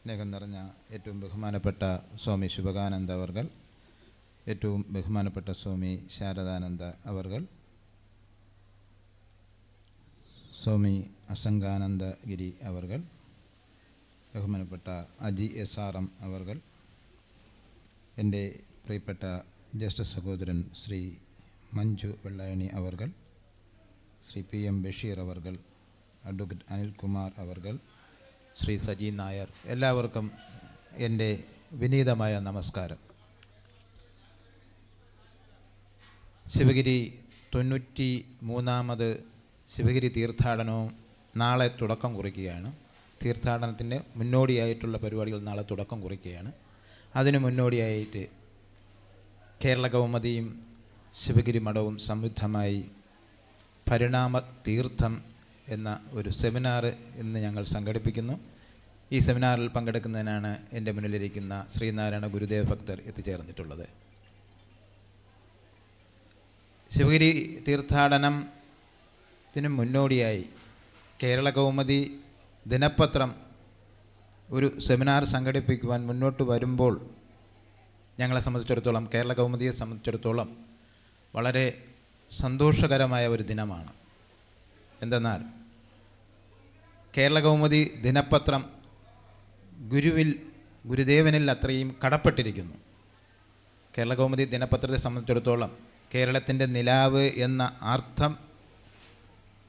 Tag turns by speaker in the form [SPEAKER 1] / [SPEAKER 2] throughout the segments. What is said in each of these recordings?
[SPEAKER 1] സ്നേഹം നിറഞ്ഞ ഏറ്റവും ബഹുമാനപ്പെട്ട സ്വാമി ശുഭകാനന്ദ അവർകൾ, ഏറ്റവും ബഹുമാനപ്പെട്ട സ്വാമി ശാരദാനന്ദ അവർകൾ, സ്വാമി അസംഗാനന്ദഗിരി അവർകൾ, ബഹുമാനപ്പെട്ട അജി SRM അവർകൾ, എൻ്റെ പ്രിയപ്പെട്ട ജ്യേഷ്ഠ സഹോദരൻ ശ്രീ മഞ്ജു വെള്ളായണി അവർകൾ, ശ്രീ PM ബഷീർ അവർകൾ, അഡ്വക്കേറ്റ് അനിൽകുമാർ അവർകൾ, ശ്രീ സജി നായർ, എല്ലാവർക്കും എൻ്റെ വിനീതമായ നമസ്കാരം. ശിവഗിരി 93ാമത് ശിവഗിരി തീർത്ഥാടനവും നാളെ തുടക്കം കുറിക്കുകയാണ്. തീർത്ഥാടനത്തിൻ്റെ മുന്നോടിയായിട്ടുള്ള പരിപാടികൾ നാളെ തുടക്കം കുറിക്കുകയാണ്. അതിനു മുന്നോടിയായിട്ട് കേരള കൗമുദിയും ശിവഗിരി മഠവും സംയുക്തമായി പരിണാമ തീർത്ഥം എന്ന ഒരു സെമിനാർ ഇന്ന് ഞങ്ങൾ സംഘടിപ്പിക്കുന്നു. ഈ സെമിനാറിൽ പങ്കെടുക്കുന്നതിനാണ് എൻ്റെ മുന്നിലിരിക്കുന്ന ശ്രീനാരായണ ഗുരുദേവ ഭക്തർ എത്തിച്ചേർന്നിട്ടുള്ളത്. ശിവഗിരി തീർത്ഥാടനത്തിന് മുന്നോടിയായി കേരള കൗമുദി ദിനപത്രം ഒരു സെമിനാർ സംഘടിപ്പിക്കുവാൻ മുന്നോട്ട് വരുമ്പോൾ ഞങ്ങളെ സംബന്ധിച്ചിടത്തോളം, കേരള കൗമുദിയെ സംബന്ധിച്ചിടത്തോളം വളരെ സന്തോഷകരമായ ഒരു ദിനമാണ്. എന്തെന്നാൽ കേരള കൗമുദി ദിനപത്രം ഗുരുദേവനിൽ അത്രയും കടപ്പെട്ടിരിക്കുന്നു. കേരള കൗമുദി ദിനപത്രത്തെ സംബന്ധിച്ചിടത്തോളം കേരളത്തിൻ്റെ നിലാവ് എന്ന അർത്ഥം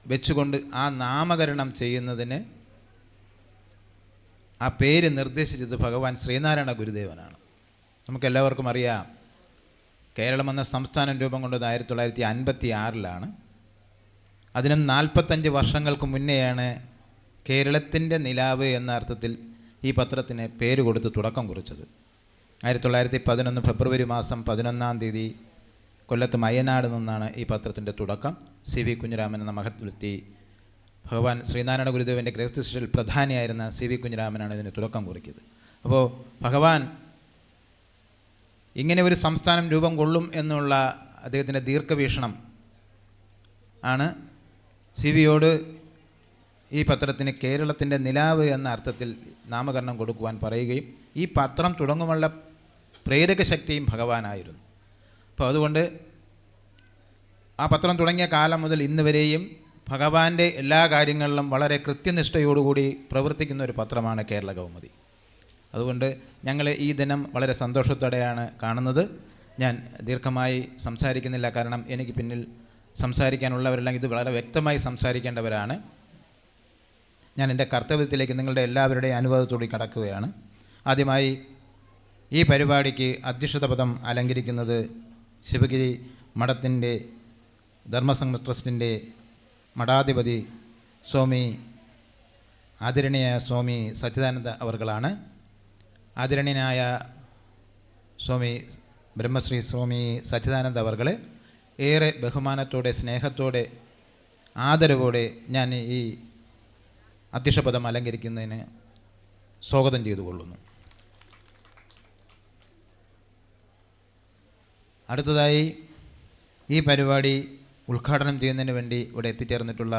[SPEAKER 1] വെച്ചുകൊണ്ട് ആ നാമകരണം ചെയ്യുന്നതിന് ആ പേര് നിർദ്ദേശിച്ചത് ഭഗവാൻ ശ്രീനാരായണ ഗുരുദേവനാണ്. നമുക്കെല്ലാവർക്കും അറിയാം, കേരളം എന്ന സംസ്ഥാനം രൂപം കൊണ്ടത് 1956 അതിനും 45 വർഷങ്ങൾക്ക് മുന്നെയാണ് കേരളത്തിൻ്റെ നിലാവ് എന്ന അർത്ഥത്തിൽ ഈ പത്രത്തിന് പേര് കൊടുത്ത് തുടക്കം കുറിച്ചത്. 1911 ഫെബ്രുവരി മാസം 11 കൊല്ലത്ത് മയ്യനാട് നിന്നാണ് ഈ പത്രത്തിൻ്റെ തുടക്കം. CV കുഞ്ഞിരാമൻ എന്ന മഹത് വ്യക്തി, ഭഗവാൻ ശ്രീനാരായണ ഗുരുദേവൻ്റെ ഗൃഹസ്ഥിഷ്ഠിൽ പ്രധാനിയായിരുന്ന CV കുഞ്ഞിരാമനാണ് ഇതിന് തുടക്കം കുറിച്ചത്. അപ്പോൾ ഭഗവാൻ ഇങ്ങനെ ഒരു സംസ്ഥാനം രൂപം കൊള്ളും എന്നുള്ള അദ്ദേഹത്തിൻ്റെ ദീർഘവീക്ഷണം ആണ് CV-യോട് ഈ പത്രത്തിന് കേരളത്തിൻ്റെ നിലാവ് എന്ന അർത്ഥത്തിൽ നാമകരണം കൊടുക്കുവാൻ പറയുകയും ഈ പത്രം തുടങ്ങുമുള്ള പ്രേരക ശക്തിയും ഭഗവാനായിരുന്നു. അപ്പോൾ അതുകൊണ്ട് ആ പത്രം തുടങ്ങിയ കാലം മുതൽ ഇന്ന് വരെയും ഭഗവാന്റെ എല്ലാ കാര്യങ്ങളിലും വളരെ കൃത്യനിഷ്ഠയോടുകൂടി പ്രവർത്തിക്കുന്ന ഒരു പത്രമാണ് കേരള കൗമുദി. അതുകൊണ്ട് ഞങ്ങൾ ഈ ദിനം വളരെ സന്തോഷത്തോടെയാണ് കാണുന്നത്. ഞാൻ ദീർഘമായി സംസാരിക്കുന്നില്ല, കാരണം എനിക്ക് പിന്നിൽ സംസാരിക്കാനുള്ളവരെല്ലാം ഇത് വളരെ വ്യക്തമായി സംസാരിക്കേണ്ടവരാണ്. ഞാൻ എൻ്റെ കർത്തവ്യത്തിലേക്ക് നിങ്ങളുടെ എല്ലാവരുടെയും അനുവാദത്തോടെ കടക്കുകയാണ്. ആദ്യമായി ഈ പരിപാടിക്ക് അധ്യക്ഷത പദം അലങ്കരിക്കുന്നത് ശിവഗിരി മഠത്തിൻ്റെ ധർമ്മസംഘ ട്രസ്റ്റിൻ്റെ മഠാധിപതി സ്വാമി ആദരണീയായ സ്വാമി സച്ചിദാനന്ദ അവർകളാണ്. ആദരണീയനായ സ്വാമി ബ്രഹ്മശ്രീ സ്വാമി സച്ചിദാനന്ദ അവർകളെ ഏറെ ബഹുമാനത്തോടെ, സ്നേഹത്തോടെ, ആദരവോടെ ഞാൻ ഈ അധ്യക്ഷപദം അലങ്കരിക്കുന്നതിന് സ്വാഗതം ചെയ്തുകൊള്ളുന്നു. അടുത്തതായി ഈ പരിപാടി ഉദ്ഘാടനം ചെയ്യുന്നതിന് വേണ്ടി ഇവിടെ എത്തിച്ചേർന്നിട്ടുള്ള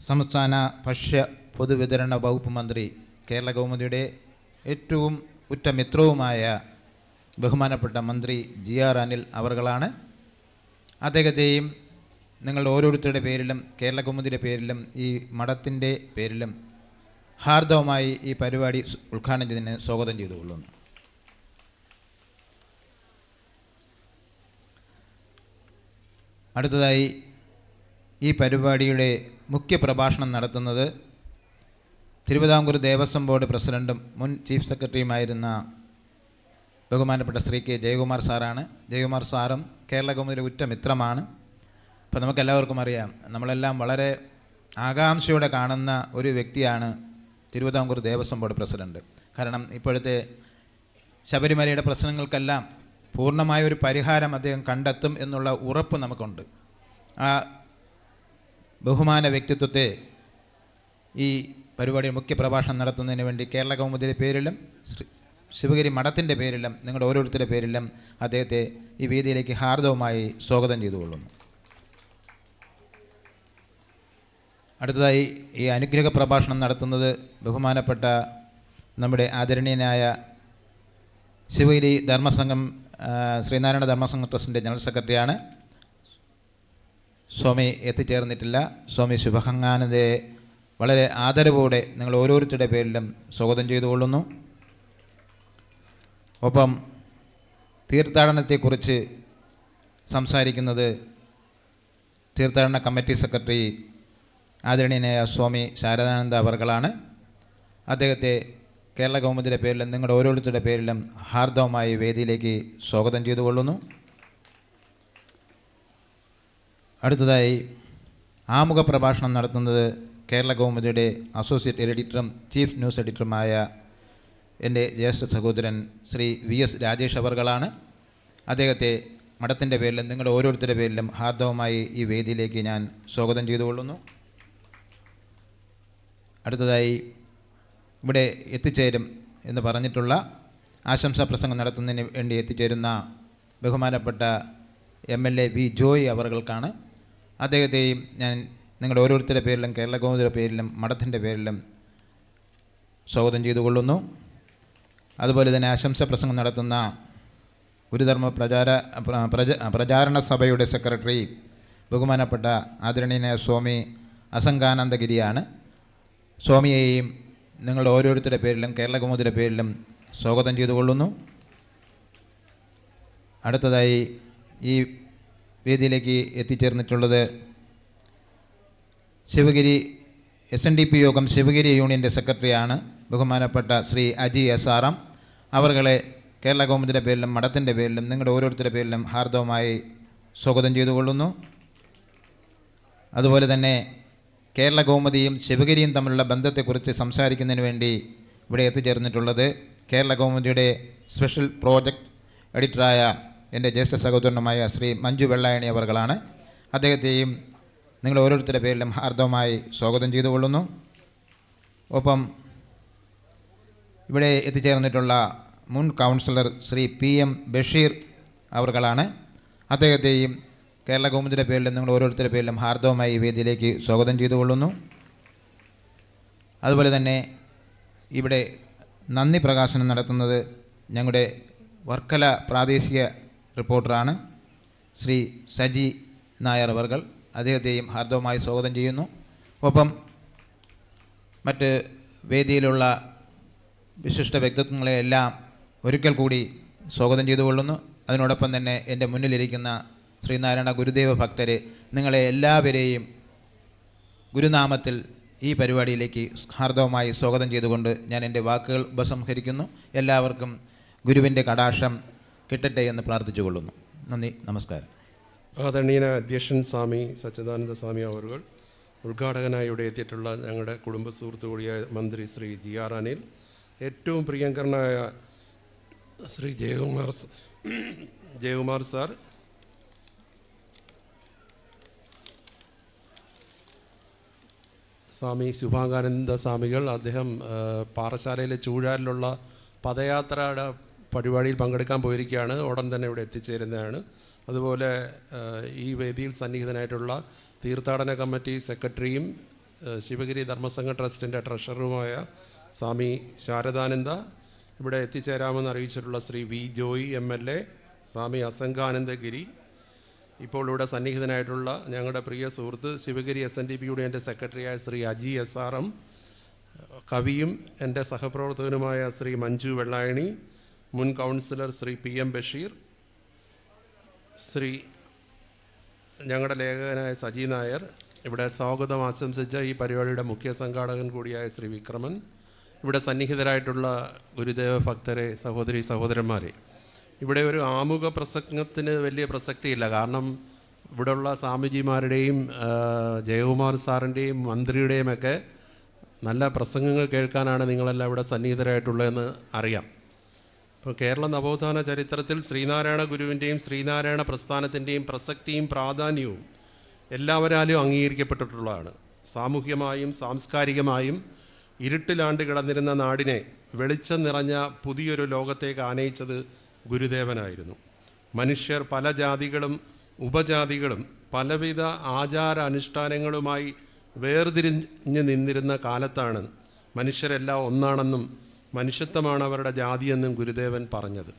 [SPEAKER 1] സംസ്ഥാന ഭക്ഷ്യ പൊതുവിതരണ വകുപ്പ് മന്ത്രി, കേരള കൗമുദിയുടെ ഏറ്റവും ഉറ്റ മിത്രവുമായ ബഹുമാനപ്പെട്ട മന്ത്രി GR അനിൽ അവർകളാണ്. അദ്ദേഹത്തെയും നിങ്ങളുടെ ഓരോരുത്തരുടെ പേരിലും കേരള കൗമുദിയുടെ പേരിലും ഈ മഠത്തിൻ്റെ പേരിലും ഹാർദവമായി ഈ പരിപാടി ഉദ്ഘാടനം ചെയ്തതിന് സ്വാഗതം ചെയ്തുകൊള്ളുന്നു. അടുത്തതായി ഈ പരിപാടിയുടെ മുഖ്യ പ്രഭാഷണം നടത്തുന്നത് തിരുവിതാംകൂർ ദേവസ്വം ബോർഡ് പ്രസിഡൻറ്റും മുൻ ചീഫ് സെക്രട്ടറിയുമായിരുന്ന ബഹുമാനപ്പെട്ട ശ്രീ K ജയകുമാർ സാറാണ്. ജയകുമാർ സാറും കേരള കൗമുദിയുടെ ഉറ്റ മിത്രമാണ്. അപ്പോൾ നമുക്കെല്ലാവർക്കും അറിയാം, നമ്മളെല്ലാം വളരെ ആകാംക്ഷയോടെ കാണുന്ന ഒരു വ്യക്തിയാണ് തിരുവിതാംകൂർ ദേവസ്വം ബോർഡ് പ്രസിഡൻറ്റ്. കാരണം ഇപ്പോഴത്തെ ശബരിമലയുടെ പ്രശ്നങ്ങൾക്കെല്ലാം പൂർണ്ണമായ ഒരു പരിഹാരം അദ്ദേഹം കണ്ടെത്തും എന്നുള്ള ഉറപ്പ് നമുക്കുണ്ട്. ആ ബഹുമാന വ്യക്തിത്വത്തെ ഈ പരിപാടിയിൽ മുഖ്യ പ്രഭാഷണം നടത്തുന്നതിന് വേണ്ടി കേരള കൗമുദിയുടെ പേരിലും ശിവഗിരി മഠത്തിൻ്റെ പേരിലും നിങ്ങളുടെ ഓരോരുത്തരുടെ പേരിലും അദ്ദേഹത്തെ ഈ വേദിയിലേക്ക് ഹാർദവമായി സ്വാഗതം ചെയ്തുകൊള്ളുന്നു. അടുത്തതായി ഈ അനുഗ്രഹ പ്രഭാഷണം നടത്തുന്നത് ബഹുമാനപ്പെട്ട നമ്മുടെ ആദരണീയനായ ശിവഗിരി ധർമ്മസംഘം ശ്രീനാരായണ ധർമ്മസംഘം ട്രസ്റ്റിൻ്റെ ജനറൽ സെക്രട്ടറിയാണ്. സ്വാമി എത്തിച്ചേർന്നിട്ടില്ല. സ്വാമി ശുഭഹങ്ങാനന്ദയെ വളരെ ആദരവോടെ നിങ്ങൾ ഓരോരുത്തരുടെ പേരിലും സ്വാഗതം ചെയ്തുകൊള്ളുന്നു. ഒപ്പം തീർത്ഥാടനത്തെക്കുറിച്ച് സംസാരിക്കുന്നത് തീർത്ഥാടന കമ്മിറ്റി സെക്രട്ടറി ആദരണീയനായ സ്വാമി ശാരദാനന്ദ അവർകളാണ്. അദ്ദേഹത്തെ കേരള ഗവൺമെൻറ്റിൻ്റെ പേരിലും നിങ്ങളുടെ ഓരോരുത്തരുടെ പേരിലും ഹാർദവമായി വേദിയിലേക്ക് സ്വാഗതം ചെയ്തുകൊള്ളുന്നു. അടുത്തതായി ആമുഖ പ്രഭാഷണം നടത്തുന്നത് കേരള ഗവൺമെൻറ്റിൻ്റെ അസോസിയേറ്റ് എഡിറ്ററും ചീഫ് ന്യൂസ് എഡിറ്ററുമായ എൻ്റെ ജ്യേഷ്ഠ സഹോദരൻ ശ്രീ VS രാജേഷ് അവർകളാണ്. അദ്ദേഹത്തെ മഠത്തിൻ്റെ പേരിലും നിങ്ങളുടെ ഓരോരുത്തരുടെ പേരിലും ഹാർദവമായി ഈ വേദിയിലേക്ക് ഞാൻ സ്വാഗതം ചെയ്തുകൊള്ളുന്നു. അടുത്തതായി ഇവിടെ എത്തിച്ചേരും എന്ന് പറഞ്ഞിട്ടുള്ള ആശംസാ പ്രസംഗം നടത്തുന്നതിന് വേണ്ടി എത്തിച്ചേരുന്ന ബഹുമാനപ്പെട്ട MLA V ജോയ് അവർകൾക്കാണ്. അദ്ദേഹത്തെയും ഞാൻ നിങ്ങളുടെ ഓരോരുത്തരുടെ പേരിലും കേരള ഗവൺമെൻറ്റിൻ്റെ പേരിലും മഠത്തിൻ്റെ പേരിലും സ്വാഗതം ചെയ്തുകൊള്ളുന്നു. അതുപോലെ തന്നെ ആശംസാ പ്രസംഗം നടത്തുന്ന ഗുരുധർമ്മ പ്രചാരണ സഭയുടെ സെക്രട്ടറി ബഹുമാനപ്പെട്ട ആദരണീയനായ സ്വാമി അസംഗാനന്ദഗിരിയാണ്. സ്വാമിയെയും നിങ്ങളുടെ ഓരോരുത്തരുടെ പേരിലും കേരള ഗവൺമെൻറ്റിൻ്റെ പേരിലും സ്വാഗതം ചെയ്തുകൊള്ളുന്നു. അടുത്തതായി ഈ വേദിയിലേക്ക് എത്തിച്ചേർന്നിട്ടുള്ളത് ശിവഗിരി SNDP യോഗം ശിവഗിരി യൂണിയൻ്റെ സെക്രട്ടറിയാണ് ബഹുമാനപ്പെട്ട ശ്രീ അജി SRM. അവർകളെ കേരള ഗവൺമെൻറ്റിൻ്റെ പേരിലും മഠത്തിൻ്റെ പേരിലും നിങ്ങളുടെ ഓരോരുത്തരുടെ പേരിലും ഹാർദവമായി സ്വാഗതം ചെയ്തുകൊള്ളുന്നു. അതുപോലെ തന്നെ കേരള ഗവൺമെൻറ്റും ശിവഗിരിയും തമ്മിലുള്ള ബന്ധത്തെക്കുറിച്ച് സംസാരിക്കുന്നതിന് വേണ്ടി ഇവിടെ എത്തിച്ചേർന്നിട്ടുള്ളത് കേരള ഗവൺമെൻറ്റിയുടെ സ്പെഷ്യൽ പ്രോജക്റ്റ് എഡിറ്ററായ എൻ്റെ ജ്യേഷ്ഠ സഹോദരനുമായ ശ്രീ മഞ്ജു വെള്ളായണി അവർകളാണ്. അദ്ദേഹത്തെയും നിങ്ങൾ ഓരോരുത്തരുടെ പേരിലും ഹാർദവമായി സ്വാഗതം ചെയ്തുകൊള്ളുന്നു. ഒപ്പം ഇവിടെ എത്തിച്ചേർന്നിട്ടുള്ള മുൻ കൗൺസിലർ ശ്രീ PM ബഷീർ അവർകളാണ്. അദ്ദേഹത്തെയും കേരള ഗവൺമെൻറ്റിൻ്റെ പേരിലും നിങ്ങൾ ഓരോരുത്തരുടെ പേരിലും ഹാർദവമായി ഈ വേദിയിലേക്ക് സ്വാഗതം ചെയ്തുകൊള്ളുന്നു. അതുപോലെ തന്നെ ഇവിടെ നന്ദി പ്രകാശനം നടത്തുന്നത് ഞങ്ങളുടെ വർക്കല പ്രാദേശിക റിപ്പോർട്ടറാണ് ശ്രീ സജി നായർ അവർകൾ. അദ്ദേഹത്തെയും ഹാർദവമായി സ്വാഗതം ചെയ്യുന്നു. ഒപ്പം മറ്റ് വേദിയിലുള്ള വിശിഷ്ട വ്യക്തിത്വങ്ങളെയെല്ലാം ഒരിക്കൽ കൂടി സ്വാഗതം ചെയ്തുകൊള്ളുന്നു. അതിനോടൊപ്പം തന്നെ എൻ്റെ മുന്നിലിരിക്കുന്ന ശ്രീനാരായണ ഗുരുദേവ ഭക്തരെ നിങ്ങളെ എല്ലാവരെയും ഗുരുനാമത്തിൽ ഈ പരിപാടിയിലേക്ക് ഹാർദവമായി സ്വാഗതം ചെയ്തുകൊണ്ട് ഞാൻ എൻ്റെ വാക്കുകൾ ഉപസംഹരിക്കുന്നു. എല്ലാവർക്കും ഗുരുവിൻ്റെ കടാക്ഷം കിട്ടട്ടെ എന്ന് പ്രാർത്ഥിച്ചുകൊള്ളുന്നു. നന്ദി, നമസ്കാരം.
[SPEAKER 2] ആദരണീയ അധ്യക്ഷൻ സ്വാമി സച്ചിദാനന്ദ സ്വാമി അവർകൾ, ഉദ്ഘാടകനായി ഇവിടെ എത്തിയിട്ടുള്ള ഞങ്ങളുടെ കുടുംബ സുഹൃത്തു കൂടിയായ മന്ത്രി ശ്രീ GR അനിൽ, ഏറ്റവും പ്രിയങ്കരനായ ശ്രീ ജയകുമാർ സാർ, സ്വാമി ശുഭാംഗാനന്ദ സ്വാമികൾ, അദ്ദേഹം പാറശാലയിലെ ചൂഴാലിലുള്ള പദയാത്രയുടെ പരിപാടിയിൽ പങ്കെടുക്കാൻ പോയിരിക്കുകയാണ്. ഉടൻ തന്നെ ഇവിടെ എത്തിച്ചേരുന്നതാണ്. അതുപോലെ ഈ വേദിയിൽ സന്നിഹിതനായിട്ടുള്ള തീർത്ഥാടന കമ്മിറ്റി സെക്രട്ടറിയും ശിവഗിരി ധർമ്മസംഘ ട്രസ്റ്റിൻ്റെ ട്രഷററുമായ സ്വാമി ശാരദാനന്ദ, ഇവിടെ എത്തിച്ചേരാമെന്ന് അറിയിച്ചിട്ടുള്ള ശ്രീ V ജോയ് MLA, സ്വാമി അസംഗാനന്ദഗിരി, ഇപ്പോൾ ഇവിടെ സന്നിഹിതനായിട്ടുള്ള ഞങ്ങളുടെ പ്രിയ സുഹൃത്ത് ശിവഗിരി SNDP യൂണിയൻ്റെ സെക്രട്ടറിയായ ശ്രീ അജി SRM, കവിയും എൻ്റെ സഹപ്രവർത്തകനുമായ ശ്രീ മഞ്ജു വെള്ളായണി, മുൻ കൗൺസിലർ ശ്രീ PM ബഷീർ, ഞങ്ങളുടെ ലേഖകനായ സജി നായർ, ഇവിടെ സ്വാഗതം ആശംസിച്ച ഈ പരിപാടിയുടെ മുഖ്യ സംഘാടകൻ കൂടിയായ ശ്രീ വിക്രമൻ, ഇവിടെ സന്നിഹിതരായിട്ടുള്ള ഗുരുദേവ ഭക്തരെ, സഹോദരി സഹോദരന്മാരെ, ഇവിടെ ഒരു ആമുഖ പ്രസംഗത്തിന് വലിയ പ്രസക്തിയില്ല. കാരണം ഇവിടെയുള്ള സ്വാമിജിമാരുടെയും ജയകുമാർ സാറിൻ്റെയും മന്ത്രിയുടെയും ഒക്കെ നല്ല പ്രസംഗങ്ങൾ കേൾക്കാനാണ് നിങ്ങളെല്ലാം ഇവിടെ സന്നിഹിതരായിട്ടുള്ളതെന്ന് അറിയാം. ഇപ്പോൾ കേരള നവോത്ഥാന ചരിത്രത്തിൽ ശ്രീനാരായണ ഗുരുവിൻ്റെയും ശ്രീനാരായണ പ്രസ്ഥാനത്തിൻ്റെയും പ്രസക്തിയും പ്രാധാന്യവും എല്ലാവരാലും അംഗീകരിക്കപ്പെട്ടിട്ടുള്ളതാണ്. സാമൂഹ്യമായും സാംസ്കാരികമായും ഇരുട്ടിലാണ്ട് കിടന്നിരുന്ന നാടിനെ വെളിച്ചം നിറഞ്ഞ പുതിയൊരു ലോകത്തേക്ക് ആനയിച്ചത് ഗുരുദേവനായിരുന്നു. മനുഷ്യർ പല ജാതികളും ഉപജാതികളും പലവിധ ആചാര അനുഷ്ഠാനങ്ങളുമായി വേർതിരിഞ്ഞ് നിന്നിരുന്ന കാലത്താണ് മനുഷ്യരെല്ലാം ഒന്നാണെന്നും മനുഷ്യത്വമാണ് അവരുടെ ജാതിയെന്നും ഗുരുദേവൻ പറഞ്ഞത്.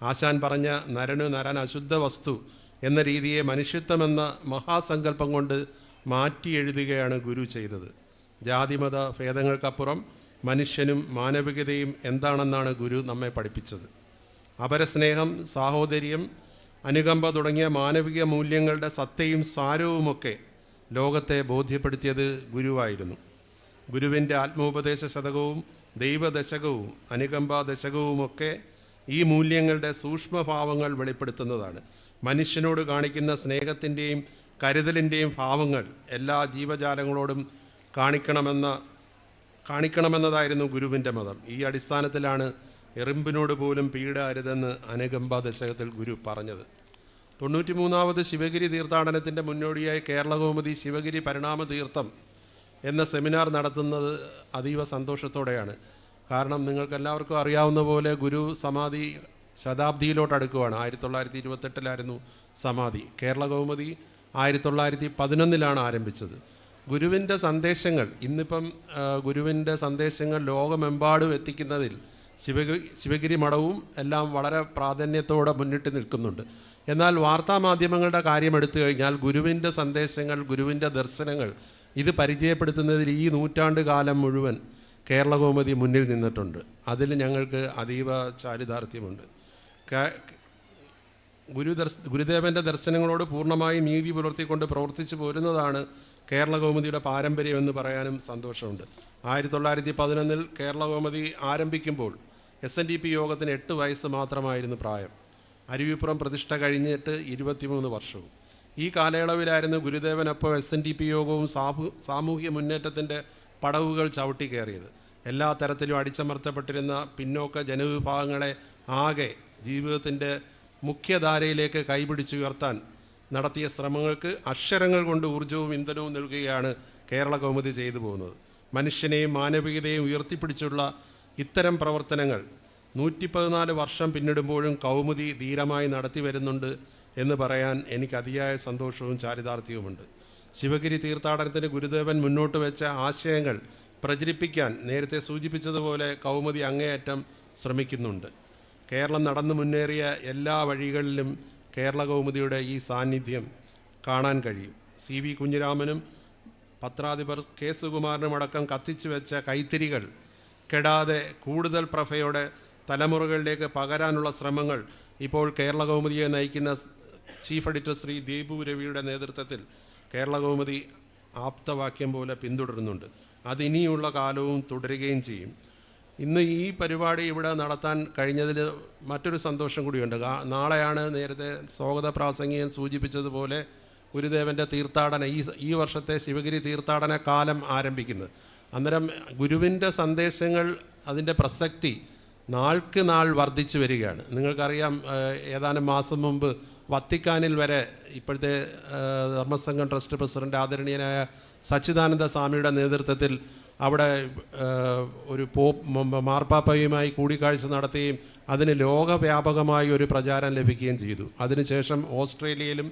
[SPEAKER 2] ആശാൻ പറഞ്ഞ നരനു നരൻ അശുദ്ധ വസ്തു എന്ന രീതിയെ മനുഷ്യത്വമെന്ന മഹാസങ്കല്പം കൊണ്ട് മാറ്റി എഴുതുകയാണ് ഗുരു ചെയ്തത്. ജാതിമത ഭേദങ്ങൾക്കപ്പുറം മനുഷ്യനും മാനവികതയും എന്താണെന്നാണ് ഗുരു നമ്മെ പഠിപ്പിച്ചത്. അപരസ്നേഹം, സാഹോദര്യം, അനുകമ്പ തുടങ്ങിയ മാനവിക മൂല്യങ്ങളുടെ സത്തയും സാരവുമൊക്കെ ലോകത്തെ ബോധ്യപ്പെടുത്തിയത് ഗുരുവായിരുന്നു. ഗുരുവിൻ്റെ ആത്മോപദേശ ശതകവും ദൈവദശകവും അനുകമ്പാ ദശകവുമൊക്കെ ഈ മൂല്യങ്ങളുടെ സൂക്ഷ്മഭാവങ്ങൾ വെളിപ്പെടുത്തുന്നതാണ്. മനുഷ്യനോട് കാണിക്കുന്ന സ്നേഹത്തിൻ്റെയും കരുതലിൻ്റെയും ഭാവങ്ങൾ എല്ലാ ജീവജാലങ്ങളോടും കാണിക്കണമെന്നതായിരുന്നു ഗുരുവിൻ്റെ മതം. ഈ അടിസ്ഥാനത്തിലാണ് എറുമ്പിനോട് പോലും പീഡ അരുതെന്ന് അനുകമ്പാ ദശകത്തിൽ ഗുരു പറഞ്ഞത്. 93ാമത് ശിവഗിരി തീർത്ഥാടനത്തിൻ്റെ മുന്നോടിയായി കേരളകൗമുദി ശിവഗിരി പരിണാമ തീർത്ഥം എന്ന സെമിനാർ നടത്തുന്നത് അതീവ സന്തോഷത്തോടെയാണ്. കാരണം നിങ്ങൾക്കെല്ലാവർക്കും അറിയാവുന്ന പോലെ ഗുരു സമാധി ശതാബ്ദിയിലോട്ട് അടുക്കുവാണ്. 1928 സമാധി. കേരളകൗമുദി 1911 ആരംഭിച്ചത്. ഗുരുവിൻ്റെ സന്ദേശങ്ങൾ ഇന്നിപ്പം ഗുരുവിൻ്റെ സന്ദേശങ്ങൾ ലോകമെമ്പാടും എത്തിക്കുന്നതിൽ ശിവഗിരി മഠവും എല്ലാം വളരെ പ്രാധാന്യത്തോടെ മുന്നിട്ട് നിൽക്കുന്നുണ്ട്. എന്നാൽ വാർത്താമാധ്യമങ്ങളുടെ കാര്യം എടുത്തു കഴിഞ്ഞാൽ ഗുരുവിൻ്റെ സന്ദേശങ്ങൾ, ഗുരുവിൻ്റെ ദർശനങ്ങൾ ഇത് പരിചയപ്പെടുത്തുന്നതിൽ ഈ നൂറ്റാണ്ട് കാലം മുഴുവൻ കേരളകൗമുദി മുന്നിൽ നിന്നിട്ടുണ്ട്. അതിൽ ഞങ്ങൾക്ക് അതീവ ചാരിതാർത്ഥ്യമുണ്ട്. ഗുരുദേവൻ്റെ ദർശനങ്ങളോട് പൂർണ്ണമായും നീതി പുലർത്തിക്കൊണ്ട് പ്രവർത്തിച്ചു പോരുന്നതാണ് കേരളകൗമുദിയുടെ പാരമ്പര്യമെന്ന് പറയാനും സന്തോഷമുണ്ട്. 1911 കേരളകൗമുദി ആരംഭിക്കുമ്പോൾ SNDP യോഗത്തിന് 8 വയസ്സ് മാത്രമായിരുന്നു പ്രായം. അരുവിപ്പുറം പ്രതിഷ്ഠ കഴിഞ്ഞിട്ട് 23 വർഷവും. ഈ കാലയളവിലായിരുന്നു ഗുരുദേവനൊപ്പം SNDP യോഗവും സാമൂഹ്യ മുന്നേറ്റത്തിൻ്റെ പടവുകൾ ചവിട്ടിക്കയറിയത്. എല്ലാ തരത്തിലും അടിച്ചമർത്തപ്പെട്ടിരുന്ന പിന്നോക്ക ജനവിഭാഗങ്ങളെ ആകെ ജീവിതത്തിൻ്റെ മുഖ്യധാരയിലേക്ക് കൈപിടിച്ചുയർത്താൻ നടത്തിയ ശ്രമങ്ങൾക്ക് അക്ഷരങ്ങൾ കൊണ്ട് ഊർജവും ഇന്ധനവും നൽകുകയാണ് കേരളകൗമുദി ചെയ്തു പോകുന്നത്. മനുഷ്യനെയും മാനവികതയും ഉയർത്തിപ്പിടിച്ചുള്ള ഇത്തരം പ്രവർത്തനങ്ങൾ 114 വർഷം പിന്നിടുമ്പോഴും കൗമുദി ധീരമായി നടത്തി വരുന്നുണ്ട് എന്ന് പറയാൻ എനിക്ക് അതിയായ സന്തോഷവും ചാരിതാർത്ഥ്യവുമുണ്ട്. ശിവഗിരി തീർത്ഥാടനത്തിന് ഗുരുദേവൻ മുന്നോട്ട് വെച്ച ആശയങ്ങൾ പ്രചരിപ്പിക്കാൻ നേരത്തെ സൂചിപ്പിച്ചതുപോലെ കൗമുദി അങ്ങേയറ്റം ശ്രമിക്കുന്നുണ്ട്. കേരളം നടന്നു മുന്നേറിയ എല്ലാ വഴികളിലും കേരളകൗമുദിയുടെ ഈ സാന്നിധ്യം കാണാൻ കഴിയും. CV കുഞ്ഞിരാമനും പത്രാധിപർ K സുകുമാരനും അടക്കം കത്തിച്ചു വെച്ച കൈത്തിരികൾ കെടാതെ കൂടുതൽ പ്രഭയോടെ തലമുറകളിലേക്ക് പകരാനുള്ള ശ്രമങ്ങൾ ഇപ്പോൾ കേരളകൗമുദിയെ നയിക്കുന്ന ചീഫ് എഡിറ്റർ ശ്രീ ദീപു രവിയുടെ നേതൃത്വത്തിൽ കേരളകൗമുദി ആപ്തവാക്യം പോലെ പിന്തുടരുന്നുണ്ട്. അതിനിയുള്ള കാലവും തുടരുകയും ചെയ്യും. ഇന്ന് ഈ പരിപാടി ഇവിടെ നടത്താൻ കഴിഞ്ഞതിൽ മറ്റൊരു സന്തോഷം കൂടിയുണ്ട്. നാളെയാണ് നേരത്തെ സ്വാഗത പ്രാസംഗികൻ സൂചിപ്പിച്ചതുപോലെ ഗുരുദേവൻ്റെ ഈ വർഷത്തെ ശിവഗിരി തീർത്ഥാടന കാലം ആരംഭിക്കുന്നത്. അന്നേരം ഗുരുവിൻ്റെ സന്ദേശങ്ങൾ, അതിൻ്റെ പ്രസക്തി നാൾക്ക് നാൾ വർദ്ധിച്ചു വരികയാണ്. നിങ്ങൾക്കറിയാം, ഏതാനും മാസം മുമ്പ് വത്തിക്കാനിൽ വരെ ഇപ്പോഴത്തെ ധർമ്മസംഘം ട്രസ്റ്റ് പ്രസിഡന്റ് ആദരണീയനായ സച്ചിദാനന്ദ സ്വാമിയുടെ നേതൃത്വത്തിൽ അവിടെ ഒരു മാർപ്പാപ്പയുമായി കൂടിക്കാഴ്ച നടത്തുകയും അതിന് ലോകവ്യാപകമായി ഒരു പ്രചാരം ലഭിക്കുകയും ചെയ്തു. അതിനുശേഷം ഓസ്ട്രേലിയയിലും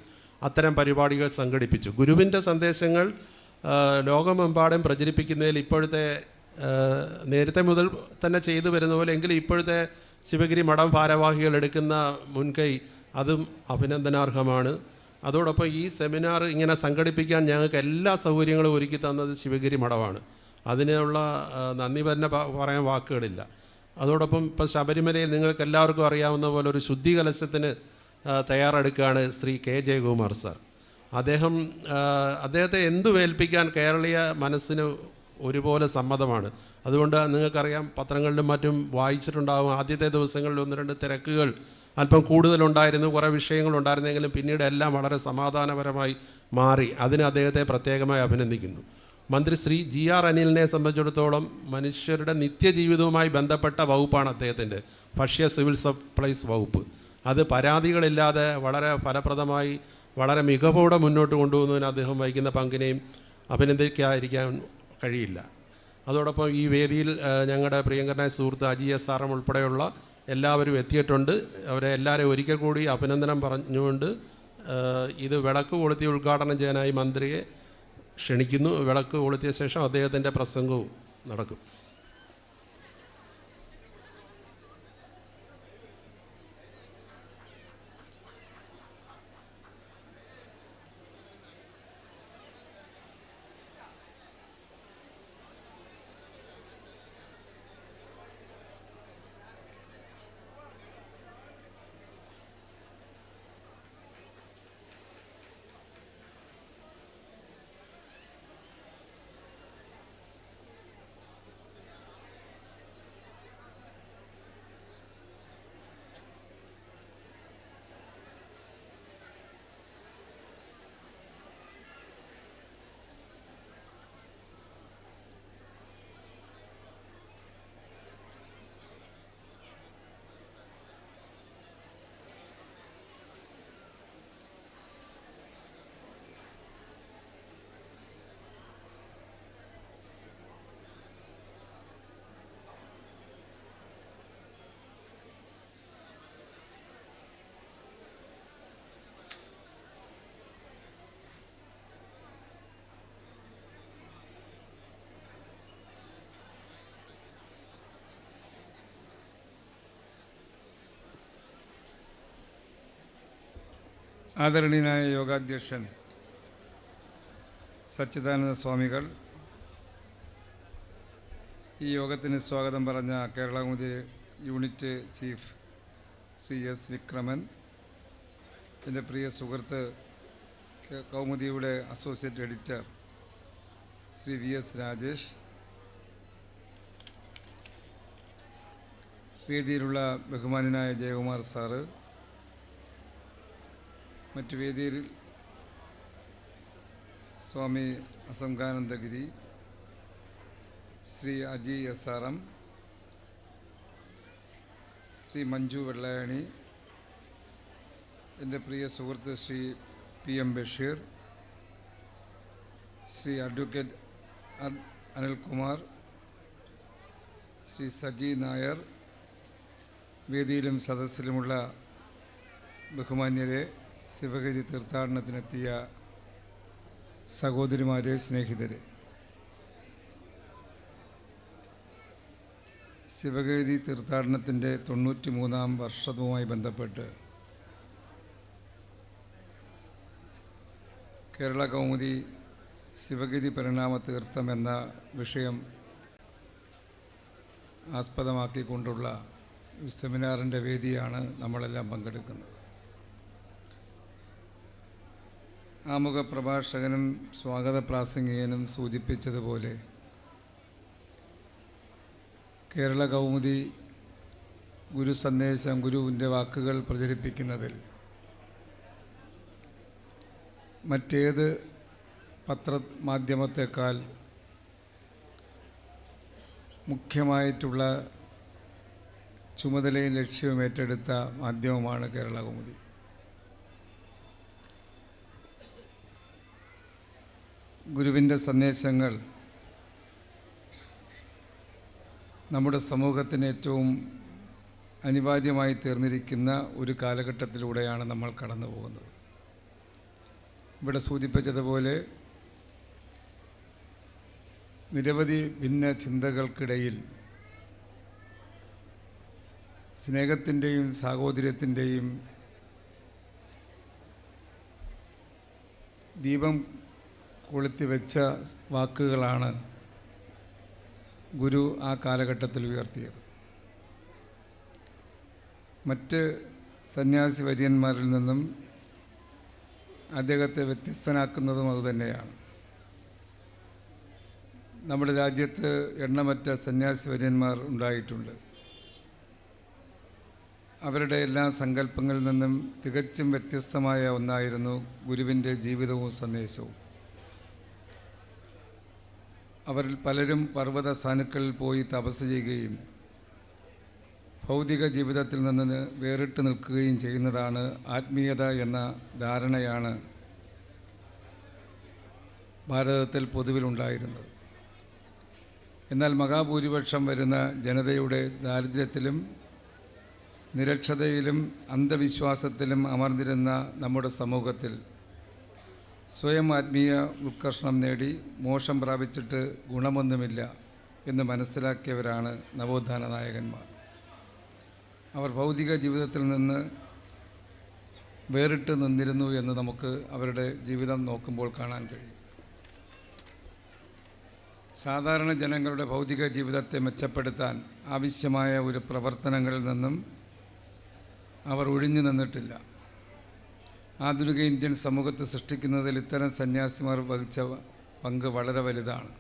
[SPEAKER 2] അത്തരം പരിപാടികൾ സംഘടിപ്പിച്ചു. ഗുരുവിൻ്റെ സന്ദേശങ്ങൾ ലോകമെമ്പാടും പ്രചരിപ്പിക്കുന്നതിൽ ഇപ്പോഴത്തെ നേരത്തെ മുതൽ തന്നെ ചെയ്തു വരുന്ന പോലെ എങ്കിലും ഇപ്പോഴത്തെ ശിവഗിരി മഠം ഭാരവാഹികൾ എടുക്കുന്ന മുൻകൈ അതും അഭിനന്ദനാർഹമാണ്. അതോടൊപ്പം ഈ സെമിനാർ ഇങ്ങനെ സംഘടിപ്പിക്കാൻ ഞങ്ങൾക്ക് എല്ലാ സൗകര്യങ്ങളും ഒരുക്കി തന്നത് ശിവഗിരി മഠമാണ്. അതിനുള്ള നന്ദി തന്നെ പറയാൻ വാക്കുകളില്ല. അതോടൊപ്പം ഇപ്പോൾ ശബരിമലയിൽ നിങ്ങൾക്ക് എല്ലാവർക്കും അറിയാവുന്ന പോലെ ഒരു ശുദ്ധി കലശത്തിന് തയ്യാറെടുക്കുകയാണ് ശ്രീ K ജയകുമാർ സാർ. അദ്ദേഹത്തെ എന്തും ഏൽപ്പിക്കാൻ കേരളീയ മനസ്സിന് ഒരുപോലെ സമ്മതമാണ്. അതുകൊണ്ട് നിങ്ങൾക്കറിയാം, പത്രങ്ങളിലും മറ്റും വായിച്ചിട്ടുണ്ടാകും, ആദ്യത്തെ ദിവസങ്ങളിൽ 1-2 തിരക്കുകൾ അല്പം കൂടുതലുണ്ടായിരുന്നു, കുറേ വിഷയങ്ങളുണ്ടായിരുന്നെങ്കിലും പിന്നീട് എല്ലാം വളരെ സമാധാനപരമായി മാറി. അതിന് അദ്ദേഹത്തെ പ്രത്യേകമായി അഭിനന്ദിക്കുന്നു. മന്ത്രി ശ്രീ GR അനിലിനെ സംബന്ധിച്ചിടത്തോളം മനുഷ്യരുടെ നിത്യജീവിതവുമായി ബന്ധപ്പെട്ട വകുപ്പാണ് അദ്ദേഹത്തിൻ്റെ ഭക്ഷ്യ സിവിൽ സപ്ലൈസ് വകുപ്പ്. അത് പരാതികളില്ലാതെ വളരെ ഫലപ്രദമായി വളരെ മികവോടെ മുന്നോട്ട് കൊണ്ടുപോകുന്നതിന് അദ്ദേഹം വഹിക്കുന്ന പങ്കിനെയും അഭിനന്ദിക്കാതിരിക്കാൻ കഴിയില്ല. അതോടൊപ്പം ഈ വേദിയിൽ ഞങ്ങളുടെ പ്രിയങ്കരനായ സുഹൃത്ത് അജി SRM ഉൾപ്പെടെയുള്ള എല്ലാവരും എത്തിയിട്ടുണ്ട്. അവരെ എല്ലാവരെയും ഒരിക്കൽ കൂടി അഭിനന്ദനം പറഞ്ഞുകൊണ്ട് ഇത് വിളക്ക് കൊളുത്തി ഉദ്ഘാടനം ചെയ്യാനായി മന്ത്രിയെ ക്ഷണിക്കുന്നു. വിളക്ക് കൊളുത്തിയ ശേഷം അദ്ദേഹത്തിൻ്റെ പ്രസംഗവും നടക്കും.
[SPEAKER 3] ആദരണീയനായ യോഗാധ്യക്ഷൻ സച്ചിദാനന്ദ സ്വാമികൾ, ഈ യോഗത്തിന് സ്വാഗതം പറഞ്ഞ Kerala Kaumudi unit chief Shri S Vikraman, എൻ്റെ പ്രിയ സുഹൃത്ത് കൗമുദിയുടെ associate editor Shri V S Rajesh, വേദിയിലുള്ള ബഹുമാന്യനായ ജയകുമാർ സാറ്, മറ്റു വേദിയിൽ Swami Asanganandagiri, Shri Aji S R M, Shri Manju Vellayani, എൻ്റെ പ്രിയ സുഹൃത്ത് Shri P M Basheer, Shri advocate Anilkumar, Shri Saji Nair, വേദിയിലും സദസ്സിലുമുള്ള ബഹുമാന്യരെ, ശിവഗിരി തീർത്ഥാടനത്തിനെത്തിയ സഹോദരിമാരെ, സ്നേഹിതരെ, ശിവഗിരി തീർത്ഥാടനത്തിൻ്റെ 93-ാം വർഷവുമായി ബന്ധപ്പെട്ട് കേരള കൗമുദി ശിവഗിരി പരിണാമ തീർത്ഥം എന്ന വിഷയം ആസ്പദമാക്കിക്കൊണ്ടുള്ള ഒരു സെമിനാറിൻ്റെ വേദിയാണ് നമ്മളെല്ലാം പങ്കെടുക്കുന്നത്. ആമുഖ പ്രഭാഷകനും സ്വാഗത പ്രാസംഗികനും സൂചിപ്പിച്ചതുപോലെ കേരള കൗമുദി ഗുരു സന്ദേശം, ഗുരുവിൻ്റെ വാക്കുകൾ പ്രചരിപ്പിക്കുന്നതിൽ മറ്റേത് പത്രമാധ്യമത്തെക്കാൾ മുഖ്യമായിട്ടുള്ള ചുമതലയും ലക്ഷ്യവും ഏറ്റെടുത്ത മാധ്യമമാണ് കേരള കൗമുദി. ഗുരുവിൻ്റെ സന്ദേശങ്ങൾ നമ്മുടെ സമൂഹത്തിന് ഏറ്റവും അനിവാര്യമായി തീർന്നിരിക്കുന്ന ഒരു കാലഘട്ടത്തിലൂടെയാണ് നമ്മൾ കടന്നു പോകുന്നത്. ഇവിടെ സൂചിപ്പിച്ചതുപോലെ നിരവധി ഭിന്ന ചിന്തകൾക്കിടയിൽ സ്നേഹത്തിൻ്റെയും സാഹോദര്യത്തിൻ്റെയും ദീപം കൊളുത്തിവെച്ച വാക്കുകളാണ് ഗുരു ആ കാലഘട്ടത്തിൽ ഉയർത്തിയത്. മറ്റ് സന്യാസി വര്യന്മാരിൽ നിന്നും അദ്ദേഹത്തെ വ്യത്യസ്തനാക്കുന്നതും അതുതന്നെയാണ്. നമ്മുടെ രാജ്യത്ത് എണ്ണമറ്റ സന്യാസി വര്യന്മാർ ഉണ്ടായിട്ടുണ്ട്. അവരുടെ എല്ലാ സങ്കല്പങ്ങളിൽ നിന്നും തികച്ചും വ്യത്യസ്തമായ ഒന്നായിരുന്നു ഗുരുവിൻ്റെ ജീവിതവും സന്ദേശവും. അവരിൽ പലരും പർവ്വത സാനുക്കളിൽ പോയി തപസ് ചെയ്യുകയും ഭൗതിക ജീവിതത്തിൽ നിന്ന് വേറിട്ട് നിൽക്കുകയും ചെയ്യുന്നതാണ് ആത്മീയത എന്ന ധാരണയാണ് ഭാരതത്തിൽ പൊതുവിലുണ്ടായിരുന്നത്. എന്നാൽ മഹാഭൂരിപക്ഷം വരുന്ന ജനതയുടെ ദാരിദ്ര്യത്തിലും നിരക്ഷതയിലും അന്ധവിശ്വാസത്തിലും അമർന്നിരുന്ന നമ്മുടെ സമൂഹത്തിൽ സ്വയം ആത്മീയ ഉത്കർഷണം നേടി മോക്ഷം പ്രാപിച്ചിട്ട് ഗുണമൊന്നുമില്ല എന്ന് മനസ്സിലാക്കിയവരാണ് നവോത്ഥാന നായകന്മാർ. അവർ ഭൗതിക ജീവിതത്തിൽ നിന്ന് വേറിട്ട് നിന്നിരുന്നു എന്ന് നമുക്ക് അവരുടെ ജീവിതം നോക്കുമ്പോൾ കാണാൻ കഴിയും. സാധാരണ ജനങ്ങളുടെ ഭൗതിക ജീവിതത്തെ മെച്ചപ്പെടുത്താൻ ആവശ്യമായ ഒരു പ്രവർത്തനങ്ങളിൽ നിന്നും അവർ ഒഴിഞ്ഞു നിന്നിട്ടില്ല. ആധുനിക ഇന്ത്യൻ സമൂഹത്തെ സൃഷ്ടിക്കുന്നതിൽ ഇത്തരം സന്യാസിമാർ വഹിച്ച പങ്ക് വളരെ വലുതാണ്.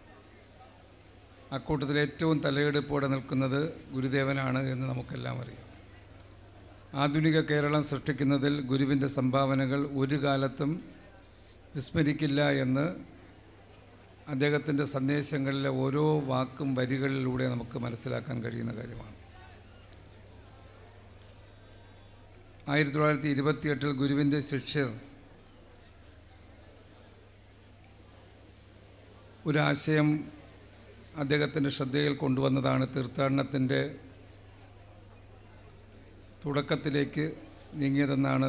[SPEAKER 3] അക്കൂട്ടത്തിൽ ഏറ്റവും തലയെടുപ്പോടെ നിൽക്കുന്നത് ഗുരുദേവനാണ് എന്ന് നമുക്കെല്ലാം അറിയാം. ആധുനിക കേരളം സൃഷ്ടിക്കുന്നതിൽ ഗുരുവിൻ്റെ സംഭാവനകൾ ഒരു കാലത്തും വിസ്മരിക്കില്ല എന്ന് അദ്ദേഹത്തിൻ്റെ സന്ദേശങ്ങളിലെ ഓരോ വാക്കും വരികളിലൂടെ നമുക്ക് മനസ്സിലാക്കാൻ കഴിയുന്ന കാര്യമാണ്. 1928 ഗുരുവിൻ്റെ ശിഷ്യർ ഒരാശയം അദ്ദേഹത്തിൻ്റെ ശ്രദ്ധയിൽ കൊണ്ടുവന്നതാണ് തീർത്ഥാടനത്തിൻ്റെ തുടക്കത്തിലേക്ക് നീങ്ങിയതെന്നാണ്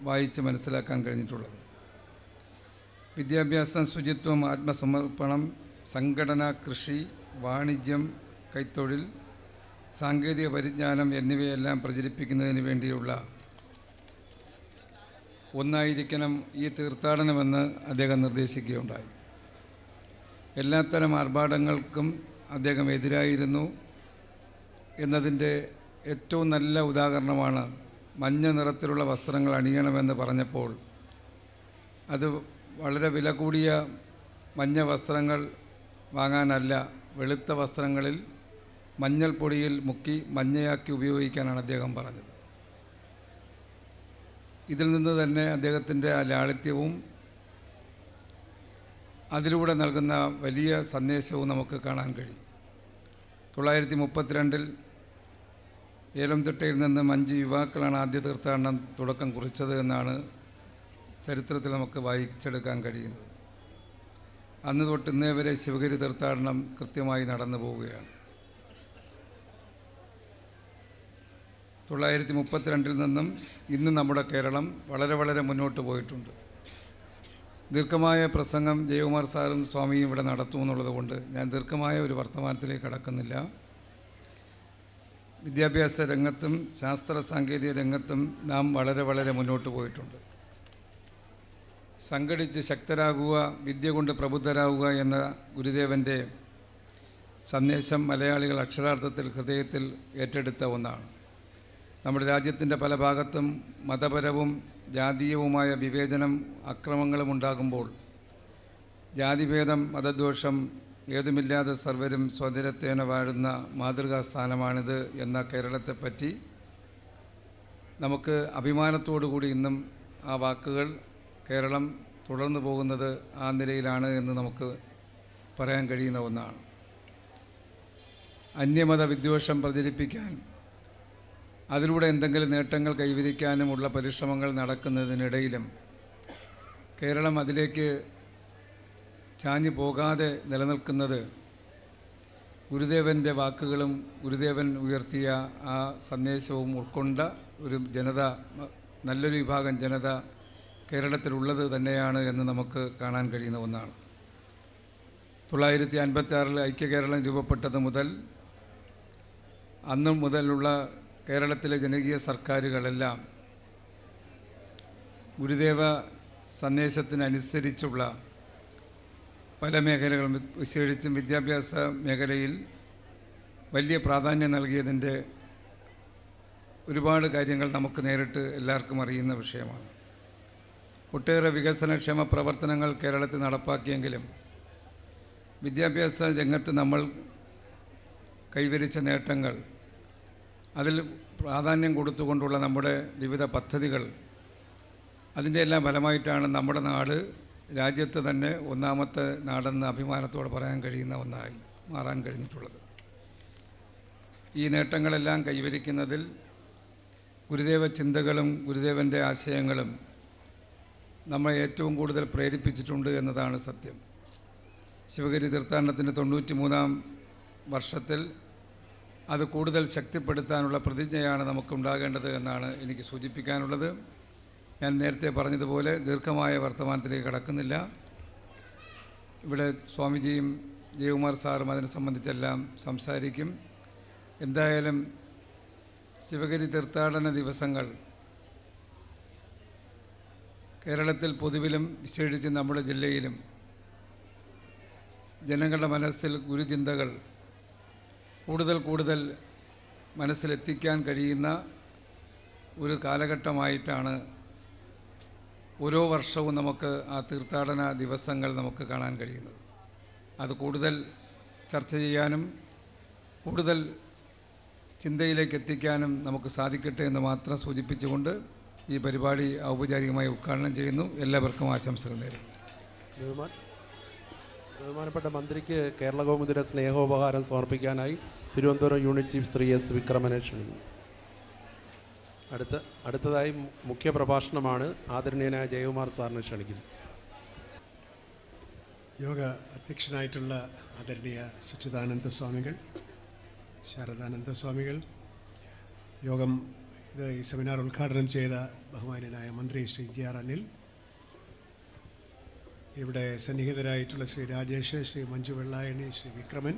[SPEAKER 3] വായിച്ച് മനസ്സിലാക്കാൻ കഴിഞ്ഞിട്ടുള്ളത്. വിദ്യാഭ്യാസം, ശുചിത്വം, ആത്മസമർപ്പണം, സംഘടന, കൃഷി, വാണിജ്യം, കൈത്തൊഴിൽ, സാങ്കേതിക പരിജ്ഞാനം എന്നിവയെല്ലാം പ്രചരിപ്പിക്കുന്നതിന് വേണ്ടിയുള്ള ഒന്നായിരിക്കണം ഈ തീർത്ഥാടനമെന്ന് അദ്ദേഹം നിർദ്ദേശിക്കുകയുണ്ടായി. എല്ലാത്തരം ആർഭാടങ്ങൾക്കും അദ്ദേഹം എതിരായിരുന്നു എന്നതിൻ്റെ ഏറ്റവും നല്ല ഉദാഹരണമാണ് മഞ്ഞ നിറത്തിലുള്ള വസ്ത്രങ്ങൾ അണിയണമെന്ന് പറഞ്ഞപ്പോൾ അത് വളരെ വില കൂടിയ മഞ്ഞ വസ്ത്രങ്ങൾ വാങ്ങാനല്ല, വെളുത്ത വസ്ത്രങ്ങളിൽ മഞ്ഞൾപ്പൊടിയിൽ മുക്കി മഞ്ഞയാക്കി ഉപയോഗിക്കാനാണ് അദ്ദേഹം പറഞ്ഞത്. ഇതിൽ നിന്ന് തന്നെ അദ്ദേഹത്തിൻ്റെ ആ ലാളിത്യവും അതിലൂടെ നൽകുന്ന വലിയ സന്ദേശവും നമുക്ക് കാണാൻ കഴിയും. 932 ഏലംതിട്ടയിൽ നിന്ന് 5 യുവാക്കളാണ് ആദ്യ തീർത്ഥാടനം തുടക്കം കുറിച്ചത് എന്നാണ് ചരിത്രത്തിൽ നമുക്ക് വായിച്ചെടുക്കാൻ കഴിയുന്നത്. അന്ന് തൊട്ട് ഇന്നേ വരെ ശിവഗിരി തീർത്ഥാടനം കൃത്യമായി നടന്നു പോവുകയാണ്. 932 നിന്നും ഇന്ന് നമ്മുടെ കേരളം വളരെ വളരെ മുന്നോട്ട് പോയിട്ടുണ്ട്. ദീർഘമായ പ്രസംഗം ജയകുമാർ സാറും സ്വാമിയും ഇവിടെ നടത്തുമെന്നുള്ളത് കൊണ്ട് ഞാൻ ദീർഘമായ ഒരു വർത്തമാനത്തിലേക്ക് കടക്കുന്നില്ല. വിദ്യാഭ്യാസ രംഗത്തും ശാസ്ത്ര സാങ്കേതിക രംഗത്തും നാം വളരെ വളരെ മുന്നോട്ട് പോയിട്ടുണ്ട്. സംഘടിച്ച് ശക്തരാകുക, വിദ്യ കൊണ്ട് പ്രബുദ്ധരാകുക എന്ന ഗുരുദേവൻ്റെ സന്ദേശം മലയാളികൾ അക്ഷരാർത്ഥത്തിൽ ഹൃദയത്തിൽ ഏറ്റെടുത്ത ഒന്നാണ്. നമ്മുടെ രാജ്യത്തിൻ്റെ പല ഭാഗത്തും മതപരവും ജാതീയവുമായ വിവേചനം, അക്രമങ്ങളും ഉണ്ടാകുമ്പോൾ ജാതിഭേദം, മതദ്വേഷം ഏതുമില്ലാതെ സർവരും സ്വതരത്തേന വാഴുന്ന മാതൃകാ സ്ഥാനമാണിത് എന്ന കേരളത്തെപ്പറ്റി നമുക്ക് അഭിമാനത്തോടു കൂടി ഇന്നും ആ വാക്കുകൾ കേരളം തുടർന്നു പോകുന്നത് ആ നിലയിലാണ് എന്ന് നമുക്ക് പറയാൻ കഴിയുന്ന ഒന്നാണ്. അന്യമത വിദ്വേഷം പ്രചരിപ്പിക്കാൻ, അതിലൂടെ എന്തെങ്കിലും നേട്ടങ്ങൾ കൈവരിക്കാനുമുള്ള പരിശ്രമങ്ങൾ നടക്കുന്നതിനിടയിലും കേരളം അതിലേക്ക് ചാഞ്ഞു പോകാതെ നിലനിൽക്കുന്നത് ഗുരുദേവൻ്റെ വാക്കുകളും ഗുരുദേവൻ ഉയർത്തിയ ആ സന്ദേശവും ഉൾക്കൊണ്ട ഒരു ജനത, നല്ലൊരു വിഭാഗം ജനത കേരളത്തിലുള്ളത് തന്നെയാണ് എന്ന് നമുക്ക് കാണാൻ കഴിയുന്ന ഒന്നാണ്. 956 ഐക്യകേരളം രൂപപ്പെട്ടത് മുതൽ അന്നു മുതലുള്ള കേരളത്തിലെ ജനകീയ സർക്കാരുകളെല്ലാം ഗുരുദേവ സന്ദേശത്തിനനുസരിച്ചുള്ള പല മേഖലകളും, വിശേഷിച്ചും വിദ്യാഭ്യാസ മേഖലയിൽ വലിയ പ്രാധാന്യം നൽകിയതിൻ്റെ ഒരുപാട് കാര്യങ്ങൾ നമുക്ക് നേരിട്ട് എല്ലാവർക്കും അറിയുന്ന വിഷയമാണ്. ഒട്ടേറെ വികസനക്ഷേമ പ്രവർത്തനങ്ങൾ കേരളത്തിൽ നടപ്പാക്കിയെങ്കിലും വിദ്യാഭ്യാസ രംഗത്ത് നമ്മൾ കൈവരിച്ച നേട്ടങ്ങൾ, അതിൽ പ്രാധാന്യം കൊടുത്തുകൊണ്ടുള്ള നമ്മുടെ വിവിധ പദ്ധതികൾ, അതിൻ്റെ എല്ലാം ഫലമായിട്ടാണ് നമ്മുടെ നാട് രാജ്യത്ത് തന്നെ ഒന്നാമത്തെ നാടെന്ന് അഭിമാനത്തോടെ പറയാൻ കഴിയുന്ന ഒന്നായി മാറാൻ കഴിഞ്ഞിട്ടുള്ളത്. ഈ നേട്ടങ്ങളെല്ലാം കൈവരിക്കുന്നതിൽ ഗുരുദേവ ചിന്തകളും ഗുരുദേവൻ്റെ ആശയങ്ങളും നമ്മെ ഏറ്റവും കൂടുതൽ പ്രേരിപ്പിച്ചിട്ടുണ്ട് എന്നതാണ് സത്യം. ശിവഗിരി തീർത്ഥാടനത്തിൻ്റെ 93-ാം വർഷത്തിൽ അത് കൂടുതൽ ശക്തിപ്പെടുത്താനുള്ള പ്രതിജ്ഞയാണ് നമുക്കുണ്ടാകേണ്ടത് എന്നാണ് എനിക്ക് സൂചിപ്പിക്കാനുള്ളത്. ഞാൻ നേരത്തെ പറഞ്ഞതുപോലെ ദീർഘമായ വർത്തമാനത്തിലേക്ക് കടക്കുന്നില്ല. ഇവിടെ സ്വാമിജിയും ജയകുമാർ സാറും അതിനെ സംബന്ധിച്ചെല്ലാം സംസാരിക്കും. എന്തായാലും ശിവഗിരി തീർത്ഥാടന ദിവസങ്ങൾ കേരളത്തിൽ പൊതുവിലും വിശേഷിച്ച് നമ്മുടെ ജില്ലയിലും ജനങ്ങളുടെ മനസ്സിൽ ഗുരുചിന്തകൾ കൂടുതൽ കൂടുതൽ മനസ്സിലെത്തിക്കാൻ കഴിയുന്ന ഒരു കാലഘട്ടമായിട്ടാണ് ഓരോ വർഷവും നമുക്ക് ആ തീർത്ഥാടന ദിവസങ്ങൾ നമുക്ക് കാണാൻ കഴിയുന്നത്. അത് കൂടുതൽ ചർച്ച ചെയ്യാനും കൂടുതൽ ചിന്തയിലേക്ക് എത്തിക്കാനും നമുക്ക് സാധിക്കട്ടെ എന്ന് മാത്രം സൂചിപ്പിച്ചുകൊണ്ട് ഈ പരിപാടി ഔപചാരികമായി ഉദ്ഘാടനം ചെയ്യുന്നു. എല്ലാവർക്കും ആശംസകൾ നേരുന്നു.
[SPEAKER 2] ബഹുമാനപ്പെട്ട മന്ത്രിക്ക് കേരള കൗമുദിയുടെ സ്നേഹോപഹാരം സമർപ്പിക്കാനായി Thiruvananthapuram unit chief Shri S വിക്രമനെ ക്ഷണിക്കുന്നു. അടുത്തതായി മുഖ്യ പ്രഭാഷണമാണ്. ആദരണീയനായ ജയകുമാർ സാറിനെ ക്ഷണിക്കുന്നു.
[SPEAKER 4] യോഗ അധ്യക്ഷനായിട്ടുള്ള ആദരണീയ സച്ചിദാനന്ദ സ്വാമികൾ, ശാരദാനന്ദ സ്വാമികൾ, ഈ സെമിനാർ ഉദ്ഘാടനം ചെയ്ത ബഹുമാന്യനായ മന്ത്രി ശ്രീ ജി.ആർ. അനിൽ, ഇവിടെ സന്നിഹിതരായിട്ടുള്ള ശ്രീ രാജേഷ്, ശ്രീ മഞ്ജു വെള്ളായണി, ശ്രീ വിക്രമൻ,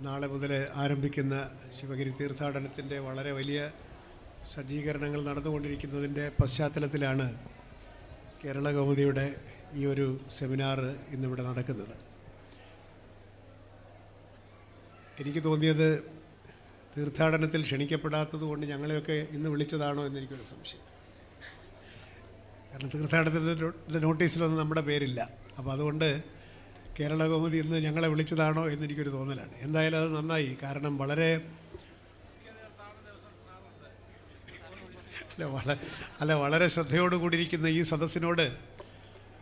[SPEAKER 4] നാളെ മുതൽ ആരംഭിക്കുന്ന ശിവഗിരി തീർത്ഥാടനത്തിൻ്റെ വളരെ വലിയ സജ്ജീകരണങ്ങൾ നടന്നുകൊണ്ടിരിക്കുന്നതിൻ്റെ പശ്ചാത്തലത്തിലാണ് കേരള കൗമുദിയുടെ ഈ ഒരു സെമിനാർ ഇന്നിവിടെ നടക്കുന്നത്. എനിക്ക് തോന്നിയത് തീർത്ഥാടനത്തിൽ ക്ഷണിക്കപ്പെടാത്തത് കൊണ്ട് ഞങ്ങളെയൊക്കെ ഇന്ന് വിളിച്ചതാണോ എന്നെനിക്കൊരു സംശയം. കാരണം തീർത്ഥാടനത്തിൻ്റെ നോട്ടീസിലൊന്നും നമ്മുടെ പേരില്ല. അപ്പോൾ അതുകൊണ്ട് കേരള കൗമുദി ഇന്ന് ഞങ്ങളെ വിളിച്ചതാണോ എന്നെനിക്കൊരു തോന്നലാണ്. എന്തായാലും അത് നന്നായി. കാരണം വളരെ ശ്രദ്ധയോടുകൂടിയിരിക്കുന്ന ഈ സദസ്സിനോട്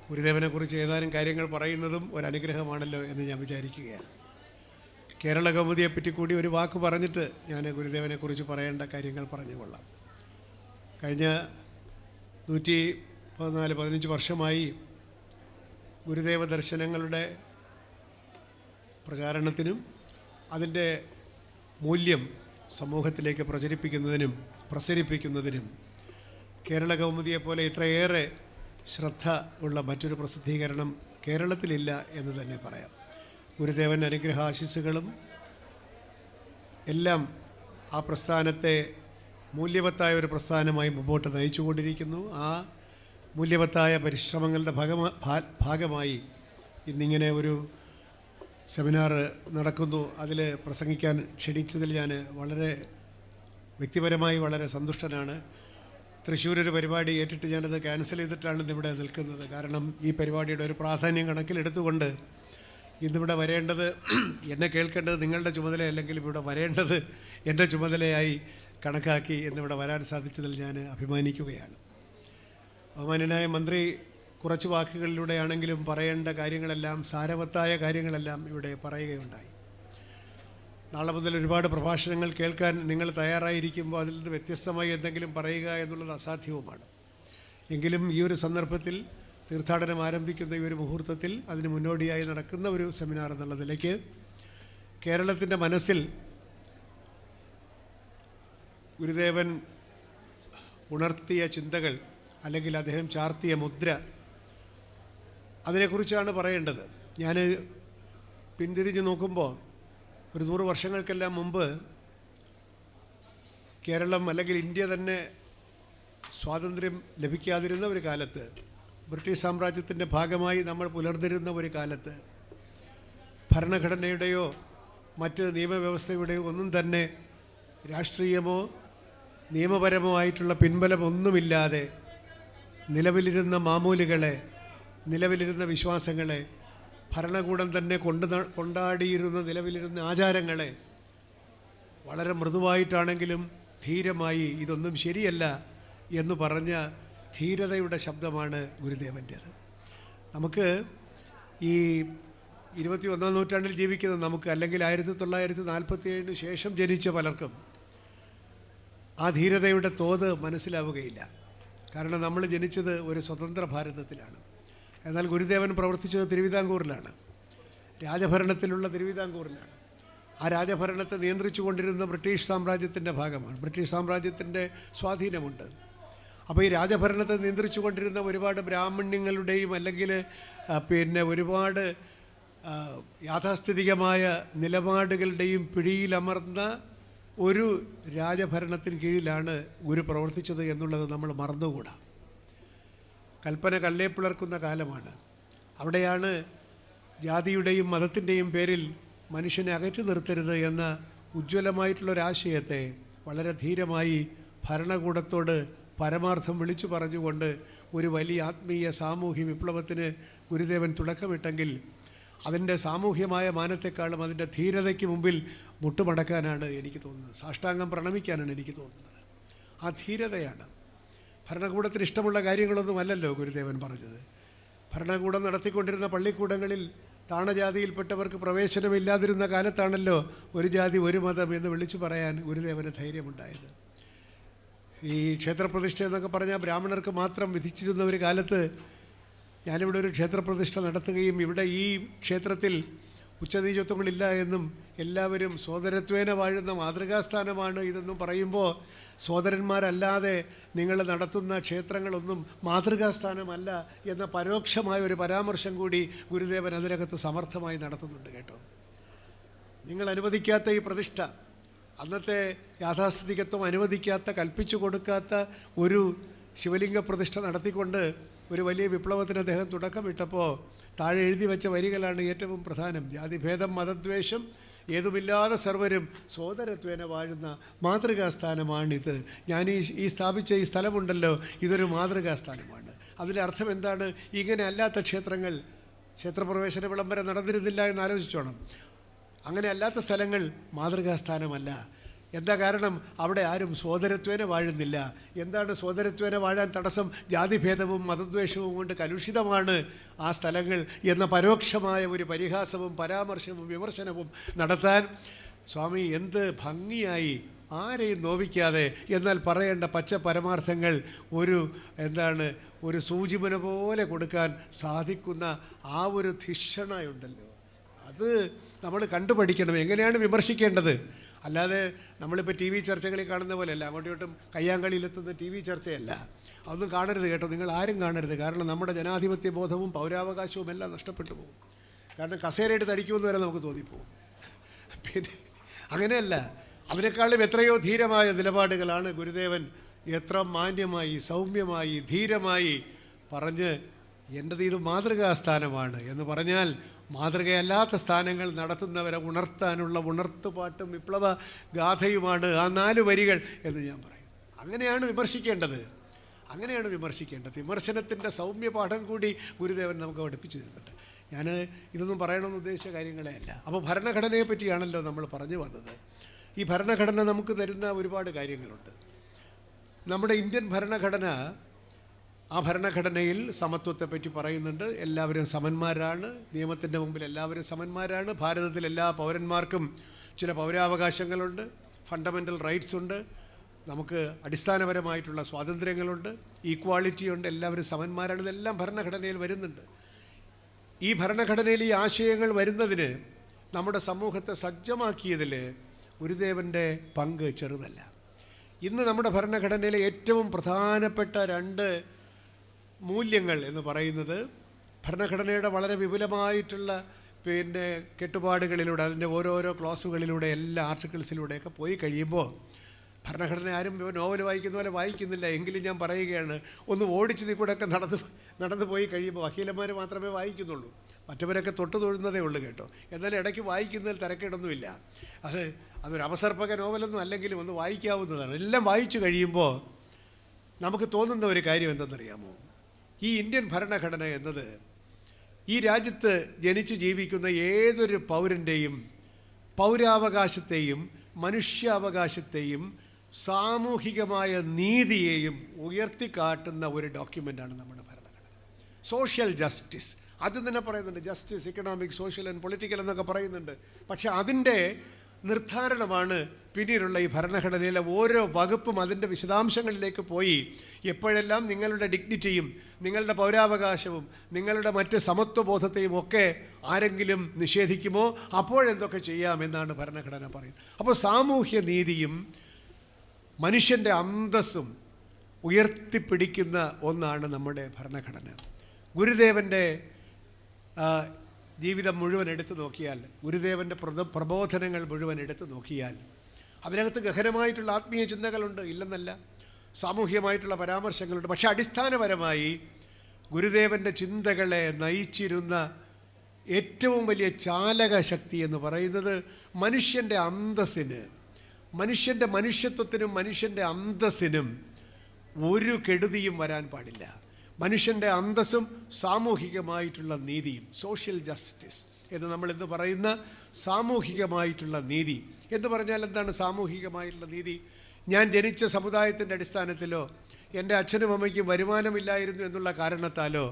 [SPEAKER 4] ഗുരുദേവനെക്കുറിച്ച് ഏതാനും കാര്യങ്ങൾ പറയുന്നതും ഒരനുഗ്രഹമാണല്ലോ എന്ന് ഞാൻ വിചാരിക്കുകയാണ്. കേരള കൗമുദിയെപ്പറ്റി കൂടി ഒരു വാക്ക് പറഞ്ഞിട്ട് ഞാൻ ഗുരുദേവനെക്കുറിച്ച് പറയേണ്ട കാര്യങ്ങൾ പറഞ്ഞുകൊള്ളാം. കഴിഞ്ഞ 114-15 വർഷമായി ഗുരുദേവ ദർശനങ്ങളുടെ പ്രചാരണത്തിനും അതിൻ്റെ മൂല്യം സമൂഹത്തിലേക്ക് പ്രസരിപ്പിക്കുന്നതിനും കേരള കൗമുദിയെപ്പോലെ ഇത്രയേറെ ശ്രദ്ധ ഉള്ള മറ്റൊരു പ്രസിദ്ധീകരണം കേരളത്തിലില്ല എന്ന് തന്നെ പറയാം. ഗുരുദേവൻ അനുഗ്രഹാശിസ്സുകളും എല്ലാം ആ പ്രസ്ഥാനത്തെ മൂല്യവത്തായ ഒരു പ്രസ്ഥാനമായി മുമ്പോട്ട് നയിച്ചുകൊണ്ടിരിക്കുന്നു. ആ മൂല്യവത്തായ പരിശ്രമങ്ങളുടെ ഭാഗമായി ഇന്നിങ്ങനെ ഒരു സെമിനാർ നടക്കുന്നു. അതിൽ പ്രസംഗിക്കാൻ ക്ഷണിച്ചതിൽ ഞാൻ വ്യക്തിപരമായി വളരെ സന്തുഷ്ടനാണ്. തൃശ്ശൂരൊരു പരിപാടി ഏറ്റിട്ട് ഞാനത് ക്യാൻസൽ ചെയ്തിട്ടാണ് ഇന്നിവിടെ നിൽക്കുന്നത്. കാരണം ഈ പരിപാടിയുടെ ഒരു പ്രാധാന്യം കണക്കിലെടുത്തുകൊണ്ട് ഇന്നിവിടെ വരേണ്ടത്, എന്നെ കേൾക്കേണ്ടത് നിങ്ങളുടെ ചുമതലയല്ലെങ്കിൽ ഇവിടെ വരേണ്ടത് എൻ്റെ ചുമതലയായി കണക്കാക്കി എന്നിവിടെ വരാൻ സാധിച്ചതിൽ ഞാൻ അഭിമാനിക്കുകയാണ്. ബഹുമാന്യനായ മന്ത്രി കുറച്ച് വാക്കുകളിലൂടെയാണെങ്കിലും പറയേണ്ട കാര്യങ്ങളെല്ലാം, സാരവത്തായ കാര്യങ്ങളെല്ലാം ഇവിടെ പറയുകയുണ്ടായി. നാളെ മുതൽ ഒരുപാട് പ്രഭാഷണങ്ങൾ കേൾക്കാൻ നിങ്ങൾ തയ്യാറായിരിക്കുമ്പോൾ അതിൽ നിന്ന് വ്യത്യസ്തമായി എന്തെങ്കിലും പറയുക എന്നുള്ളത് അസാധ്യവുമാണ്. എങ്കിലും ഈ ഒരു സന്ദർഭത്തിൽ, തീർത്ഥാടനം ആരംഭിക്കുന്ന ഈ ഒരു മുഹൂർത്തത്തിൽ അതിന് മുന്നോടിയായി നടക്കുന്ന ഒരു സെമിനാർ എന്നുള്ള നിലയ്ക്ക് കേരളത്തിൻ്റെ മനസ്സിൽ ഗുരുദേവൻ ഉണർത്തിയ ചിന്തകൾ അല്ലെങ്കിൽ അദ്ദേഹം ചാർത്തിയ മുദ്ര, അതിനെക്കുറിച്ചാണ് പറയേണ്ടത്. ഞാൻ പിന്തിരിഞ്ഞ് നോക്കുമ്പോൾ ഒരു 100 വർഷങ്ങൾക്കെല്ലാം മുമ്പ് കേരളം അല്ലെങ്കിൽ ഇന്ത്യ തന്നെ സ്വാതന്ത്ര്യം ലഭിക്കാതിരുന്ന ഒരു കാലത്ത്, ബ്രിട്ടീഷ് സാമ്രാജ്യത്തിൻ്റെ ഭാഗമായി നമ്മൾ പുലർന്നിരുന്ന ഒരു കാലത്ത്, ഭരണഘടനയുടെയോ മറ്റ് നിയമവ്യവസ്ഥയുടെയോ ഒന്നും തന്നെ രാഷ്ട്രീയമോ നിയമപരമോ ആയിട്ടുള്ള പിൻബലമൊന്നുമില്ലാതെ നിലവിലിരുന്ന മാമൂലുകളെ, നിലവിലിരുന്ന വിശ്വാസങ്ങളെ, ഭരണകൂടം തന്നെ കൊണ്ടാടിയിരുന്ന നിലവിലിരുന്ന ആചാരങ്ങളെ വളരെ മൃദുവായിട്ടാണെങ്കിലും ധീരമായി ഇതൊന്നും ശരിയല്ല എന്ന് പറഞ്ഞ ധീരതയുടെ ശബ്ദമാണ് ഗുരുദേവൻ്റേത്. നമുക്ക് ഈ 21-ാം നൂറ്റാണ്ടിൽ ജീവിക്കുന്ന നമുക്ക്, അല്ലെങ്കിൽ 1947 ശേഷം ജനിച്ച പലർക്കും ആ ധീരതയുടെ തോത് മനസ്സിലാവുകയില്ല. കാരണം നമ്മൾ ജനിച്ചത് ഒരു സ്വതന്ത്ര ഭാരതത്തിലാണ്. എന്നാൽ ഗുരുദേവൻ പ്രവർത്തിച്ചത് തിരുവിതാംകൂറിലാണ്, രാജഭരണത്തിലുള്ള തിരുവിതാംകൂറിലാണ്. ആ രാജഭരണത്തെ നിയന്ത്രിച്ചു കൊണ്ടിരുന്ന ബ്രിട്ടീഷ് സാമ്രാജ്യത്തിൻ്റെ ഭാഗമാണ്, ബ്രിട്ടീഷ് സാമ്രാജ്യത്തിൻ്റെ സ്വാധീനമുണ്ട്. അപ്പോൾ ഈ രാജഭരണത്തെ നിയന്ത്രിച്ചു കൊണ്ടിരുന്ന ഒരുപാട് ബ്രാഹ്മണ്യങ്ങളുടെയും അല്ലെങ്കിൽ ഒരുപാട് യാഥാസ്ഥിതികമായ നിലപാടുകളുടെയും പിടിയിലമർന്ന ഒരു രാജഭരണത്തിന് കീഴിലാണ് ഗുരു പ്രവർത്തിച്ചത് എന്നുള്ളത് നമ്മൾ മറന്നുകൂടാ. കൽപ്പന കല്ലേപ്പിളർക്കുന്ന കാലമാണ്. അവിടെയാണ് ജാതിയുടെയും മതത്തിൻ്റെയും പേരിൽ മനുഷ്യനെ അകറ്റി നിർത്തരുത് എന്ന ഉജ്ജ്വലമായിട്ടുള്ളൊരാശയത്തെ വളരെ ധീരമായി ഭരണകൂടത്തോട് പരമാർത്ഥം വിളിച്ചു പറഞ്ഞുകൊണ്ട് ഒരു വലിയ ആത്മീയ സാമൂഹ്യ വിപ്ലവത്തിന് ഗുരുദേവൻ തുടക്കമിട്ടെങ്കിൽ അതിൻ്റെ സാമൂഹ്യമായ മാനത്തെക്കാളും അതിൻ്റെ ധീരതയ്ക്ക് മുമ്പിൽ മുട്ടുമടക്കാനാണ് എനിക്ക് തോന്നുന്നത്, സാഷ്ടാംഗം പ്രണമിക്കാനാണ് എനിക്ക് തോന്നുന്നത്. ആ ധീരതയാണ്. ഭരണകൂടത്തിന് ഇഷ്ടമുള്ള കാര്യങ്ങളൊന്നുമല്ലല്ലോ ഗുരുദേവൻ പറഞ്ഞത്. ഭരണകൂടം നടത്തിക്കൊണ്ടിരുന്ന പള്ളിക്കൂടങ്ങളിൽ താണജാതിയിൽപ്പെട്ടവർക്ക് പ്രവേശനമില്ലാതിരുന്ന കാലത്താണല്ലോ ഒരു ജാതി ഒരു മതം എന്ന് വിളിച്ചു പറയാൻ ഗുരുദേവന് ധൈര്യമുണ്ടായത്. ഈ ക്ഷേത്രപ്രതിഷ്ഠ എന്നൊക്കെ പറഞ്ഞാൽ ബ്രാഹ്മണർക്ക് മാത്രം വിധിച്ചിരുന്ന ഒരു കാലത്ത് ഞാനിവിടെ ഒരു ക്ഷേത്രപ്രതിഷ്ഠ നടത്തുകയും ഇവിടെ ഈ ക്ഷേത്രത്തിൽ ഉച്ചനീചത്വങ്ങളില്ല എന്നും എല്ലാവരും സോദരത്വേന വാഴുന്ന മാതൃകാസ്ഥാനമാണ് ഇതെന്നും പറയുമ്പോൾ സോദരന്മാരല്ലാതെ നിങ്ങൾ നടത്തുന്ന ക്ഷേത്രങ്ങളൊന്നും മാതൃകാസ്ഥാനമല്ല എന്ന പരോക്ഷമായ ഒരു പരാമർശം കൂടി ഗുരുദേവൻ അതിനകത്ത് സമർത്ഥമായി നടത്തുന്നുണ്ട് കേട്ടോ. നിങ്ങൾ അനുവദിക്കാത്ത ഈ പ്രതിഷ്ഠ അന്നത്തെ യാഥാസ്ഥിതികത്വം അനുവദിക്കാത്ത, കൽപ്പിച്ചു കൊടുക്കാത്ത ഒരു ശിവലിംഗ പ്രതിഷ്ഠ നടത്തിക്കൊണ്ട് ഒരു വലിയ വിപ്ലവത്തിന് അദ്ദേഹം തുടക്കമിട്ടപ്പോൾ താഴെ എഴുതി വെച്ച വരികളാണ് ഏറ്റവും പ്രധാനം. ജാതിഭേദം മതദ്വേഷം ഏതുമില്ലാതെ സർവരും സോദരത്വേന വാഴുന്ന മാതൃകാസ്ഥാനമാണിത്. ഞാൻ ഈ സ്ഥാപിച്ച ഈ സ്ഥലമുണ്ടല്ലോ, ഇതൊരു മാതൃകാസ്ഥാനമാണ്. അതിൻ്റെ അർത്ഥം എന്താണ്? ഇങ്ങനെ അല്ലാത്ത ക്ഷേത്രപ്രവേശന വിളംബരം നടന്നിരുന്നില്ല എന്ന് ആലോചിച്ചോണം. അങ്ങനെ അല്ലാത്ത സ്ഥലങ്ങൾ മാതൃകാസ്ഥാനമല്ല. എന്താ കാരണം? അവിടെ ആരും സോദരത്വേന വാഴുന്നില്ല. എന്താണ് സോദരത്വേന വാഴാൻ തടസ്സം? ജാതിഭേദവും മതദ്വേഷവും കൊണ്ട് കലുഷിതമാണ് ആ സ്ഥലങ്ങൾ എന്ന പരോക്ഷമായ ഒരു പരിഹാസവും പരാമർശവും വിമർശനവും നടത്താൻ സ്വാമി എന്ത് ഭംഗിയായി, ആരെയും നോവിക്കാതെ, എന്നാൽ പറയേണ്ട പച്ച പരമാർത്ഥങ്ങൾ ഒരു സൂചിമന പോലെ കൊടുക്കാൻ സാധിക്കുന്ന ആ ഒരു ധിഷണയുണ്ടല്ലോ, അത് നമ്മൾ കണ്ടുപഠിക്കണം. എങ്ങനെയാണ് വിമർശിക്കേണ്ടത്? അല്ലാതെ നമ്മളിപ്പോൾ ടി വി ചർച്ചകളിൽ കാണുന്ന പോലെയല്ല, അങ്ങോട്ടും ഇങ്ങോട്ടും കയ്യാങ്കളിയിലെത്തുന്ന ടി വി ചർച്ചയല്ല. അതൊന്നും കാണരുത് കേട്ടോ, നിങ്ങൾ ആരും കാണരുത്. കാരണം നമ്മുടെ ജനാധിപത്യ ബോധവും പൗരാവകാശവും എല്ലാം നഷ്ടപ്പെട്ടു പോകും. കാരണം കസേരയിട്ട് തടിക്കുമെന്ന് വരെ നമുക്ക് തോന്നിപ്പോകും. പിന്നെ അങ്ങനെയല്ല, അതിനേക്കാളും എത്രയോ ധീരമായ നിലപാടുകളാണ് ഗുരുദേവൻ എത്ര മാന്യമായി, സൗമ്യമായി, ധീരമായി പറഞ്ഞ് എൻ്റെത് ഇത് മാതൃകാസ്ഥാനമാണ് എന്ന് പറഞ്ഞാൽ, മാതൃകയല്ലാത്ത സ്ഥാനങ്ങൾ നടത്തുന്നവരെ ഉണർത്താനുള്ള ഉണർത്തുപാട്ടും വിപ്ലവ ഗാഥയുമാണ് ആ 4 വരികൾ എന്ന് ഞാൻ പറയും. അങ്ങനെയാണ് വിമർശിക്കേണ്ടത്. വിമർശനത്തിൻ്റെ സൗമ്യപാഠം കൂടി ഗുരുദേവൻ നമുക്ക് പഠിപ്പിച്ചു തരുന്നുണ്ട്. ഞാൻ ഇതൊന്നും പറയണമെന്ന് ഉദ്ദേശിച്ച കാര്യങ്ങളെ അല്ല. അപ്പോൾ ഭരണഘടനയെ പറ്റിയാണല്ലോ നമ്മൾ പറഞ്ഞു വന്നത്. ഈ ഭരണഘടന നമുക്ക് തരുന്ന ഒരുപാട് കാര്യങ്ങളുണ്ട്. നമ്മുടെ ഇന്ത്യൻ ഭരണഘടന, ആ ഭരണഘടനയിൽ സമത്വത്തെപ്പറ്റി പറയുന്നുണ്ട്. എല്ലാവരും സമന്മാരാണ്, നിയമത്തിൻ്റെ മുമ്പിൽ എല്ലാവരും സമന്മാരാണ്. ഭാരതത്തിൽ എല്ലാ പൗരന്മാർക്കും ചില പൗരാവകാശങ്ങളുണ്ട്, ഫണ്ടമെൻ്റൽ റൈറ്റ്സ് ഉണ്ട്, നമുക്ക് അടിസ്ഥാനപരമായിട്ടുള്ള സ്വാതന്ത്ര്യങ്ങളുണ്ട്, ഈക്വാളിറ്റി ഉണ്ട്, എല്ലാവരും സമന്മാരാണ്. ഇതെല്ലാം ഭരണഘടനയിൽ വരുന്നുണ്ട്. ഈ ഭരണഘടനയിൽ ഈ ആശയങ്ങൾ വരുന്നതിന് നമ്മുടെ സമൂഹത്തെ സജ്ജമാക്കിയതിൽ ഗുരുദേവൻ്റെ പങ്ക് ചെറുതല്ല. ഇന്ന് നമ്മുടെ ഭരണഘടനയിലെ ഏറ്റവും പ്രധാനപ്പെട്ട 2 മൂല്യങ്ങൾ എന്ന് പറയുന്നത്, ഭരണഘടനയുടെ വളരെ വിപുലമായിട്ടുള്ള കെട്ടുപാടുകളിലൂടെ, അതിൻ്റെ ഓരോരോ ക്ലോസുകളിലൂടെ, എല്ലാ ആർട്ടിക്കിൾസിലൂടെയൊക്കെ പോയി കഴിയുമ്പോൾ, ഭരണഘടന ആരും നോവൽ വായിക്കുന്ന പോലെ വായിക്കുന്നില്ല. എങ്കിലും ഞാൻ പറയുകയാണ്, ഒന്ന് ഓടിച്ചതിൽ കൂടെയൊക്കെ നടന്നു പോയി കഴിയുമ്പോൾ വക്കീലന്മാർ മാത്രമേ വായിക്കുന്നുള്ളൂ, മറ്റവരൊക്കെ തൊട്ട് തൊഴുന്നതേ ഉള്ളൂ കേട്ടോ. എന്നാലും ഇടയ്ക്ക് വായിക്കുന്നതിൽ തിരക്കേടൊന്നുമില്ല. അതൊരു അവസർപ്പക നോവലൊന്നും അല്ലെങ്കിലും ഒന്ന് വായിക്കാവുന്നതാണ്. എല്ലാം വായിച്ചു കഴിയുമ്പോൾ നമുക്ക് തോന്നുന്ന ഒരു കാര്യം എന്തെന്നറിയാമോ? ഈ ഇന്ത്യൻ ഭരണഘടന എന്നത് ഈ രാജ്യത്ത് ജനിച്ചു ജീവിക്കുന്ന ഏതൊരു പൗരൻ്റെയും പൗരാവകാശത്തെയും മനുഷ്യാവകാശത്തെയും സാമൂഹികമായ നീതിയെയും ഉയർത്തിക്കാട്ടുന്ന ഒരു ഡോക്യുമെൻ്റാണ് നമ്മുടെ ഭരണഘടന. സോഷ്യൽ ജസ്റ്റിസ്, അത് തന്നെ പറയുന്നുണ്ട്. Justice, economic, social and political എന്നൊക്കെ പറയുന്നുണ്ട്. പക്ഷെ അതിൻ്റെ നിർദ്ധാരണമാണ് പിന്നീടുള്ള ഈ ഭരണഘടനയിലെ ഓരോ വകുപ്പും അതിൻ്റെ വിശദാംശങ്ങളിലേക്ക് പോയി എപ്പോഴെല്ലാം നിങ്ങളുടെ ഡിഗ്നിറ്റിയും നിങ്ങളുടെ പൗരാവകാശവും നിങ്ങളുടെ മറ്റ് സമത്വബോധത്തെയും ഒക്കെ ആരെങ്കിലും നിഷേധിക്കുമോ അപ്പോഴെന്തൊക്കെ ചെയ്യാമെന്നാണ് ഭരണഘടന പറയുന്നത്. അപ്പോൾ സാമൂഹ്യ നീതിയും മനുഷ്യൻ്റെ അന്തസ്സും ഉയർത്തിപ്പിടിക്കുന്ന ഒന്നാണ് നമ്മുടെ ഭരണഘടന. ഗുരുദേവൻ്റെ ജീവിതം മുഴുവൻ എടുത്തു നോക്കിയാൽ, ഗുരുദേവൻ്റെ പ്രബോധനങ്ങൾ മുഴുവൻ എടുത്തു നോക്കിയാൽ അതിനകത്ത് ഗഹനമായിട്ടുള്ള ആത്മീയ ചിന്തകളുണ്ട്, ഇല്ലെന്നല്ല. സാമൂഹ്യമായിട്ടുള്ള പരാമർശങ്ങളുണ്ട്. പക്ഷെ അടിസ്ഥാനപരമായി ഗുരുദേവൻ്റെ ചിന്തകളെ നയിച്ചിരുന്ന ഏറ്റവും വലിയ ചാലക ശക്തി എന്ന് പറയുന്നത് മനുഷ്യൻ്റെ അന്തസ്സിന്, മനുഷ്യൻ്റെ മനുഷ്യത്വത്തിനും മനുഷ്യൻ്റെ അന്തസ്സിനും ഒരു കെടുതിയും വരാൻ പാടില്ല. മനുഷ്യൻ്റെ അന്തസ്സും സാമൂഹികമായിട്ടുള്ള നീതിയും, സോഷ്യൽ ജസ്റ്റിസ് എന്ന് നമ്മളിന്ന് പറയുന്ന സാമൂഹികമായിട്ടുള്ള നീതി എന്ന് പറഞ്ഞാൽ എന്താണ് സാമൂഹികമായിട്ടുള്ള നീതി? ഞാൻ ജനിച്ച സമുദായത്തിൻ്റെ അടിസ്ഥാനത്തിലോ എൻ്റെ അച്ഛനും അമ്മയ്ക്കും വരുമാനമില്ലായിരുന്നു എന്നുള്ള കാരണത്താലോ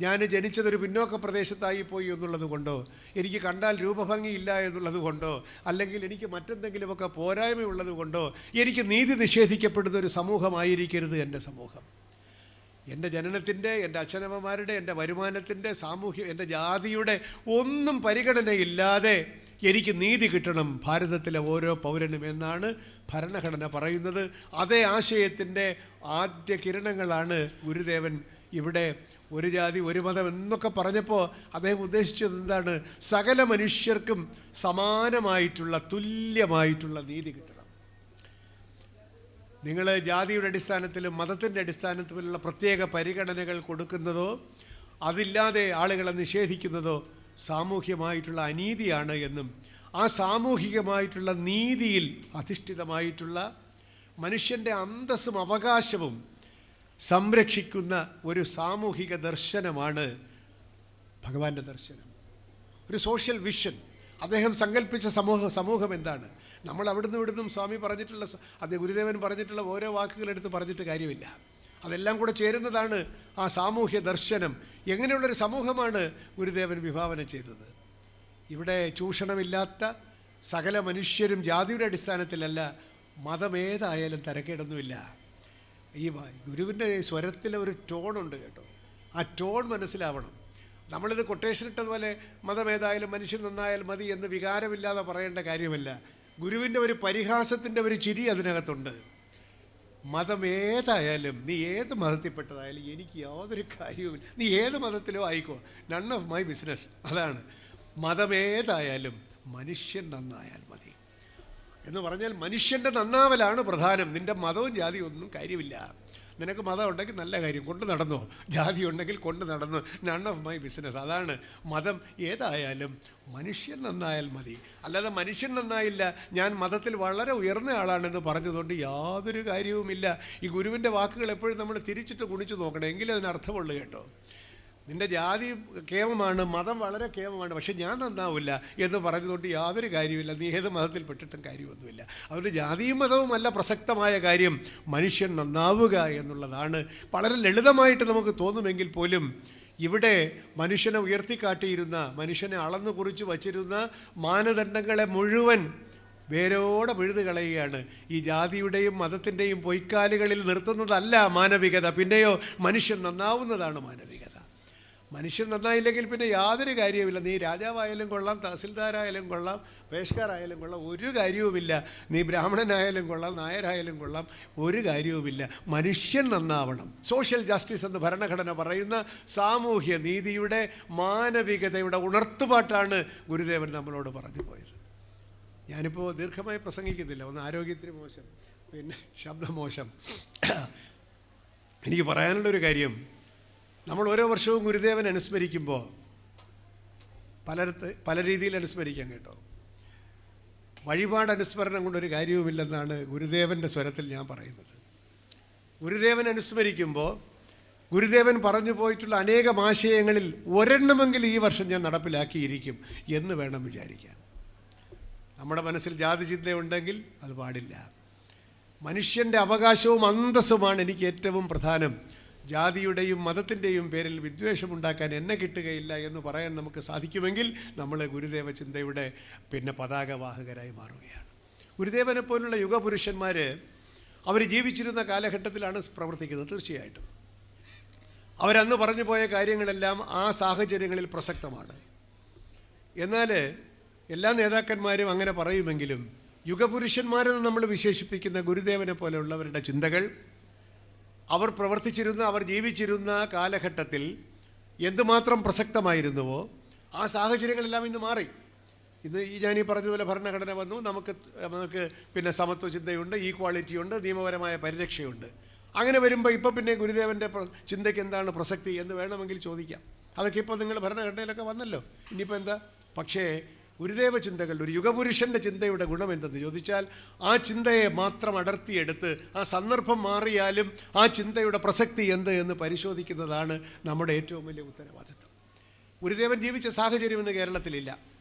[SPEAKER 4] ഞാൻ ജനിച്ചതൊരു പിന്നോക്ക പ്രദേശത്തായി പോയി എന്നുള്ളത് കൊണ്ടോ എനിക്ക് കണ്ടാൽ രൂപഭംഗിയില്ല എന്നുള്ളത് കൊണ്ടോ അല്ലെങ്കിൽ എനിക്ക് മറ്റെന്തെങ്കിലുമൊക്കെ പോരായ്മയുള്ളത് കൊണ്ടോ എനിക്ക് നീതി നിഷേധിക്കപ്പെടുന്ന ഒരു സമൂഹമായിരിക്കരുത് എൻ്റെ സമൂഹം. എൻ്റെ ജനനത്തിൻ്റെ, എൻ്റെ അച്ഛനമ്മമാരുടെ, എൻ്റെ വരുമാനത്തിൻ്റെ, എൻ്റെ ജാതിയുടെ ഒന്നും പരിഗണനയില്ലാതെ എനിക്ക് നീതി കിട്ടണം ഭാരതത്തിലെ ഓരോ പൗരനും എന്നാണ് ഭരണഘടന പറയുന്നത്. അതേ ആശയത്തിൻ്റെ ആദ്യ കിരണങ്ങളാണ് ഗുരുദേവൻ ഇവിടെ ഒരു ജാതി ഒരു മതം എന്നൊക്കെ പറഞ്ഞപ്പോൾ അദ്ദേഹം ഉദ്ദേശിച്ചത് എന്താണ്? സകല മനുഷ്യർക്കും സമാനമായിട്ടുള്ള തുല്യമായിട്ടുള്ള നീതി കിട്ടണം. നിങ്ങൾ ജാതിയുടെ അടിസ്ഥാനത്തിലും മതത്തിൻ്റെ അടിസ്ഥാനത്തിലുള്ള പ്രത്യേക പരിഗണനകൾ കൊടുക്കുന്നതോ അതില്ലാതെ ആളുകളെ നിഷേധിക്കുന്നതോ സാമൂഹ്യമായിട്ടുള്ള അനീതിയാണ് എന്നും ആ സാമൂഹികമായിട്ടുള്ള നീതിയിൽ അധിഷ്ഠിതമായിട്ടുള്ള മനുഷ്യൻ്റെ അന്തസ്സും അവകാശവും സംരക്ഷിക്കുന്ന ഒരു സാമൂഹിക ദർശനമാണ് ഭഗവാന്റെ ദർശനം, ഒരു സോഷ്യൽ വിഷൻ. അദ്ദേഹം സങ്കല്പിച്ച സമൂഹം എന്താണ്? നമ്മൾ അവിടുന്ന് ഇവിടുന്നും സ്വാമി പറഞ്ഞിട്ടുള്ള ഗുരുദേവൻ പറഞ്ഞിട്ടുള്ള ഓരോ വാക്കുകളെടുത്ത് പറഞ്ഞിട്ട് കാര്യമില്ല. അതെല്ലാം കൂടെ ചേരുന്നതാണ് ആ സാമൂഹ്യ ദർശനം. എങ്ങനെയുള്ളൊരു സമൂഹമാണ് ഗുരുദേവൻ വിഭാവന ചെയ്തത്? ഇവിടെ ചൂഷണമില്ലാത്ത സകല മനുഷ്യരും ജാതിയുടെ അടിസ്ഥാനത്തിലല്ല, മതമേതായാലും തരക്കേടൊന്നുമില്ല. ഈ ഗുരുവിൻ്റെ സ്വരത്തിലെ ഒരു ടോണുണ്ട് കേട്ടോ, ആ ടോൺ മനസ്സിലാവണം. നമ്മളിത് കൊട്ടേഷൻ ഇട്ടതുപോലെ മതമേതായാലും മനുഷ്യൻ നന്നായാൽ മതി എന്ന് വികാരമില്ലാതെ പറയേണ്ട കാര്യമല്ല. ഗുരുവിൻ്റെ ഒരു പരിഹാസത്തിൻ്റെ ഒരു ചിരി അതിനകത്തുണ്ട്. മതമേതായാലും, നീ ഏത് മതത്തിൽപ്പെട്ടതായാലും എനിക്ക് യാതൊരു കാര്യവുമില്ല, നീ ഏത് മതത്തിലോ ആയിക്കോ, നൺ ഓഫ് മൈ ബിസിനസ്. അതാണ് മതമേതായാലും മനുഷ്യൻ നന്നായാൽ മതി എന്ന് പറഞ്ഞാൽ മനുഷ്യൻ്റെ നന്നാവലാണ് പ്രധാനം. നിൻ്റെ മതവും ജാതിയും ഒന്നും കാര്യമില്ല. നിനക്ക് മതം ഉണ്ടെങ്കിൽ നല്ല കാര്യം, കൊണ്ട് നടന്നോ. ജാതി ഉണ്ടെങ്കിൽ കൊണ്ട് നടന്നു, നൺ ഓഫ് മൈ ബിസിനസ്. അതാണ് മതം ഏതായാലും മനുഷ്യൻ നന്നായാൽ മതി. അല്ലാതെ മനുഷ്യൻ നന്നായില്ല, ഞാൻ മതത്തിൽ വളരെ ഉയർന്ന ആളാണെന്ന് പറഞ്ഞതുകൊണ്ട് യാതൊരു കാര്യവുമില്ല. ഈ ഗുരുവിൻ്റെ വാക്കുകൾ എപ്പോഴും നമ്മൾ തിരിച്ചിട്ട് ഗുണിച്ച് നോക്കണം, എങ്കിലും അതിനർത്ഥമുള്ളൂ കേട്ടോ. നിൻ്റെ ജാതി കേമമാണ്, മതം വളരെ കേമമാണ്, പക്ഷെ ഞാൻ നന്നാവില്ല എന്ന് പറഞ്ഞതുകൊണ്ട് യാതൊരു കാര്യമില്ല. നീ ഏത് മതത്തിൽ പെട്ടിട്ടും കാര്യമൊന്നുമില്ല. അതുകൊണ്ട് ജാതിയും മതവും അല്ല പ്രസക്തമായ കാര്യം, മനുഷ്യൻ നന്നാവുക എന്നുള്ളതാണ്. വളരെ ലളിതമായിട്ട് നമുക്ക് തോന്നുമെങ്കിൽ പോലും ഇവിടെ മനുഷ്യനെ ഉയർത്തിക്കാട്ടിയിരുന്ന, മനുഷ്യനെ അളന്നു കുറിച്ച് വച്ചിരുന്ന മാനദണ്ഡങ്ങളെ മുഴുവൻ വേരോടെ പിഴുതു കളയുകയാണ്. ഈ ജാതിയുടെയും മതത്തിൻ്റെയും പൊയ്ക്കാലുകളിൽ നിർത്തുന്നതല്ല മാനവികത, പിന്നെയോ മനുഷ്യൻ നന്നാവുന്നതാണ് മാനവികത. മനുഷ്യൻ നന്നായില്ലെങ്കിൽ പിന്നെ യാതൊരു കാര്യവുമില്ല. നീ രാജാവായാലും കൊള്ളാം, തഹസിൽദാരായാലും കൊള്ളാം, പേഷ്കാരായാലും കൊള്ളാം, ഒരു കാര്യവുമില്ല. നീ ബ്രാഹ്മണനായാലും കൊള്ളാം, നായരായാലും കൊള്ളാം, ഒരു കാര്യവുമില്ല. മനുഷ്യൻ നന്നാവണം. സോഷ്യൽ ജസ്റ്റിസ് എന്ന് ഭരണഘടന പറയുന്ന സാമൂഹ്യ നീതിയുടെ മാനവികതയുടെ ഉണർത്തുപാട്ടാണ് ഗുരുദേവൻ നമ്മളോട് പറഞ്ഞു പോയത്. ഞാനിപ്പോൾ ദീർഘമായി പ്രസംഗിക്കുന്നില്ല, ഒന്ന് ആരോഗ്യത്തിന് മോശം, പിന്നെ ശബ്ദം മോശം. എനിക്ക് പറയാനുള്ളൊരു കാര്യം, നമ്മൾ ഓരോ വർഷവും ഗുരുദേവൻ അനുസ്മരിക്കുമ്പോൾ പല രീതിയിൽ അനുസ്മരിക്കാം കേട്ടോ. വഴിപാട് അനുസ്മരണം കൊണ്ടൊരു കാര്യവുമില്ലെന്നാണ് ഗുരുദേവൻ്റെ സ്വരത്തിൽ ഞാൻ പറയുന്നത്. ഗുരുദേവൻ അനുസ്മരിക്കുമ്പോൾ ഗുരുദേവൻ പറഞ്ഞു പോയിട്ടുള്ള അനേകം ആശയങ്ങളിൽ ഒരെണ്ണമെങ്കിൽ ഈ വർഷം ഞാൻ നടപ്പിലാക്കിയിരിക്കും എന്ന് വേണം വിചാരിക്കാൻ. നമ്മുടെ മനസ്സിൽ ജാതി ചിന്തയുണ്ടെങ്കിൽ അത് പാടില്ല. മനുഷ്യൻ്റെ അവകാശവും അന്തസ്സുമാണ് എനിക്ക് ഏറ്റവും പ്രധാനം. ജാതിയുടെയും മതത്തിൻ്റെയും പേരിൽ വിദ്വേഷമുണ്ടാക്കാൻ എന്നെ കിട്ടുകയില്ല എന്ന് പറയാൻ നമുക്ക് സാധിക്കുമെങ്കിൽ നമ്മൾ ഗുരുദേവ ചിന്തയുടെ പതാകവാഹകരായി മാറുകയാണ്. ഗുരുദേവനെ പോലുള്ള യുഗപുരുഷന്മാർ അവർ ജീവിച്ചിരുന്ന കാലഘട്ടത്തിലാണ് പ്രവർത്തിക്കുന്നത്. തീർച്ചയായിട്ടും അവരന്ന് പറഞ്ഞു പോയ കാര്യങ്ങളെല്ലാം ആ സാഹചര്യങ്ങളിൽ പ്രസക്തമാണ്. എന്നാൽ എല്ലാ നേതാക്കന്മാരും അങ്ങനെ പറയുമെങ്കിലും യുഗപുരുഷന്മാരെന്ന് നമ്മൾ വിശേഷിപ്പിക്കുന്ന ഗുരുദേവനെ പോലെയുള്ളവരുടെ ചിന്തകൾ, അവർ പ്രവർത്തിച്ചിരുന്ന, അവർ ജീവിച്ചിരുന്ന കാലഘട്ടത്തിൽ എന്തുമാത്രം പ്രസക്തമായിരുന്നുവോ ആ സാഹചര്യങ്ങളെല്ലാം ഇന്ന് മാറി. ഇന്ന് ഞാനീ പറഞ്ഞതുപോലെ ഭരണഘടന വന്നു, നമുക്ക് സമത്വ ചിന്തയുണ്ട്, ഈക്വാളിറ്റി ഉണ്ട്, നിയമപരമായ പരിരക്ഷയുണ്ട്. അങ്ങനെ വരുമ്പോൾ ഇപ്പോൾ പിന്നെ ഗുരുദേവൻ്റെ ചിന്തയ്ക്ക് എന്താണ് പ്രസക്തി എന്ന് വേണമെങ്കിൽ ചോദിക്കാം. അതൊക്കെ ഇപ്പോൾ നിങ്ങൾ ഭരണഘടനയിലൊക്കെ വന്നല്ലോ, ഇനിയിപ്പോൾ എന്താ? പക്ഷേ ഗുരുദേവ ചിന്തകൾ, ഒരു യുഗപുരുഷൻ്റെ ചിന്തയുടെ ഗുണം എന്തെന്ന് ചോദിച്ചാൽ ആ ചിന്തയെ മാത്രം അടർത്തിയെടുത്ത് ആ സന്ദർഭം മാറിയാലും ആ ചിന്തയുടെ പ്രസക്തി എന്ത് എന്ന് പരിശോധിക്കുന്നതാണ് നമ്മുടെ ഏറ്റവും വലിയ ഉത്തരവാദിത്വം. ഗുരുദേവൻ ജീവിച്ച സാഹചര്യം ഇന്ന് കേരളത്തിലില്ല,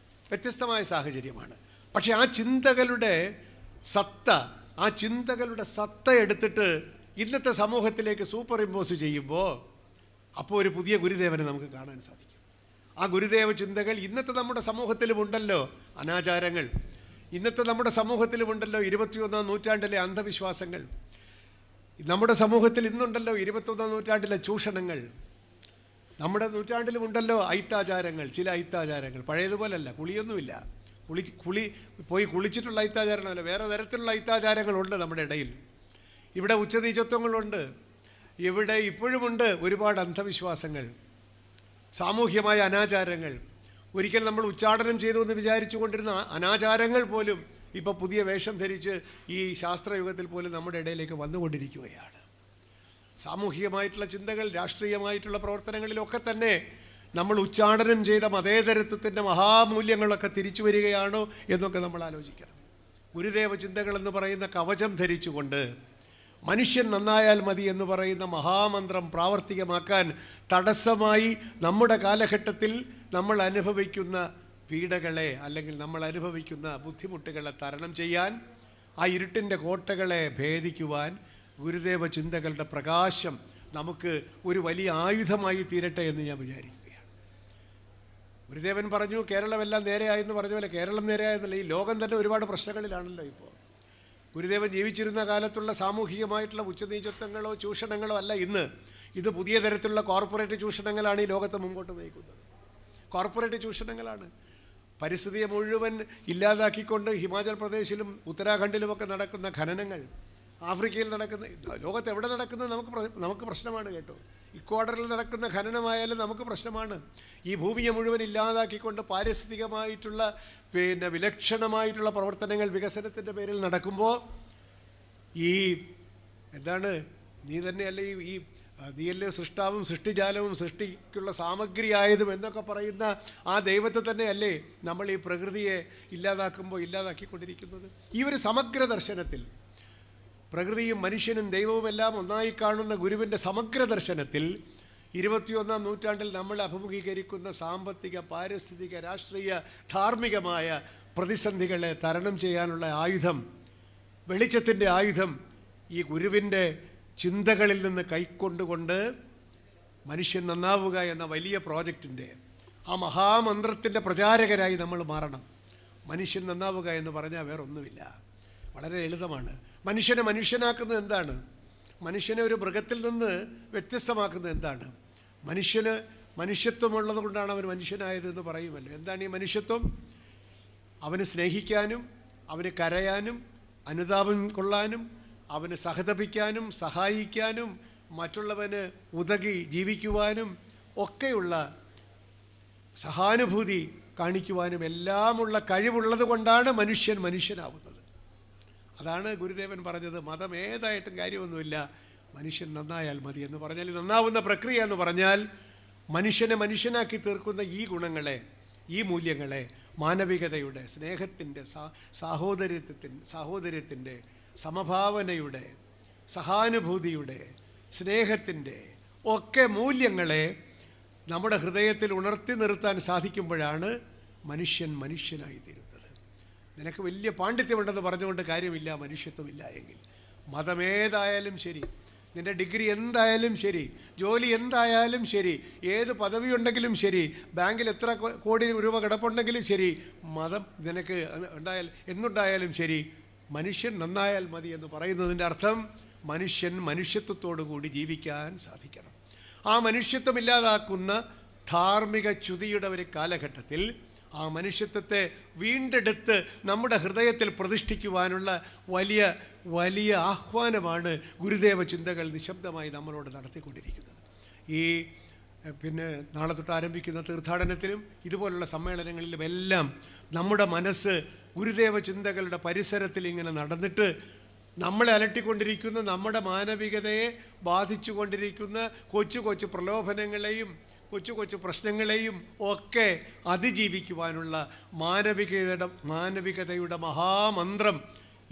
[SPEAKER 4] വ്യത്യസ്തമായ സാഹചര്യമാണ്. പക്ഷേ ആ ചിന്തകളുടെ സത്ത എടുത്തിട്ട് ഇന്നത്തെ സമൂഹത്തിലേക്ക് സൂപ്പർ ഇമ്പോസ് ചെയ്യുമ്പോൾ അപ്പോൾ ഒരു പുതിയ ഗുരുദേവനെ നമുക്ക് കാണാൻ സാധിക്കും. ആ ഗുരുദേവ ചിന്തകൾ ഇന്നത്തെ നമ്മുടെ സമൂഹത്തിലുമുണ്ടല്ലോ. അനാചാരങ്ങൾ ഇന്നത്തെ നമ്മുടെ സമൂഹത്തിലുമുണ്ടല്ലോ. 21-ാം നൂറ്റാണ്ടിലെ അന്ധവിശ്വാസങ്ങൾ നമ്മുടെ സമൂഹത്തിൽ ഇന്നുണ്ടല്ലോ. 21-ാം നൂറ്റാണ്ടിലെ ചൂഷണങ്ങൾ നമ്മുടെ നൂറ്റാണ്ടിലുമുണ്ടല്ലോ. ഐത്താചാരങ്ങൾ, ചില ഐത്താചാരങ്ങൾ പഴയതുപോലല്ല, കുളിയൊന്നുമില്ല. പോയി കുളിച്ചിട്ടുള്ള ഐത്താചാരമല്ല, വേറെ തരത്തിലുള്ള ഐത്താചാരങ്ങളുണ്ട് നമ്മുടെ ഇടയിൽ. ഇവിടെ ഉച്ചനീചത്വങ്ങളുണ്ട്, ഇവിടെ ഇപ്പോഴുമുണ്ട് ഒരുപാട് അന്ധവിശ്വാസങ്ങൾ, സാമൂഹ്യമായ അനാചാരങ്ങൾ. ഒരിക്കൽ നമ്മൾ ഉച്ചാടനം ചെയ്തു എന്ന് വിചാരിച്ചു കൊണ്ടിരുന്ന അനാചാരങ്ങൾ പോലും ഇപ്പോൾ പുതിയ വേഷം ധരിച്ച് ഈ ശാസ്ത്രയുഗത്തിൽ പോലും നമ്മുടെ ഇടയിലേക്ക് വന്നുകൊണ്ടിരിക്കുകയാണ്. സാമൂഹികമായിട്ടുള്ള ചിന്തകൾ, രാഷ്ട്രീയമായിട്ടുള്ള പ്രവർത്തനങ്ങളിലൊക്കെ തന്നെ നമ്മൾ ഉച്ചാടനം ചെയ്ത മതേതരത്വത്തിൻ്റെ മഹാമൂല്യങ്ങളൊക്കെ തിരിച്ചു വരികയാണോ എന്നൊക്കെ നമ്മൾ ആലോചിക്കണം. ഗുരുദേവ ചിന്തകളെന്ന് പറയുന്ന കവചം ധരിച്ചുകൊണ്ട് മനുഷ്യൻ നന്നായാൽ മതി എന്ന് പറയുന്ന മഹാമന്ത്രം പ്രാവർത്തികമാക്കാൻ തടസ്സമായി നമ്മുടെ കാലഘട്ടത്തിൽ നമ്മൾ അനുഭവിക്കുന്ന പീഡകളെ, അല്ലെങ്കിൽ നമ്മൾ അനുഭവിക്കുന്ന ബുദ്ധിമുട്ടുകളെ തരണം ചെയ്യാൻ, ആ ഇരുട്ടിൻ്റെ കോട്ടകളെ ഭേദിക്കുവാൻ ഗുരുദേവ ചിന്തകളുടെ പ്രകാശം നമുക്ക് ഒരു വലിയ ആയുധമായി തീരട്ടെ എന്ന് ഞാൻ വിചാരിക്കുകയാണ്. ഗുരുദേവൻ പറഞ്ഞു കേരളമെല്ലാം നേരെയായെന്ന് പറഞ്ഞ പോലെ കേരളം നേരെയായെന്നല്ല, ഈ ലോകം തന്നെ ഒരുപാട് പ്രശ്നങ്ങളിലാണല്ലോ ഇപ്പോൾ. ഗുരുദേവൻ ജീവിച്ചിരുന്ന കാലത്തുള്ള സാമൂഹികമായിട്ടുള്ള ഉച്ചനീചത്വങ്ങളോ ചൂഷണങ്ങളോ അല്ല ഇന്ന്. ഇത് പുതിയ തരത്തിലുള്ള കോർപ്പറേറ്റ് ചൂഷണങ്ങളാണ് ഈ ലോകത്തെ മുമ്പോട്ട് നയിക്കുന്നത്. കോർപ്പറേറ്റ് ചൂഷണങ്ങളാണ്. പരിസ്ഥിതിയെ മുഴുവൻ ഇല്ലാതാക്കിക്കൊണ്ട് ഹിമാചൽ പ്രദേശിലും ഉത്തരാഖണ്ഡിലുമൊക്കെ നടക്കുന്ന ഖനനങ്ങൾ, ആഫ്രിക്കയിൽ നടക്കുന്ന, ലോകത്ത് എവിടെ നടക്കുന്നത് നമുക്ക് പ്രശ്നമാണ് കേട്ടോ. ഇക്വാഡറിൽ നടക്കുന്ന ഖനനമായാലും നമുക്ക് പ്രശ്നമാണ്. ഈ ഭൂമിയെ മുഴുവൻ ഇല്ലാതാക്കിക്കൊണ്ട് പാരിസ്ഥിതികമായിട്ടുള്ള വിലക്ഷണമായിട്ടുള്ള പ്രവർത്തനങ്ങൾ വികസനത്തിൻ്റെ പേരിൽ നടക്കുമ്പോൾ ഈ എന്താണ്, നീ തന്നെയല്ലേ ഈ നീയല്ലേ സൃഷ്ടാവും സൃഷ്ടിജാലവും സൃഷ്ടിക്കുള്ള സാമഗ്രിയായതും എന്നൊക്കെ പറയുന്ന ആ ദൈവത്തെ തന്നെയല്ലേ നമ്മൾ ഈ പ്രകൃതിയെ ഇല്ലാതാക്കിക്കൊണ്ടിരിക്കുന്നത്. ഈ ഒരു സമഗ്ര ദർശനത്തിൽ പ്രകൃതിയും മനുഷ്യനും ദൈവവുമെല്ലാം ഒന്നായി കാണുന്ന ഗുരുവിൻ്റെ സമഗ്ര ദർശനത്തിൽ 21-ാം നൂറ്റാണ്ടിൽ നമ്മൾ അഭിമുഖീകരിക്കുന്ന സാമ്പത്തിക, പാരിസ്ഥിതിക, രാഷ്ട്രീയ, ധാർമ്മികമായ പ്രതിസന്ധികളെ തരണം ചെയ്യാനുള്ള ആയുധം, വെളിച്ചത്തിൻ്റെ ആയുധം ഈ ഗുരുവിൻ്റെ ചിന്തകളിൽ നിന്ന് കൈക്കൊണ്ടുകൊണ്ട് മനുഷ്യൻ നന്നാവുക എന്ന വലിയ പ്രോജക്റ്റിൻ്റെ ആ മഹാമന്ത്രത്തിൻ്റെ പ്രചാരകരായി നമ്മൾ മാറണം. മനുഷ്യൻ നന്നാവുക എന്ന് പറഞ്ഞാൽ വേറൊന്നുമില്ല, വളരെ ലളിതമാണ്. മനുഷ്യനെ മനുഷ്യനാക്കുന്നത് എന്താണ്? മനുഷ്യനെ ഒരു മൃഗത്തിൽ നിന്ന് വ്യത്യസ്തമാക്കുന്നത് എന്താണ്? മനുഷ്യന് മനുഷ്യത്വമുള്ളത് കൊണ്ടാണ് അവൻ മനുഷ്യനായതെന്ന് പറയുമല്ലോ. എന്താണ് ഈ മനുഷ്യത്വം? അവന് സ്നേഹിക്കാനും, അവന് കരയാനും, അനുതാപം കൊള്ളാനും, അവന് സഹതപിക്കാനും, സഹായിക്കാനും, മറ്റുള്ളവന് ഉതകി ജീവിക്കുവാനും ഒക്കെയുള്ള സഹാനുഭൂതി കാണിക്കുവാനും എല്ലാമുള്ള കഴിവുള്ളത് കൊണ്ടാണ് മനുഷ്യൻ മനുഷ്യനാവുന്നത്. അതാണ് ഗുരുദേവൻ പറഞ്ഞത്, മതം ഏതായിട്ടും കാര്യമൊന്നുമില്ല, മനുഷ്യൻ നന്നായാൽ മതി എന്ന് പറഞ്ഞാൽ, നന്നാവുന്ന പ്രക്രിയ എന്ന് പറഞ്ഞാൽ മനുഷ്യനെ മനുഷ്യനാക്കി തീർക്കുന്ന ഈ ഗുണങ്ങളെ, ഈ മൂല്യങ്ങളെ, മാനവികതയുടെ, സ്നേഹത്തിൻ്റെ, സാഹോദര്യത്തിൻ്റെ, സമഭാവനയുടെ, സഹാനുഭൂതിയുടെ, സ്നേഹത്തിൻ്റെ ഒക്കെ മൂല്യങ്ങളെ നമ്മുടെ ഹൃദയത്തിൽ ഉണർത്തി നിർത്താൻ സാധിക്കുമ്പോഴാണ് മനുഷ്യൻ മനുഷ്യനായി തീരുന്നത്. നിനക്ക് വലിയ പാണ്ഡിത്യമുണ്ടെന്ന് പറഞ്ഞുകൊണ്ട് കാര്യമില്ല മനുഷ്യത്വമില്ല എങ്കിൽ. മതമേതായാലും ശരി, നിൻ്റെ ഡിഗ്രി എന്തായാലും ശരി, ജോലി എന്തായാലും ശരി, ഏത് പദവി ഉണ്ടെങ്കിലും ശരി, ബാങ്കിൽ എത്ര കോടി രൂപ കിടപ്പുണ്ടെങ്കിലും ശരി, മതം നിനക്ക് എന്നുണ്ടായാലും ശരി, മനുഷ്യൻ നന്നായാൽ മതി എന്ന് പറയുന്നതിൻ്റെ അർത്ഥം മനുഷ്യൻ മനുഷ്യത്വത്തോടു കൂടി ജീവിക്കാൻ സാധിക്കണം. ആ മനുഷ്യത്വം ഇല്ലാതാക്കുന്ന ധാർമ്മിക ച്യുതിയുടെ ഒരു കാലഘട്ടത്തിൽ ആ മനുഷ്യത്വത്തെ വീണ്ടെടുത്ത് നമ്മുടെ ഹൃദയത്തിൽ പ്രതിഷ്ഠിക്കുവാനുള്ള വലിയ വലിയ ആഹ്വാനമാണ് ഗുരുദേവ ചിന്തകൾ നിശബ്ദമായി നമ്മളോട് നടത്തിക്കൊണ്ടിരിക്കുന്നത്. ഈ നാളെ തൊട്ട് ആരംഭിക്കുന്ന തീർത്ഥാടനത്തിലും ഇതുപോലുള്ള സമ്മേളനങ്ങളിലും എല്ലാം നമ്മുടെ മനസ്സ് ഗുരുദേവ ചിന്തകളുടെ പരിസരത്തിൽ ഇങ്ങനെ നടന്നിട്ട് നമ്മളെ അലട്ടിക്കൊണ്ടിരിക്കുന്ന, നമ്മുടെ മാനവികതയെ ബാധിച്ചു കൊണ്ടിരിക്കുന്ന കൊച്ചു കൊച്ചു പ്രലോഭനങ്ങളെയും കൊച്ചു കൊച്ചു പ്രശ്നങ്ങളെയും ഒക്കെ അതിജീവിക്കുവാനുള്ള മാനവികതയുടെ മഹാമന്ത്രം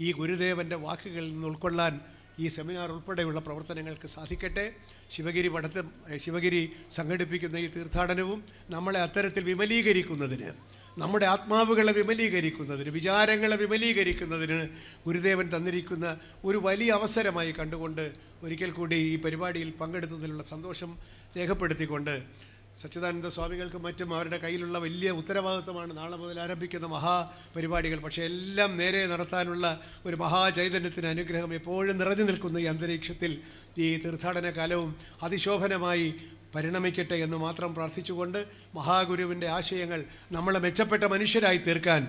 [SPEAKER 4] ഈ ഗുരുദേവൻ്റെ വാക്കുകളിൽ നിന്ന് ഉൾക്കൊള്ളാൻ ഈ സെമിനാർ ഉൾപ്പെടെയുള്ള പ്രവർത്തനങ്ങൾക്ക് സാധിക്കട്ടെ. ശിവഗിരി സംഘടിപ്പിക്കുന്ന ഈ തീർത്ഥാടനവും നമ്മളെ അത്തരത്തിൽ വിമലീകരിക്കുന്നതിന്, നമ്മുടെ ആത്മാവുകളെ വിമലീകരിക്കുന്നതിന്, വിചാരങ്ങളെ വിമലീകരിക്കുന്നതിന് ഗുരുദേവൻ തന്നിരിക്കുന്ന ഒരു വലിയ അവസരമായി കണ്ടുകൊണ്ട് ഒരിക്കൽ കൂടി ഈ പരിപാടിയിൽ പങ്കെടുത്തതിലുള്ള സന്തോഷം രേഖപ്പെടുത്തിക്കൊണ്ട്, സച്ചിദാനന്ദ സ്വാമികൾക്കും മറ്റും അവരുടെ കയ്യിലുള്ള വലിയ ഉത്തരവാദിത്വമാണ് നാളെ മുതൽ ആരംഭിക്കുന്ന മഹാപരിപാടികൾ. പക്ഷേ എല്ലാം നേരെ നടത്താനുള്ള ഒരു മഹാചൈതന്യത്തിന് അനുഗ്രഹം എപ്പോഴും നിറഞ്ഞു നിൽക്കുന്ന ഈ അന്തരീക്ഷത്തിൽ ഈ തീർത്ഥാടന കാലവും അതിശോഭനമായി പരിണമിക്കട്ടെ എന്ന് മാത്രം പ്രാർത്ഥിച്ചുകൊണ്ട്, മഹാഗുരുവിൻ്റെ ആശയങ്ങൾ നമ്മളെ മെച്ചപ്പെട്ട മനുഷ്യരായി തീർക്കാൻ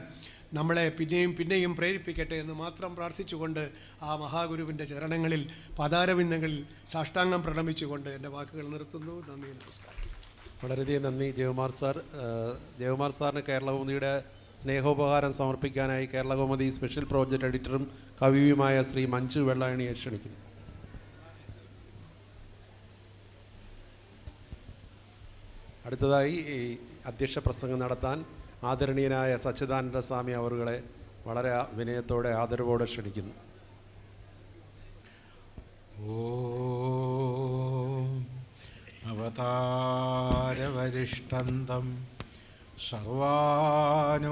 [SPEAKER 4] നമ്മളെ പിന്നെയും പിന്നെയും പ്രേരിപ്പിക്കട്ടെ എന്ന് മാത്രം പ്രാർത്ഥിച്ചുകൊണ്ട്, ആ മഹാഗുരുവിൻ്റെ ചരണങ്ങളിൽ പാതാരവിന്ദങ്ങളിൽ സാഷ്ടാംഗം പ്രണമിച്ചുകൊണ്ട് എൻ്റെ വാക്കുകൾ നിർത്തുന്നു. നന്ദി, നമസ്കാരം.
[SPEAKER 2] വളരെയധികം നന്ദി ജയകുമാർ സാർ. ജയകുമാർ സാറിന് കേരളഭൂമിയുടെ സ്നേഹോപഹാരം സമർപ്പിക്കാനായി കേരള കൗമുദി സ്പെഷ്യൽ പ്രോജക്റ്റ് എഡിറ്ററും കവിയുമായ ശ്രീ മഞ്ജു വെള്ളായണിയെ ക്ഷണിക്കുന്നു. അടുത്തതായി ഈ അധ്യക്ഷ പ്രസംഗം നടത്താൻ ആദരണീയനായ സച്ചിദാനന്ദ സ്വാമി അവറുകളെ വളരെ വിനയത്തോടെ ആദരവോടെ ക്ഷണിക്കുന്നു.
[SPEAKER 5] ഓം അവതാരവരിഷ്ടന്തം സർവാനുഗ്രഹദായിനം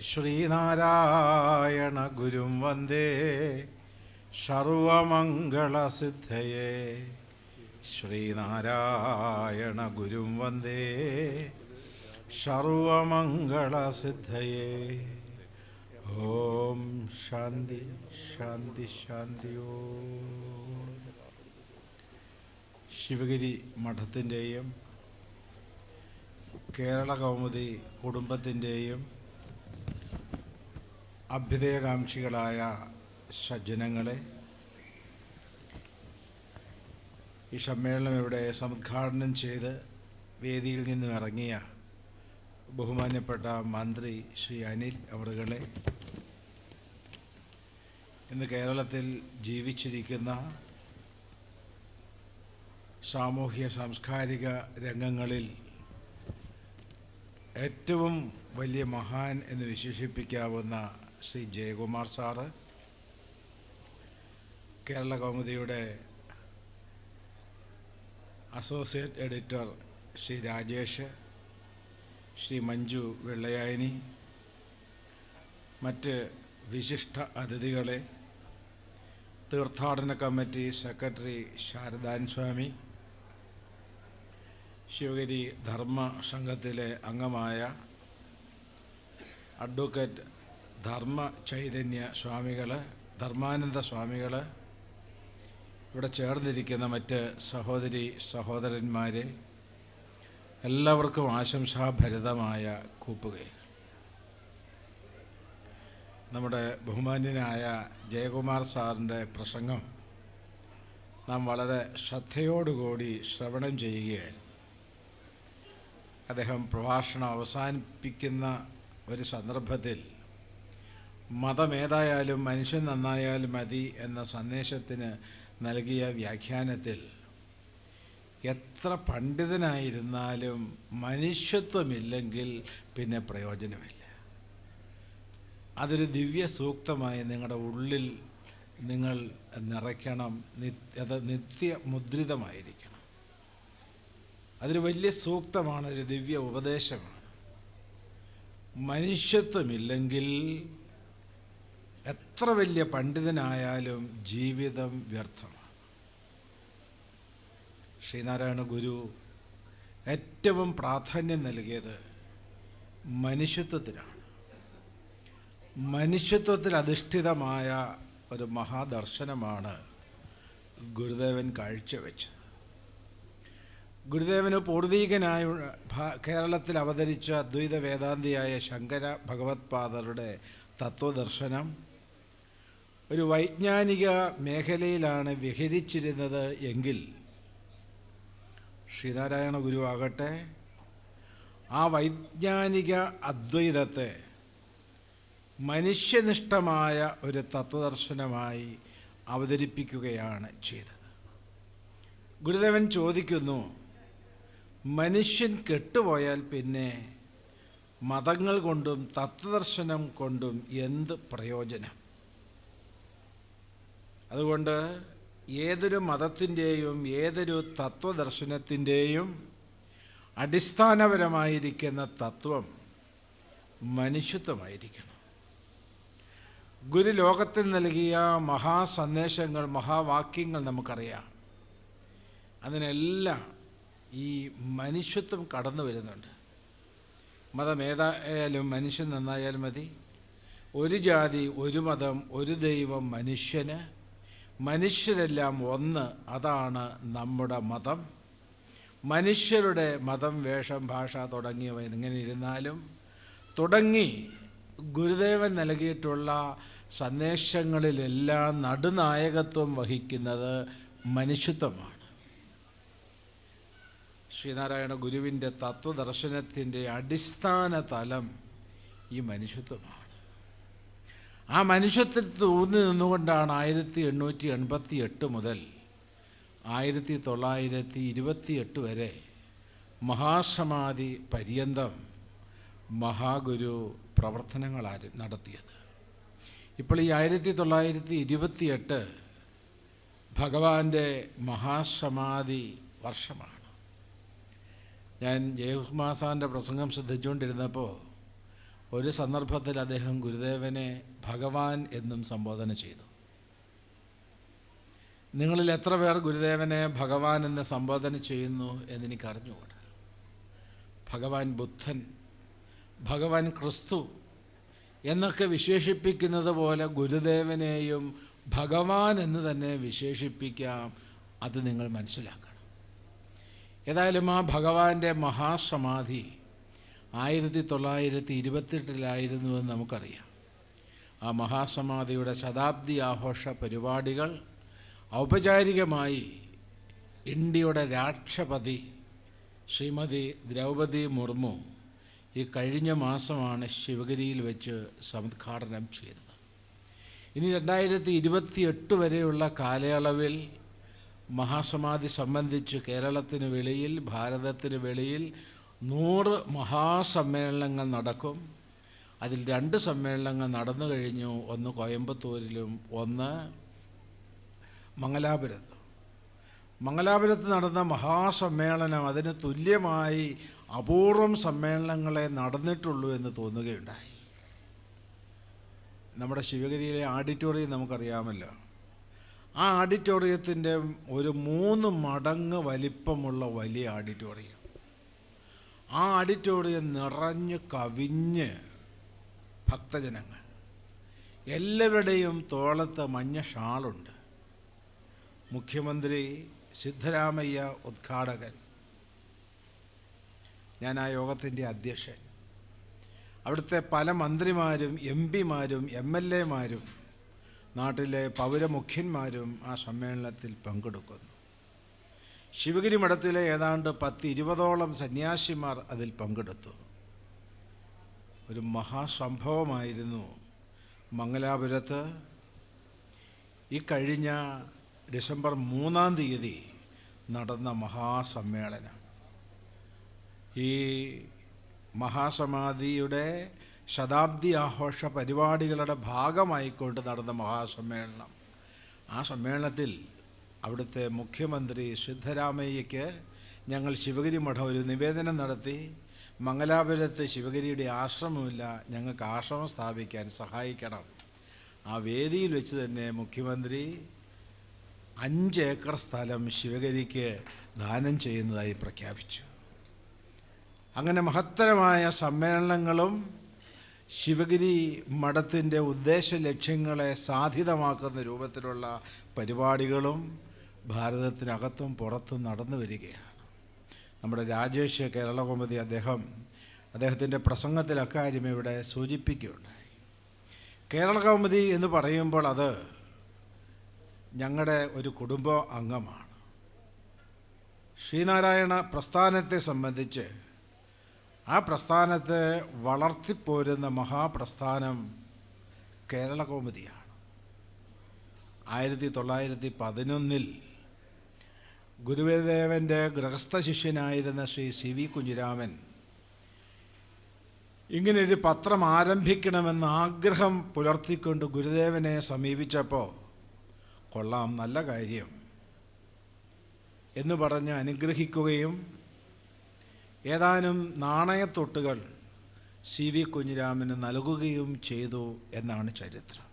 [SPEAKER 5] ശ്രീനാരായണ ഗുരും വന്ദേ സർവമംഗളസിദ്ധയേ. ശ്രീനാരായണ ഗുരും വന്ദേ സർവമംഗളസിദ്ധയേ. ഓം ശാന്തി ശാന്തി ശാന്തി. ഓം ശിവഗിരി മഠത്തിൻ്റെയും കേരള കൗമുദി കുടുംബത്തിൻ്റെയും അഭ്യുദയകാംക്ഷികളായ സജ്ജനങ്ങളെ, ഈ സമ്മേളനം ഇവിടെ സമുദ്ഘാടനം ചെയ്ത് വേദിയിൽ നിന്നും ഇറങ്ങിയ ബഹുമാന്യപ്പെട്ട മന്ത്രി ശ്രീ അനിൽ അവറുകളെ, ഇന്ന് കേരളത്തിൽ ജീവിച്ചിരിക്കുന്ന സാമൂഹ്യ സാംസ്കാരിക രംഗങ്ങളിൽ ഏറ്റവും വലിയ മഹാൻ എന്ന് വിശേഷിപ്പിക്കാവുന്ന ശ്രീ ജയകുമാർ സാറ്, കേരള കൗമുദിയുടെ അസോസിയേറ്റ് എഡിറ്റർ ശ്രീ രാജേഷ്, ശ്രീ മഞ്ജു വെള്ളയായനി, മറ്റ് വിശിഷ്ട അതിഥികളെ, തീർത്ഥാടന കമ്മിറ്റി സെക്രട്ടറി ശാരദാൻ സ്വാമി, ശിവഗിരി ധർമ്മ സംഘത്തിലെ അംഗമായ അഡ്വക്കേറ്റ് ധർമ്മ ചൈതന്യ സ്വാമികൾ, ധർമാനന്ദ സ്വാമികൾ, ഇവിടെ ചേർന്നിരിക്കുന്ന മറ്റ് സഹോദരി സഹോദരന്മാരെ, എല്ലാവർക്കും ആശംസാഭരിതമായ കൂപ്പുകൈകൾ. നമ്മുടെ ബഹുമാന്യനായ ജയകുമാർ സാറിൻ്റെ പ്രസംഗം നാം വളരെ ശ്രദ്ധയോടുകൂടി ശ്രവണം ചെയ്യുകയായിരുന്നു. അദ്ദേഹം പ്രഭാഷണം അവസാനിപ്പിക്കുന്ന ഒരു സന്ദർഭത്തിൽ മതമേതായാലും മനുഷ്യൻ നന്നായാൽ മതി എന്ന സന്ദേശത്തിന് നൽകിയ വ്യാഖ്യാനത്തിൽ എത്ര പണ്ഡിതനായിരുന്നാലും മനുഷ്യത്വമില്ലെങ്കിൽ പിന്നെ പ്രയോജനമില്ല. അതൊരു ദിവ്യ സൂക്തമായി നിങ്ങളുടെ ഉള്ളിൽ നിങ്ങൾ നിറയ്ക്കണം. അത് നിത്യമുദ്രിതമായിരിക്കണം. അതൊരു വലിയ സൂക്തമാണ്, ഒരു ദിവ്യ ഉപദേശമാണ്. മനുഷ്യത്വമില്ലെങ്കിൽ എത്ര വലിയ പണ്ഡിതനായാലും ജീവിതം വ്യർത്ഥമാണ്. ശ്രീനാരായണ ഗുരു ഏറ്റവും പ്രാധാന്യം നൽകിയത് മനുഷ്യത്വത്തിനാണ്. മനുഷ്യത്വത്തിൽ അധിഷ്ഠിതമായ ഒരു മഹാദർശനമാണ് ഗുരുദേവൻ കാഴ്ചവെച്ചത്. ഗുരുദേവന് പൂർവീകനായി കേരളത്തിൽ അവതരിച്ച അദ്വൈത വേദാന്തിയായ ശങ്കര ഭഗവത്പാദരുടെ തത്വദർശനം ഒരു വൈജ്ഞാനിക മേഖലയിലാണ് വിഹരിച്ചിരുന്നത് എങ്കിൽ, ശ്രീനാരായണ ഗുരു ആകട്ടെ ആ വൈജ്ഞാനിക അദ്വൈതത്തെ മനുഷ്യനിഷ്ഠമായ ഒരു തത്വദർശനമായി അവതരിപ്പിക്കുകയാണ് ചെയ്തത്. ഗുരുദേവൻ ചോദിക്കുന്നു, മനുഷ്യൻ കെട്ടുപോയാൽ പിന്നെ മതങ്ങൾ കൊണ്ടും തത്വദർശനം കൊണ്ടും എന്ത് പ്രയോജനം? അതുകൊണ്ട് ഏതൊരു മതത്തിൻ്റെയും ഏതൊരു തത്വദർശനത്തിൻ്റെയും അടിസ്ഥാനപരമായിരിക്കുന്ന തത്വം മനുഷ്യത്വമായിരിക്കണം. ഗുരു ലോകത്തിൽ നൽകിയ മഹാസന്ദേശങ്ങൾ, മഹാവാക്യങ്ങൾ നമുക്കറിയാം. അതിനെല്ലാം ഈ മനുഷ്യത്വം കടന്നു വരുന്നുണ്ട്. മതമേതായാലും മനുഷ്യൻ നന്നായാൽ മതി, ഒരു ജാതി, ഒരു മതം, ഒരു ദൈവം, മനുഷ്യന്, മനുഷ്യരെല്ലാം ഒന്ന്, അതാണ് നമ്മുടെ മതം. മനുഷ്യരുടെ മതം, വേഷം, ഭാഷ തുടങ്ങിയവ എങ്ങനെ ഇരുന്നാലും തുടങ്ങി ഗുരുദേവൻ നൽകിയിട്ടുള്ള സന്ദേശങ്ങളിലെല്ലാം നടുനായകത്വം വഹിക്കുന്നത് മനുഷ്യത്വമാണ്. ശ്രീനാരായണ ഗുരുവിൻ്റെ തത്വദർശനത്തിൻ്റെ അടിസ്ഥാന തലം ഈ മനുഷ്യത്വമാണ്. ആ മനുഷ്യത്വത്തിൽ ഊന്നി നിന്നുകൊണ്ടാണ് 1888 മുതൽ 1928 വരെ മഹാസമാധി പര്യന്തം മഹാഗുരു പ്രവർത്തനങ്ങൾ നടത്തിയത്. ഇപ്പോൾ ഈ 1928 ഭഗവാന്റെ മഹാസമാധി വർഷമാണ്. ഞാൻ ജയകുമാർ സാറിൻ്റെ പ്രസംഗം ശ്രദ്ധിച്ചുകൊണ്ടിരുന്നപ്പോൾ ഒരു സന്ദർഭത്തിൽ അദ്ദേഹം ഗുരുദേവനെ ഭഗവാൻ എന്നും സംബോധന ചെയ്തു. നിങ്ങളിൽ എത്ര പേർ ഗുരുദേവനെ ഭഗവാൻ എന്ന് സംബോധന ചെയ്യുന്നു എന്നെനിക്ക് അറിഞ്ഞുകൂടാ. ഭഗവാൻ ബുദ്ധൻ, ഭഗവാൻ ക്രിസ്തു എന്നൊക്കെ വിശേഷിപ്പിക്കുന്നത് പോലെ ഗുരുദേവനെയും ഭഗവാൻ എന്ന് തന്നെ വിശേഷിപ്പിക്കാം. അത് നിങ്ങൾ മനസ്സിലാക്കണം. ഏതായാലും ആ ഭഗവാന്റെ മഹാസമാധി 1928 നമുക്കറിയാം. ആ മഹാസമാധിയുടെ ശതാബ്ദി ആഘോഷ പരിപാടികൾ ഔപചാരികമായി ഇന്ത്യയുടെ രാഷ്ട്രപതി ശ്രീമതി ദ്രൗപദി മുർമു ഈ കഴിഞ്ഞ മാസമാണ് ശിവഗിരിയിൽ വെച്ച് ഉദ്ഘാടനം ചെയ്തത്. ഇനി 2028 വരെയുള്ള കാലയളവിൽ മഹാസമാധി സംബന്ധിച്ച് കേരളത്തിന് വെളിയിൽ, ഭാരതത്തിന് വെളിയിൽ 100 മഹാസമ്മേളനങ്ങൾ നടക്കും. അതിൽ 2 സമ്മേളനങ്ങൾ നടന്നു കഴിഞ്ഞു. ഒന്ന് കോയമ്പത്തൂരിലും ഒന്ന് മംഗലാപുരത്തും. മംഗലാപുരത്ത് നടന്ന മഹാസമ്മേളനം അതിന് തുല്യമായി അപൂർവം സമ്മേളനങ്ങളെ നടന്നിട്ടുള്ളൂ എന്ന് തോന്നുകയുണ്ടായി. നമ്മുടെ ശിവഗിരിയിലെ ഓഡിറ്റോറിയം നമുക്കറിയാമല്ലോ. ആ ഓഡിറ്റോറിയത്തിൻ്റെ ഒരു 3 മടങ്ങ് വലിപ്പമുള്ള വലിയ ഓഡിറ്റോറിയം. ആ ഓഡിറ്റോറിയം നിറഞ്ഞ് കവിഞ്ഞ് ഭക്തജനങ്ങൾ. എല്ലാവരുടെയും തോളത്ത് മഞ്ഞ ഷാളുണ്ട്. മുഖ്യമന്ത്രി സിദ്ധരാമയ്യ ഉദ്ഘാടകൻ, ഞാൻ ആ യോഗത്തിൻ്റെ അധ്യക്ഷൻ. അവിടുത്തെ പല മന്ത്രിമാരും MP-മാരും MLA-മാരും നാട്ടിലെ പൗരമുഖ്യന്മാരും ആ സമ്മേളനത്തിൽ പങ്കെടുക്കുന്നു. ശിവഗിരി മഠത്തിലെ ഏതാണ്ട് 10-20ഓളം സന്യാസിമാർ അതിൽ പങ്കെടുത്തു. ഒരു മഹാസംഭവമായിരുന്നു മംഗലാപുരത്ത് ഈ കഴിഞ്ഞ ഡിസംബർ 3-ാം തീയതി നടന്ന മഹാസമ്മേളനം. ഈ മഹാസമാധിയുടെ ശതാബ്ദി ആഘോഷ പരിപാടികളുടെ ഭാഗമായിക്കൊണ്ട് നടന്ന മഹാസമ്മേളനം. ആ സമ്മേളനത്തിൽ അവിടുത്തെ മുഖ്യമന്ത്രി സിദ്ധരാമയ്യയ്ക്ക് ഞങ്ങൾ ശിവഗിരി മഠം ഒരു നിവേദനം നടത്തി. മംഗലാപുരത്ത് ശിവഗിരിയുടെ ആശ്രമമില്ല, ഞങ്ങൾക്ക് ആശ്രമം സ്ഥാപിക്കാൻ സഹായിക്കണം. ആ വേദിയിൽ വെച്ച് തന്നെ മുഖ്യമന്ത്രി 5 ഏക്കർ സ്ഥലം ശിവഗിരിക്ക് ദാനം ചെയ്യുന്നതായി പ്രഖ്യാപിച്ചു. അങ്ങനെ മഹത്തരമായ സമ്മേളനങ്ങളും ശിവഗിരി മഠത്തിൻ്റെ ഉദ്ദേശ ലക്ഷ്യങ്ങളെ സാധിതമാക്കുന്ന രൂപത്തിലുള്ള പരിപാടികളും ഭാരതത്തിനകത്തും പുറത്തും നടന്നു വരികയാണ്. നമ്മുടെ രാജേഷ് കേരളകൗമുദി അദ്ദേഹത്തിൻ്റെ പ്രസംഗത്തിൽ അക്കാര്യം ഇവിടെ സൂചിപ്പിക്കുകയുണ്ടായി. കേരളകൗമുദി എന്ന് പറയുമ്പോൾ അത് ഞങ്ങളുടെ ഒരു കുടുംബ അംഗമാണ്. ശ്രീനാരായണ പ്രസ്ഥാനത്തെ സംബന്ധിച്ച് ആ പ്രസ്ഥാനത്തെ വളർത്തിപ്പോരുന്ന മഹാപ്രസ്ഥാനം കേരളകൗമുദിയാണ്. 1911 ഗുരുദേവൻ്റെ ഗൃഹസ്ഥ ശിഷ്യനായിരുന്ന ശ്രീ CV കുഞ്ഞിരാമൻ ഇങ്ങനൊരു പത്രം ആരംഭിക്കണമെന്ന് ആഗ്രഹം പുലർത്തിക്കൊണ്ട് ഗുരുദേവനെ സമീപിച്ചപ്പോൾ കൊള്ളാം, നല്ല കാര്യം എന്ന് പറഞ്ഞ് അനുഗ്രഹിക്കുകയും ഏതാനും നാണയത്തൊട്ടുകൾ CV കുഞ്ഞിരാമന് നൽകുകയും ചെയ്തു എന്നാണ് ചരിത്രം.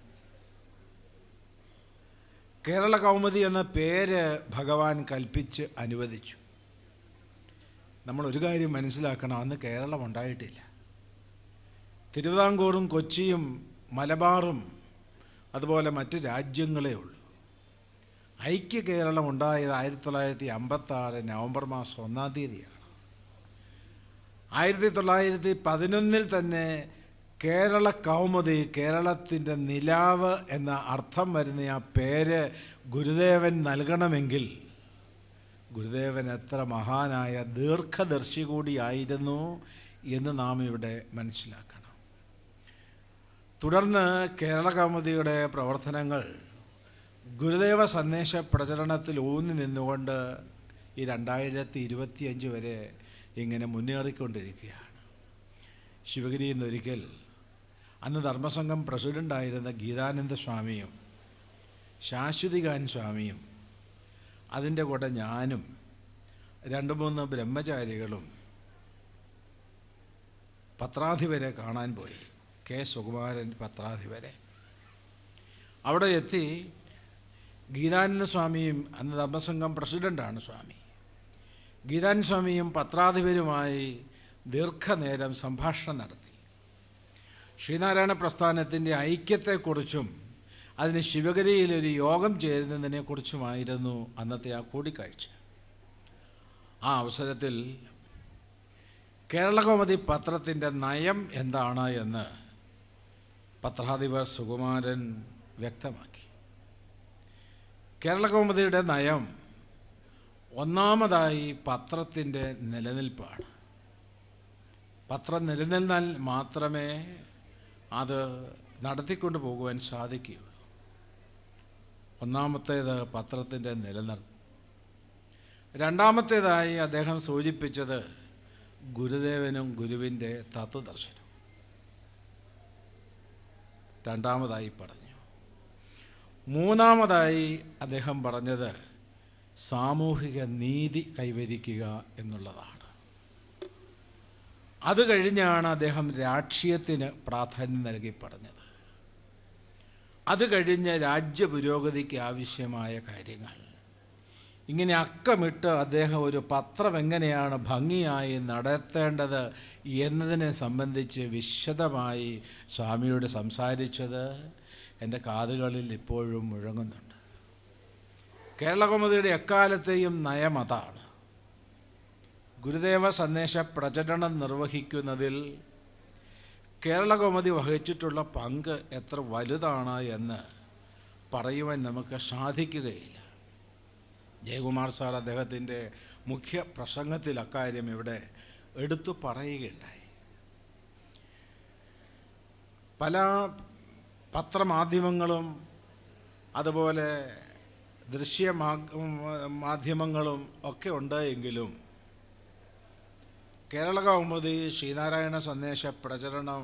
[SPEAKER 5] കേരളകൗമുദി എന്ന പേര് ഭഗവാൻ കൽപ്പിച്ച് അനുവദിച്ചു. നമ്മളൊരു കാര്യം മനസ്സിലാക്കണം, അന്ന് കേരളം ഉണ്ടായിട്ടില്ല. തിരുവിതാംകൂറും കൊച്ചിയും മലബാറും അതുപോലെ മറ്റ് രാജ്യങ്ങളേ ഉള്ളൂ. ഐക്യ കേരളം ഉണ്ടായത് 1956 നവംബർ മാസം 1-ാം തീയതിയാണ്. 1911 തന്നെ കേരള കൗമുദി, കേരളത്തിൻ്റെ നിലാവ് എന്ന അർത്ഥം വരുന്ന ആ പേര് ഗുരുദേവൻ നൽകണമെങ്കിൽ ഗുരുദേവൻ എത്ര മഹാനായ ദീർഘദർശി കൂടിയായിരുന്നു എന്ന് നാം ഇവിടെ മനസ്സിലാക്കണം. തുടർന്ന് കേരള കൗമുദിയുടെ പ്രവർത്തനങ്ങൾ ഗുരുദേവ സന്ദേശ പ്രചരണത്തിൽ ഊന്നി നിന്നുകൊണ്ട് ഈ 2025 വരെ ഇങ്ങനെ മുന്നേറിക്കൊണ്ടിരിക്കുകയാണ്. ശിവഗിരിയിൽ നിന്നൊരിക്കൽ അന്ന് ധർമ്മസംഘം പ്രസിഡൻ്റായിരുന്ന ഗീതാനന്ദ സ്വാമിയും ശാശ്വതികാൻ സ്വാമിയും അതിൻ്റെ കൂടെ ഞാനും 2-3 ബ്രഹ്മചാരികളും പത്രാധിപരെ കാണാൻ പോയി. കെ സുകുമാരൻ പത്രാധിപരെ. അവിടെ എത്തി ഗീതാനന്ദ സ്വാമിയും, അന്ന് ധർമ്മസംഘം പ്രസിഡൻ്റാണ് സ്വാമി, ഗീതാനന്ദ സ്വാമിയും പത്രാധിപരുമായി ദീർഘനേരം സംഭാഷണം നടത്തി. ശ്രീനാരായണ പ്രസ്ഥാനത്തിൻ്റെ ഐക്യത്തെക്കുറിച്ചും അതിന് ശിവഗിരിയിലൊരു യോഗം ചേരുന്നതിനെക്കുറിച്ചുമായിരുന്നു അന്നത്തെ ആ കൂടിക്കാഴ്ച. ആ അവസരത്തിൽ കേരളകൗമുദി പത്രത്തിൻ്റെ നയം എന്താണ് എന്ന് പത്രാധിപർ സുകുമാരൻ വ്യക്തമാക്കി. കേരളകൗമുദിയുടെ നയം ഒന്നാമതായി പത്രത്തിൻ്റെ നിലനിൽപ്പാണ്. പത്രം നിലനിന്നാൽ മാത്രമേ അത് നടത്തിക്കൊണ്ട് പോകുവാൻ സാധിക്കുകയുള്ളൂ. ഒന്നാമത്തേത് പത്രത്തിൻ്റെ നിലനിർത്തൽ. രണ്ടാമത്തേതായി അദ്ദേഹം സൂചിപ്പിച്ചത് ഗുരുദേവനും ഗുരുവിൻ്റെ തത്വദർശനം രണ്ടാമതായി പറഞ്ഞു. മൂന്നാമതായി അദ്ദേഹം പറഞ്ഞത് സാമൂഹിക നീതി കൈവരിക്കുക എന്നുള്ളതാണ്. അത് കഴിഞ്ഞാണ് അദ്ദേഹം രാഷ്ട്രീയത്തിന് പ്രാധാന്യം നൽകി പറഞ്ഞത്. അത് കഴിഞ്ഞ് രാജ്യപുരോഗതിക്ക് ആവശ്യമായ കാര്യങ്ങൾ, ഇങ്ങനെ അക്കമിട്ട് അദ്ദേഹം ഒരു പത്രം എങ്ങനെയാണ് ഭംഗിയായി നടത്തേണ്ടത് എന്നതിനെ സംബന്ധിച്ച് വിശദമായി സ്വാമിയോട് സംസാരിച്ചത് എൻ്റെ കാതുകളിൽ ഇപ്പോഴും മുഴങ്ങുന്നുണ്ട്. കേരളകൗമുദിയുടെ എക്കാലത്തെയും നയം അതാണ്. ഗുരുദേവ സന്ദേശ പ്രചരണം നിർവഹിക്കുന്നതിൽ കേരളകൗമുദി വഹിച്ചിട്ടുള്ള പങ്ക് എത്ര വലുതാണ് എന്ന് പറയുവാൻ നമുക്ക് സാധിക്കുകയില്ല. ജയകുമാർ സാർ അദ്ദേഹത്തിൻ്റെ മുഖ്യ പ്രസംഗത്തിൽ അക്കാര്യം ഇവിടെ എടുത്തു പറയുകയുണ്ടായി. പല പത്രമാധ്യമങ്ങളും അതുപോലെ മാധ്യമങ്ങളും ഒക്കെ ഉണ്ട് എങ്കിലും കേരളകൗമുദി ശ്രീനാരായണ സന്ദേശ പ്രചരണം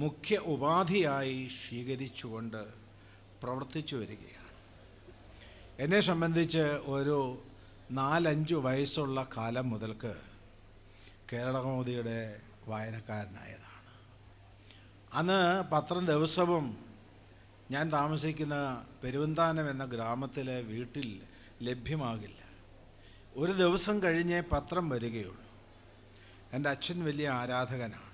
[SPEAKER 5] മുഖ്യ ഉപാധിയായി സ്വീകരിച്ചുകൊണ്ട് പ്രവർത്തിച്ചു വരികയാണ്. എന്നെ സംബന്ധിച്ച് ഒരു 4-5 വയസ്സുള്ള കാലം മുതൽക്ക് കേരളകൗമുദിയുടെ വായനക്കാരനായതാണ്. അന്ന് പത്രം ദിവസവും ഞാൻ താമസിക്കുന്ന പെരുവന്താനം എന്ന ഗ്രാമത്തിലെ വീട്ടിൽ ലഭ്യമാകില്ല. ഒരു ദിവസം കഴിഞ്ഞേ പത്രം വരികയുള്ളൂ. എൻ്റെ അച്ഛൻ വലിയ ആരാധകനാണ്.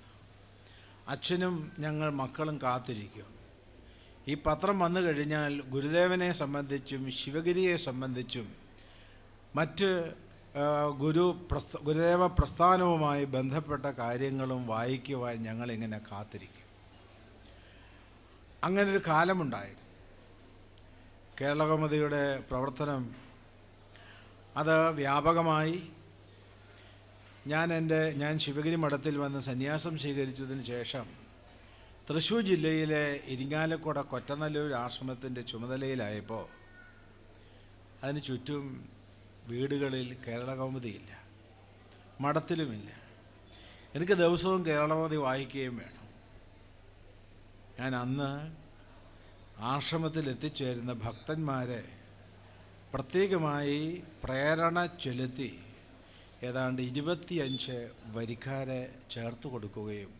[SPEAKER 5] അച്ഛനും ഞങ്ങൾ മക്കളും കാത്തിരിക്കും. ഈ പത്രം വന്നു കഴിഞ്ഞാൽ ഗുരുദേവനെ സംബന്ധിച്ചും ശിവഗിരിയെ സംബന്ധിച്ചും മറ്റ് ഗുരുദേവ പ്രസ്ഥാനവുമായി ബന്ധപ്പെട്ട കാര്യങ്ങളും വായിക്കുവാൻ ഞങ്ങളിങ്ങനെ കാത്തിരിക്കും. അങ്ങനൊരു കാലമുണ്ടായിരുന്നു. കേരളകൗമുദിയുടെ പ്രവർത്തനം അത് വ്യാപകമായി. ഞാൻ ശിവഗിരി മഠത്തിൽ വന്ന് സന്യാസം സ്വീകരിച്ചതിന് ശേഷം തൃശ്ശൂർ ജില്ലയിലെ ഇരിങ്ങാലക്കുട കൊറ്റനല്ലൂർ ആശ്രമത്തിൻ്റെ ചുമതലയിലായപ്പോൾ അതിന് ചുറ്റും വീടുകളിൽ കേരളകൗമുദിയില്ല, മഠത്തിലുമില്ല. എനിക്ക് ദിവസവും കേരളകൗമുദി വായിക്കുകയും വേണം. ഞാൻ അന്ന് ആശ്രമത്തിൽ എത്തിച്ചേരുന്ന ഭക്തന്മാരെ പ്രത്യേകമായി പ്രേരണ ചെലുത്തി ഏതാണ്ട് 25 വരിക്കാരെ ചേർത്ത് കൊടുക്കുകയും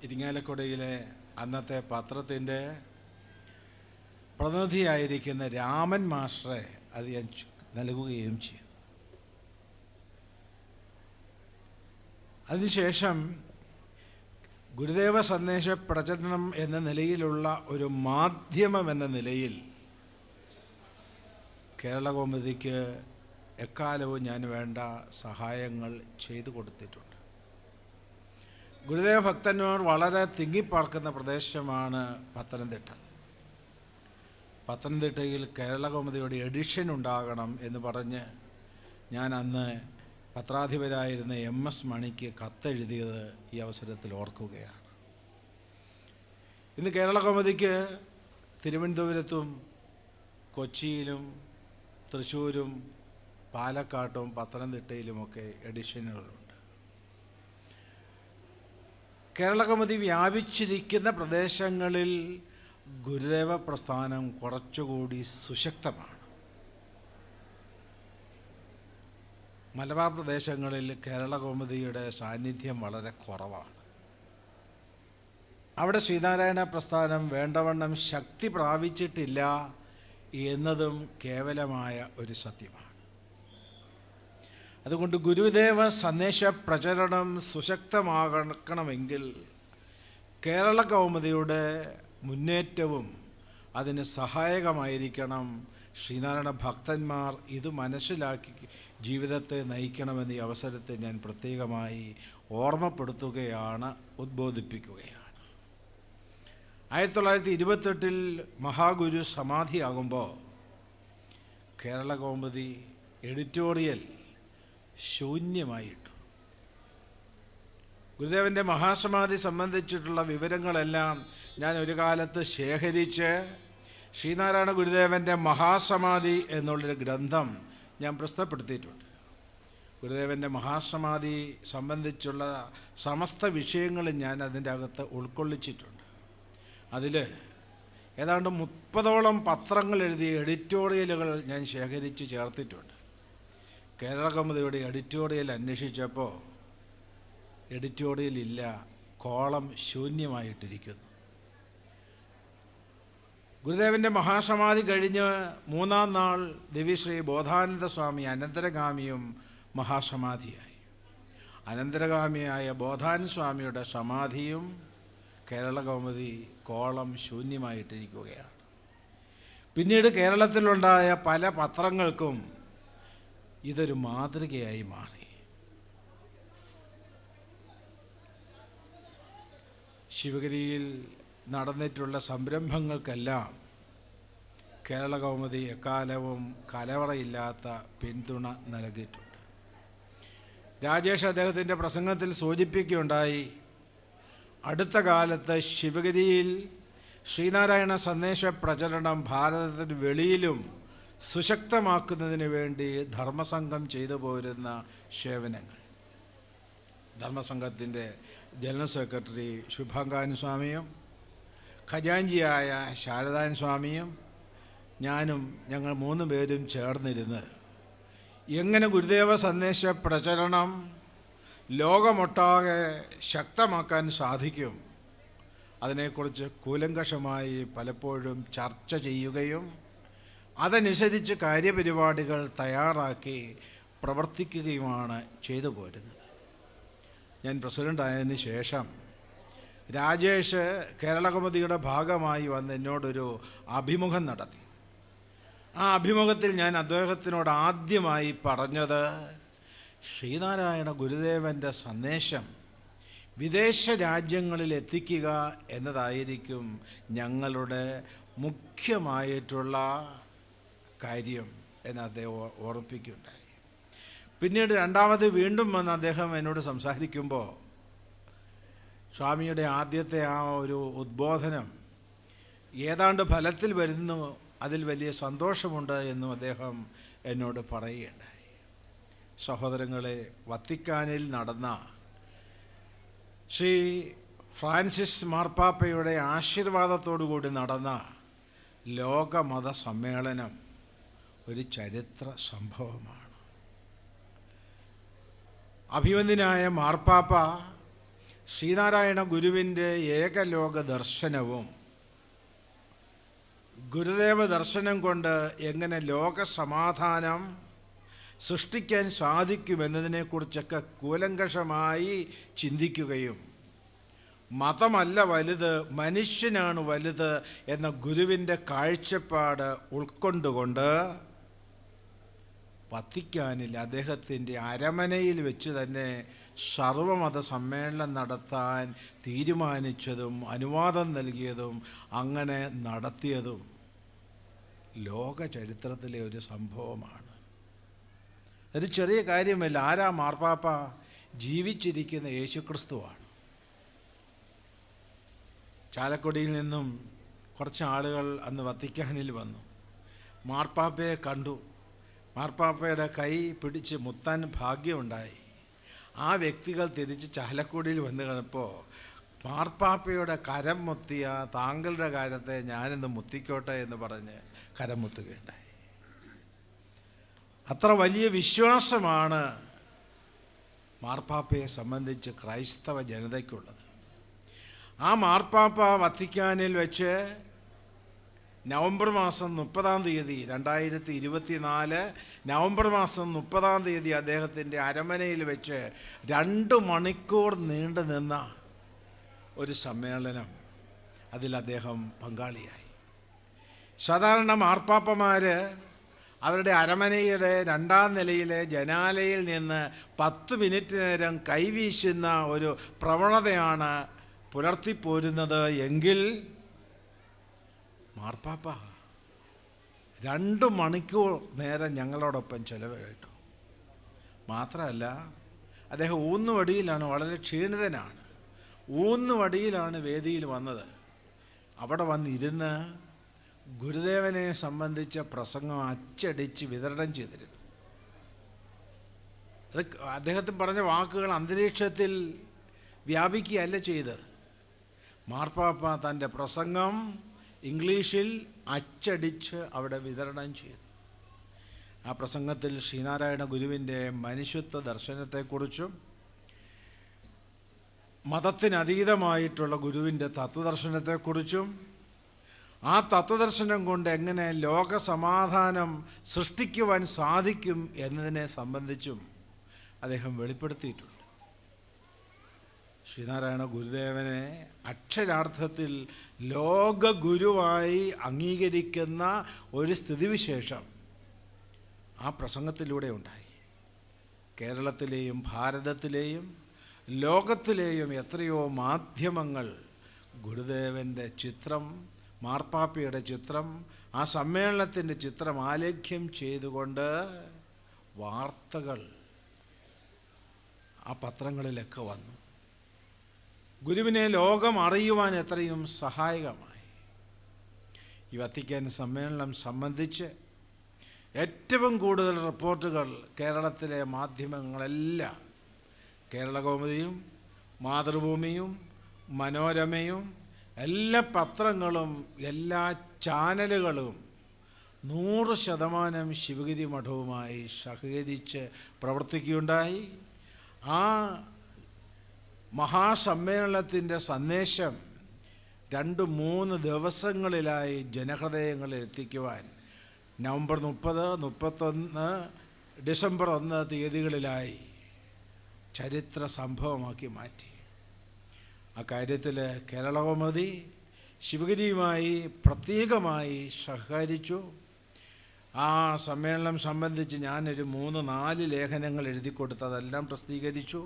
[SPEAKER 5] ഇരിങ്ങാലക്കുടയിലെ അന്നത്തെ പത്രത്തിൻ്റെ പ്രതിനിധിയായിരിക്കുന്ന രാമൻ മാസ്റ്ററെ അത് ഞാൻ നൽകുകയും ചെയ്തു. അതിനുശേഷം ഗുരുദേവ സന്ദേശ പ്രചരണം എന്ന നിലയിലുള്ള ഒരു മാധ്യമം എന്ന നിലയിൽ കേരളകൗമുദിക്ക് എക്കാലവും ഞാൻ വേണ്ട സഹായങ്ങൾ ചെയ്തു കൊടുത്തിട്ടുണ്ട്. ഗുരുദേവ ഭക്തന്മാർ വളരെ തിങ്ങിപ്പാർക്കുന്ന പ്രദേശമാണ് പത്തനംതിട്ട. പത്തനംതിട്ടയിൽ കേരളകൗമുദിയുടെ എഡിഷൻ ഉണ്ടാകണം എന്ന് പറഞ്ഞ് ഞാൻ അന്ന് പത്രാധിപരായിരുന്ന MS മണിക്ക് കത്തെഴുതിയത് ഈ അവസരത്തിൽ ഓർക്കുകയാണ്. ഇന്ന് കേരളകൗമുദിക്ക് തിരുവനന്തപുരത്തും കൊച്ചിയിലും തൃശ്ശൂരും പാലക്കാട്ടും പത്തനംതിട്ടയിലുമൊക്കെ എഡിഷനുകളുണ്ട്. കേരളകൗമുദി വ്യാപിച്ചിരിക്കുന്ന പ്രദേശങ്ങളിൽ ഗുരുദേവ പ്രസ്ഥാനം കുറച്ചുകൂടി സുശക്തമാണ്. മലബാർ പ്രദേശങ്ങളിൽ കേരളകൗമുദിയുടെ സാന്നിധ്യം വളരെ കുറവാണ്. അവിടെ ശ്രീനാരായണ പ്രസ്ഥാനം വേണ്ടവണ്ണം ശക്തി പ്രാപിച്ചിട്ടില്ല എന്നതും കേവലമായ ഒരു സത്യമാണ്. അതുകൊണ്ട് ഗുരുദേവ സന്ദേശ പ്രചരണം സുശക്തമാകണമെങ്കിൽ കേരളകൗമുദിയുടെ മുന്നേറ്റവും അതിന് സഹായകമായിരിക്കണം. ശ്രീനാരായണ ഭക്തന്മാർ ഇത് മനസ്സിലാക്കി ജീവിതത്തെ നയിക്കണമെന്ന് ഈ അവസരത്തിൽ ഞാൻ പ്രത്യേകമായി ഓർമ്മപ്പെടുത്തുകയാണ്, ഉദ്ബോധിപ്പിക്കുകയാണ്. 1928 മഹാഗുരു സമാധിയാകുമ്പോൾ കേരളകൗമുദി എഡിറ്റോറിയൽ ശൂന്യമായിട്ടു. ഗുരുദേവൻ്റെ മഹാസമാധി സംബന്ധിച്ചിട്ടുള്ള വിവരങ്ങളെല്ലാം ഞാൻ ഒരു കാലത്ത് ശേഖരിച്ച് ശ്രീനാരായണ ഗുരുദേവൻ്റെ മഹാസമാധി എന്നുള്ളൊരു ഗ്രന്ഥം ഞാൻ പ്രസിദ്ധപ്പെടുത്തിയിട്ടുണ്ട്. ഗുരുദേവൻ്റെ മഹാസമാധി സംബന്ധിച്ചുള്ള സമസ്ത വിഷയങ്ങളും ഞാൻ അതിൻ്റെ അകത്ത് ഉൾക്കൊള്ളിച്ചിട്ടുണ്ട്. അതിൽ ഏതാണ്ട് 30ഓളം പത്രങ്ങൾ എഴുതിയ എഡിറ്റോറിയലുകൾ ഞാൻ ശേഖരിച്ച് ചേർത്തിട്ടുണ്ട്. കേരളകൗമുദിയുടെ എഡിറ്റോറിയൽ അന്വേഷിച്ചപ്പോൾ എഡിറ്റോറിയൽ ഇല്ല, കോളം ശൂന്യമായിട്ടിരിക്കുന്നു. ഗുരുദേവൻ്റെ മഹാസമാധി കഴിഞ്ഞ് 3-ാം നാൾ ദിവ്യശ്രീ ബോധാനന്ദ സ്വാമി അനന്തരഗാമിയും മഹാസമാധിയായി. അനന്തരഗാമിയായ ബോധാനന്ദ സ്വാമിയുടെ സമാധിയും കേരളകൗമുദി കോളം ശൂന്യമായിട്ടിരിക്കുകയാണ്. പിന്നീട് കേരളത്തിലുണ്ടായ പല പത്രങ്ങൾക്കും ഇതൊരു മാതൃകയായി മാറി. ശിവഗിരിയിൽ നടന്നിട്ടുള്ള സംരംഭങ്ങൾക്കെല്ലാം കേരളകൗമുദി എക്കാലവും കലവറയില്ലാത്ത പിന്തുണ നൽകിയിട്ടുണ്ട്. രാജേഷ് അദ്ദേഹത്തിൻ്റെ പ്രസംഗത്തിൽ സൂചിപ്പിക്കുകയുണ്ടായി, അടുത്ത കാലത്ത് ശിവഗിരിയിൽ ശ്രീനാരായണ സന്ദേശ പ്രചരണം ഭാരതത്തിന് വെളിയിലും സുശക്തമാക്കുന്നതിന് വേണ്ടി ധർമ്മസംഘം ചെയ്തു പോരുന്ന സേവനങ്ങൾ. ധർമ്മസംഘത്തിൻ്റെ ജനറൽ സെക്രട്ടറി ശുഭാംഗാൻ സ്വാമിയും ഖജാൻജിയായ ശാരദാൻ സ്വാമിയും ഞാനും ഞങ്ങൾ 3 പേരും ചേർന്നിരുന്ന് എങ്ങനെ ഗുരുദേവ സന്ദേശ പ്രചരണം ലോകമൊട്ടാകെ ശക്തമാക്കാൻ സാധിക്കും അതിനെക്കുറിച്ച് കൂലങ്കഷമായി പലപ്പോഴും ചർച്ച ചെയ്യുകയും അതനുസരിച്ച് കാര്യപരിപാടികൾ തയ്യാറാക്കി പ്രവർത്തിക്കുകയുമാണ് ചെയ്തു പോരുന്നത്. ഞാൻ പ്രസിഡൻ്റായതിന് ശേഷം രാജേഷ് കേരളകൗമുദിയുടെ ഭാഗമായി വന്ന് എന്നോടൊരു അഭിമുഖം നടത്തി. ആ അഭിമുഖത്തിൽ ഞാൻ അദ്ദേഹത്തിനോട് ആദ്യമായി പറഞ്ഞത്, ശ്രീനാരായണ ഗുരുദേവൻ്റെ സന്ദേശം വിദേശ രാജ്യങ്ങളിൽ എത്തിക്കുക എന്നതായിരിക്കും ഞങ്ങളുടെ മുഖ്യമായിട്ടുള്ള കാര്യം എന്ന് അദ്ദേഹം ഓർമ്മിപ്പിക്കുകയുണ്ടായി. പിന്നീട് രണ്ടാമത് വീണ്ടും വന്ന് അദ്ദേഹം എന്നോട് സംസാരിക്കുമ്പോൾ സ്വാമിയുടെ ആദ്യത്തെ ആ ഒരു ഉദ്ബോധനം ഏതാണ്ട് ഫലത്തിൽ വരുന്നു, അതിൽ വലിയ സന്തോഷമുണ്ട് എന്നും അദ്ദേഹം എന്നോട് പറയുകയുണ്ടായി. സഹോദരങ്ങളെ, വത്തിക്കാനിൽ നടന്ന ശ്രീ ഫ്രാൻസിസ് മാർപ്പാപ്പയുടെ ആശീർവാദത്തോടുകൂടി നടന്ന ലോകമത സമ്മേളനം ഒരു ചരിത്ര സംഭവമാണ്. അഭിവന്ദ്യനായ മാർപ്പാപ്പ ശ്രീനാരായണ ഗുരുവിൻ്റെ ഏകലോക ദർശനവും ഗുരുദേവ ദർശനം കൊണ്ട് എങ്ങനെ ലോക സമാധാനം സൃഷ്ടിക്കാൻ സാധിക്കുമെന്നതിനെക്കുറിച്ചൊക്കെ കൂലങ്കഷമായി ചിന്തിക്കുകയും മതമല്ല വലുത്, മനുഷ്യനാണ് വലുത് എന്ന ഗുരുവിൻ്റെ കാഴ്ചപ്പാട് ഉൾക്കൊണ്ടുകൊണ്ട് വത്തിക്കാനിൽ അദ്ദേഹത്തിൻ്റെ അരമനയിൽ വെച്ച് തന്നെ സർവമത സമ്മേളനം നടത്താൻ തീരുമാനിച്ചതും അനുവാദം നൽകിയതും അങ്ങനെ നടത്തിയതും ലോക ചരിത്രത്തിലെ ഒരു സംഭവമാണ്. ഒരു ചെറിയ കാര്യമല്ല. ആരാ മാർപ്പാപ്പ? ജീവിച്ചിരിക്കുന്ന യേശുക്രിസ്തുവാണ്. ചാലക്കുടിയിൽ നിന്നും കുറച്ച് ആളുകൾ അന്ന് വത്തിക്കാനിൽ വന്നു. മാർപ്പാപ്പയെ കണ്ടു. മാർപ്പാപ്പയുടെ കൈ പിടിച്ച് മുത്താൻ ഭാഗ്യമുണ്ടായി. ആ വ്യക്തികൾ തിരിച്ച് ചാലക്കുടിയിൽ വന്നു കഴിഞ്ഞപ്പോൾ മാർപ്പാപ്പയുടെ കരം മുത്തിയ താങ്കളുടെ കാര്യത്തെ ഞാനിന്ന് മുത്തിക്കോട്ടെ എന്ന് പറഞ്ഞ് കരം മുത്തുകയുണ്ടായി. അത്ര വലിയ വിശ്വാസമാണ് മാർപ്പാപ്പയെ സംബന്ധിച്ച് ക്രൈസ്തവ ജനതയ്ക്കുള്ളത്. ആ മാർപ്പാപ്പ വത്തിക്കാനിൽ വെച്ച് നവംബർ മാസം 30 2024 നവംബർ മാസം 30 അദ്ദേഹത്തിൻ്റെ അരമനയിൽ വെച്ച് 2 മണിക്കൂർ നീണ്ടു നിന്ന ഒരു സമ്മേളനം, അതിൽ അദ്ദേഹം പങ്കാളിയായി. സാധാരണ മാർപ്പാപ്പമാർ അവരുടെ അരമനയുടെ 2ാം നിലയിലെ ജനാലയിൽ നിന്ന് 10 മിനിറ്റ് നേരം കൈവീശുന്ന ഒരു പ്രവണതയാണ് പുലർത്തിപ്പോരുന്നത്. എങ്കിൽ മാർപ്പാപ്പ 2 മണിക്കൂർ നേരം ഞങ്ങളോടൊപ്പം ചെലവഴിച്ചു. മാത്രമല്ല, അദ്ദേഹം ഊന്നുവടിയിലാണ്, വളരെ ക്ഷീണിതനാണ്. ഊന്നുവടിയിലാണ് വേദിയിൽ വന്നത്. അവിടെ വന്നിരുന്ന് ഗുരുദേവനെ സംബന്ധിച്ച പ്രസംഗം അച്ചടിച്ച് വിതരണം ചെയ്തിരുന്നു. അത് അദ്ദേഹത്തിന് പറഞ്ഞ വാക്കുകൾ അന്തരീക്ഷത്തിൽ വ്യാപിക്കുകയല്ല ചെയ്തത്. മാർപ്പാപ്പ തൻ്റെ പ്രസംഗം ഇംഗ്ലീഷിൽ അച്ചടിച്ച് അവിടെ വിതരണം ചെയ്തു. ആ പ്രസംഗത്തിൽ ശ്രീനാരായണ ഗുരുവിൻ്റെ മനുഷ്യത്വ ദർശനത്തെക്കുറിച്ചും മതത്തിനതീതമായിട്ടുള്ള ഗുരുവിൻ്റെ തത്വദർശനത്തെക്കുറിച്ചും ആ തത്വദർശനം കൊണ്ട് എങ്ങനെ ലോക സമാധാനം സൃഷ്ടിക്കുവാൻ സാധിക്കും എന്നതിനെ സംബന്ധിച്ചും അദ്ദേഹം വെളിപ്പെടുത്തിയിട്ടുണ്ട്. ശ്രീനാരായണ ഗുരുദേവനെ അക്ഷരാർത്ഥത്തിൽ ലോക ഗുരുവായി അംഗീകരിക്കുന്ന ഒരു സ്ഥിതിവിശേഷം ആ പ്രസംഗത്തിലൂടെ ഉണ്ടായി. കേരളത്തിലെയും ഭാരതത്തിലെയും ലോകത്തിലെയും എത്രയോ മാധ്യമങ്ങൾ ഗുരുദേവൻ്റെ ചിത്രം, മാർപ്പാപ്പയുടെ ചിത്രം, ആ സമ്മേളനത്തിൻ്റെ ചിത്രം ആലേഖ്യം ചെയ്തുകൊണ്ട് വാർത്തകൾ ആ പത്രങ്ങളിലൊക്കെ വന്നു. ഗുരുവിനെ ലോകം അറിയുവാൻ എത്രയും സഹായകമായി. ഈ വത്തിക്കാൻ സമ്മേളനം സംബന്ധിച്ച് ഏറ്റവും കൂടുതൽ റിപ്പോർട്ടുകൾ കേരളത്തിലെ മാധ്യമങ്ങളെല്ലാം, കേരളകൗമുദിയും മാതൃഭൂമിയും മനോരമയും എല്ലാ പത്രങ്ങളും എല്ലാ ചാനലുകളും 100% ശിവഗിരി മഠവുമായി സഹകരിച്ച് പ്രവർത്തിക്കുകയുണ്ടായി. ആ മഹാസമ്മേളനത്തിൻ്റെ സന്ദേശം 2-3 ദിവസങ്ങളിലായി ജനഹൃദയങ്ങളിൽ എത്തിക്കുവാൻ നവംബർ 30, 31, ഡിസംബർ 1 തീയതികളിലായി ചരിത്ര സംഭവമാക്കി മാറ്റി. ആ കാര്യത്തിൽ കേരളകൗമുദി ശിവഗിരിയുമായി പ്രത്യേകമായി സഹകരിച്ചു. ആ സമ്മേളനം സംബന്ധിച്ച് ഞാനൊരു 3-4 ലേഖനങ്ങൾ എഴുതി കൊടുത്തതെല്ലാം പ്രസിദ്ധീകരിച്ചു.